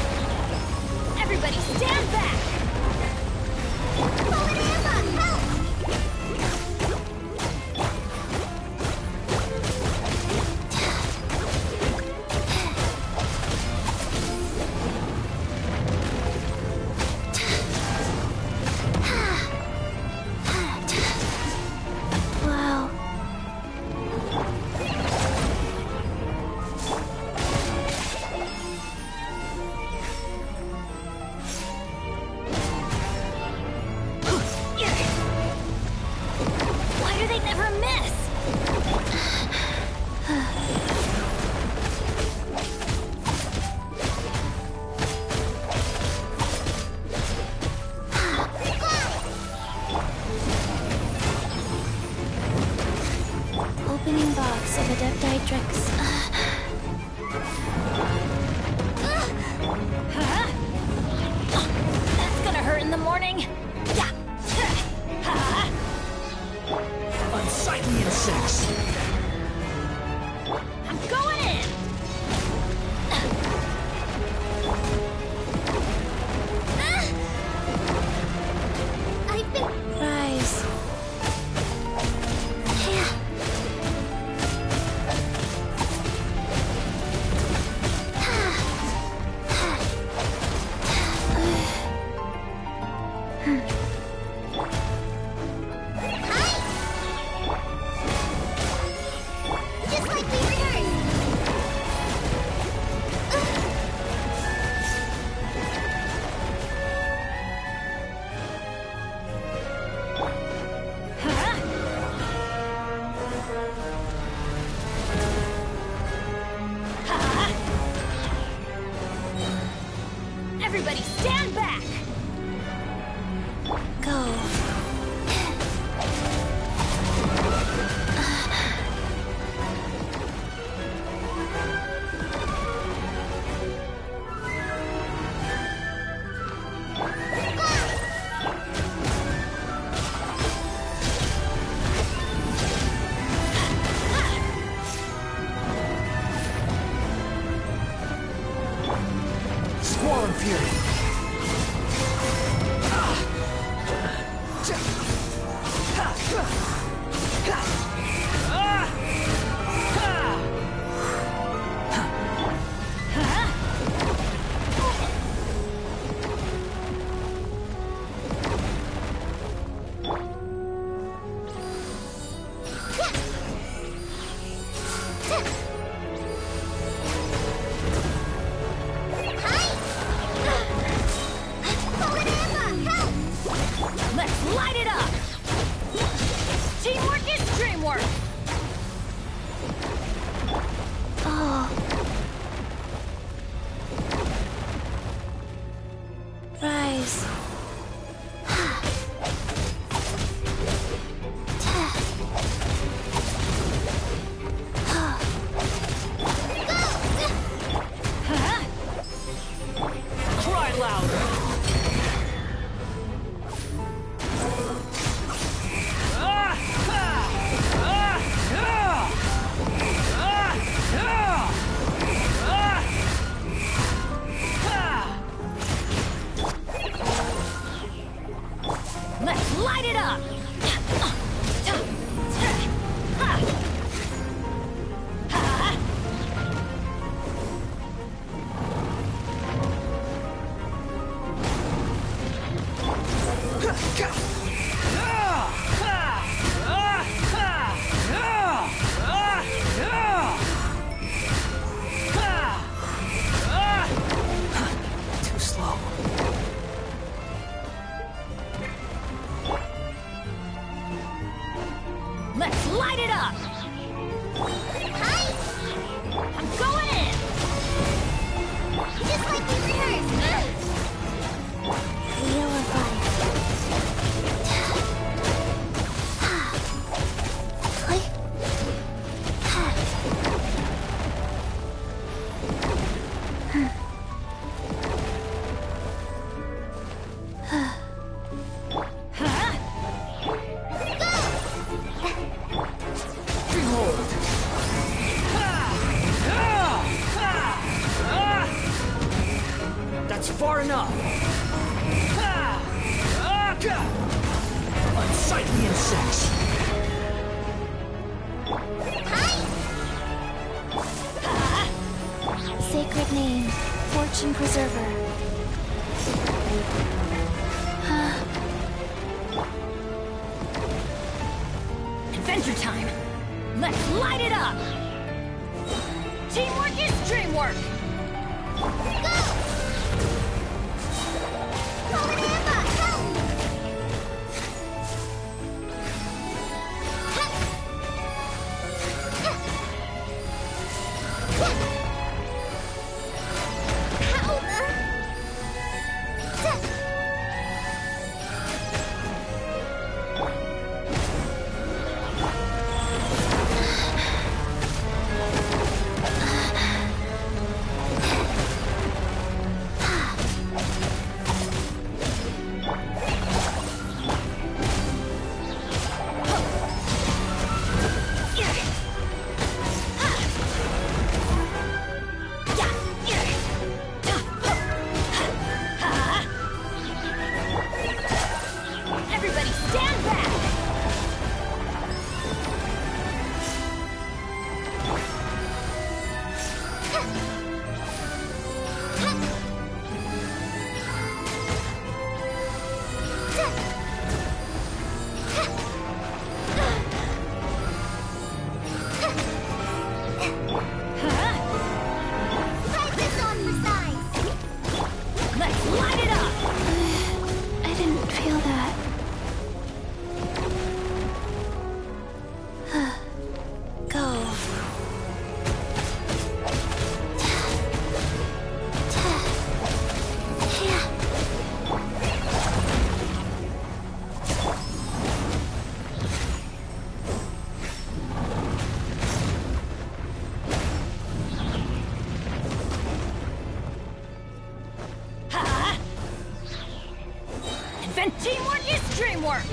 Everybody stand back! Wow. Why do they never miss? Opening box of Adepti-Drix. That's gonna hurt in the morning. Unsightly insects! I'm going in! I've been... Rise. Just like we rehearsed! Everybody stand back! Go. Squall Fury! Let's light it up! Teamwork is dreamwork! Oh. Rise. Cry louder! Let's light it up! Too slow. Let's light it up! I'm going in! Just like we rehearsed! Wheel of Fire. sex. Sacred name, Fortune Preserver. Adventure time! Let's light it up! Teamwork is dreamwork! Teamwork is dreamwork!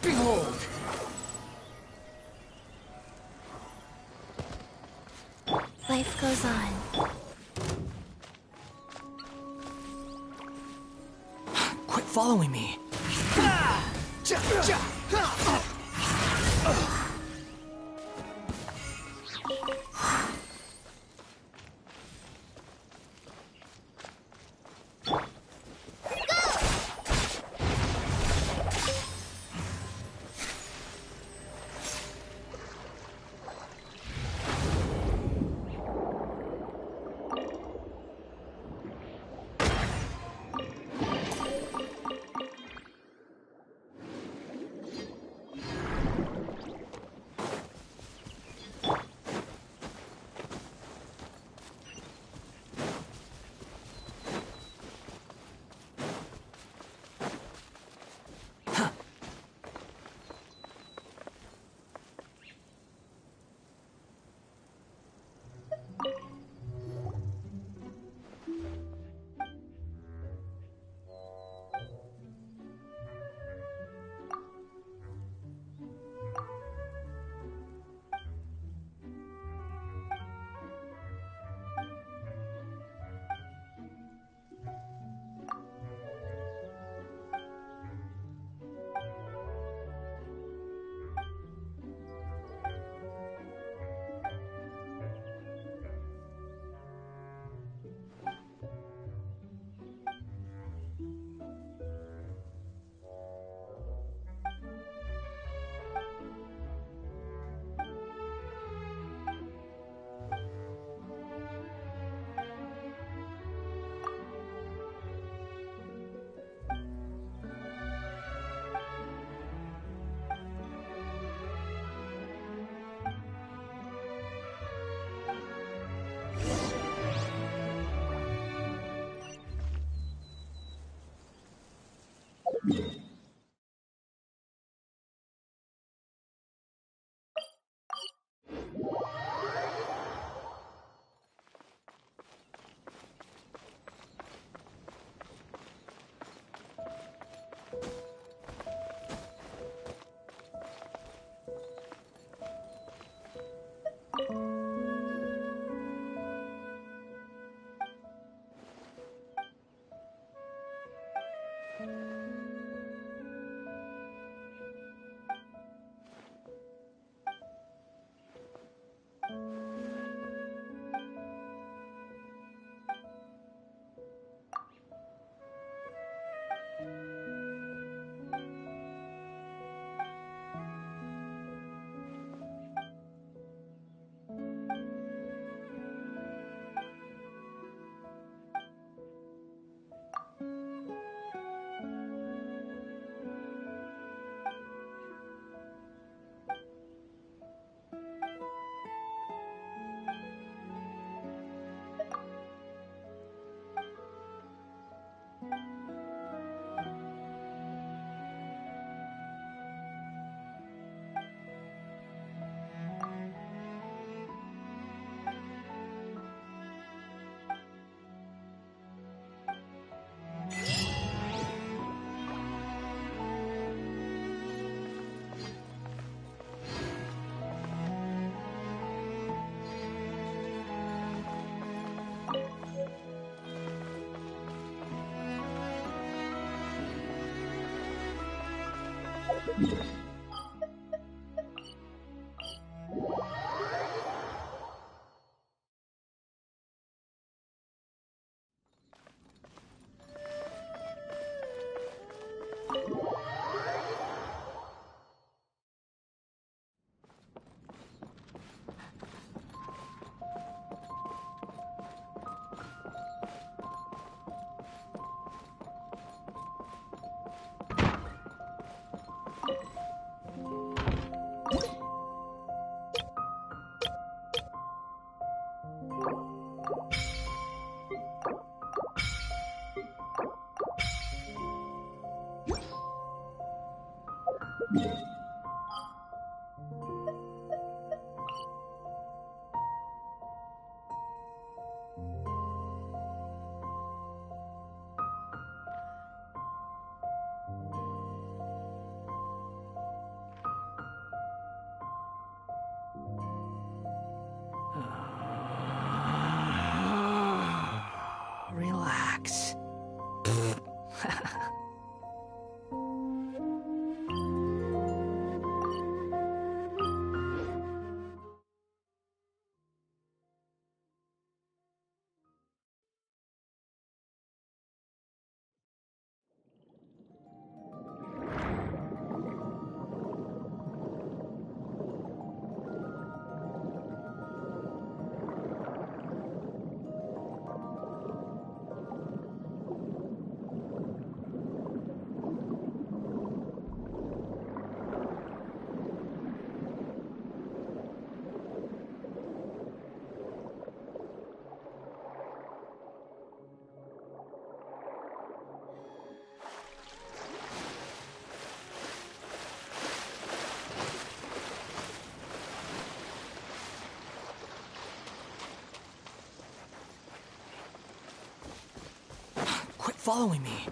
Behold! Life goes on. Quit following me. Relax. Quit following me.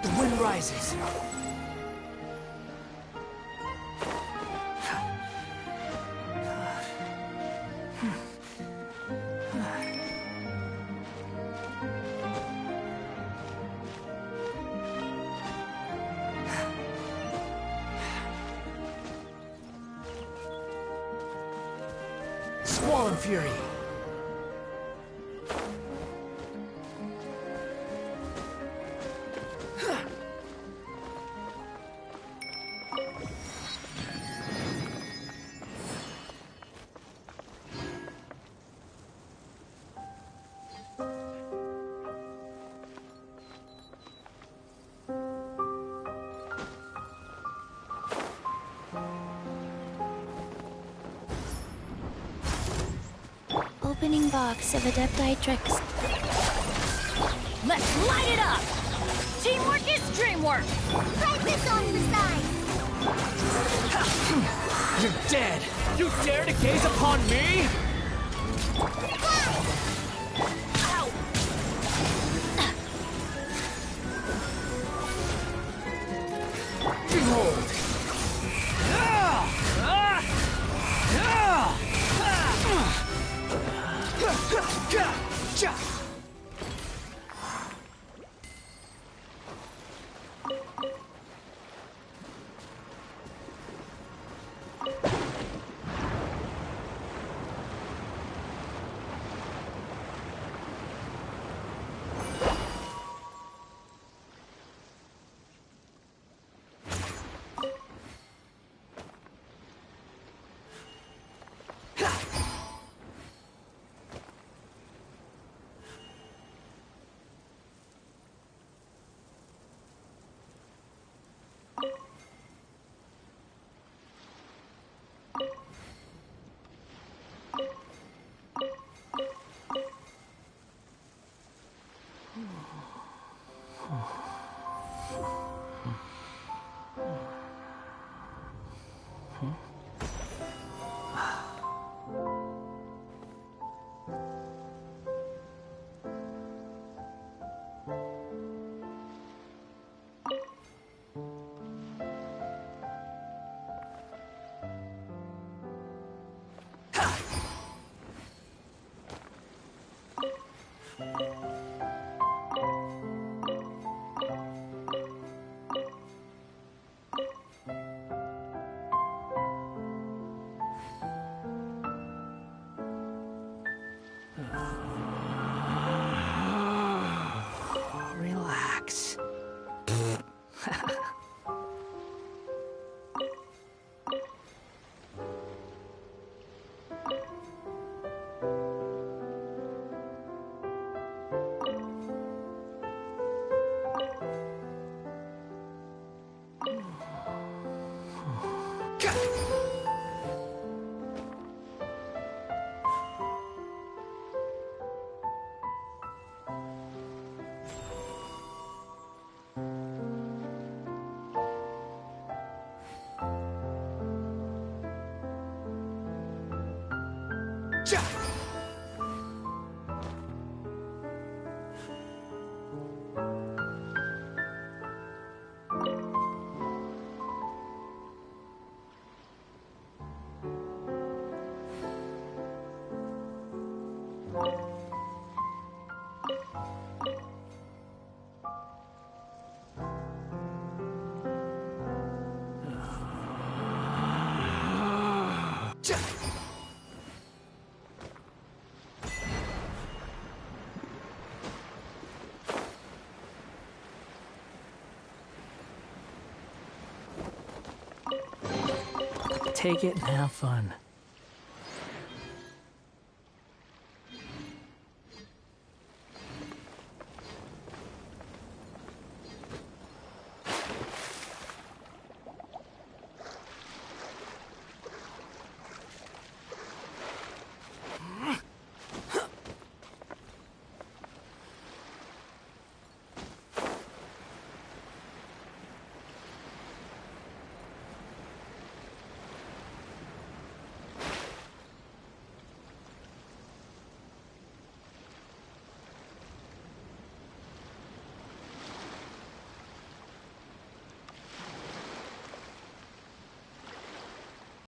The wind rises. Squall and fury. Opening box of Adepti tricks. Let's light it up! Teamwork is dreamwork! Try this on the side! You're dead! You dare to gaze upon me? Ow! Behold! Relax. Take it and have fun.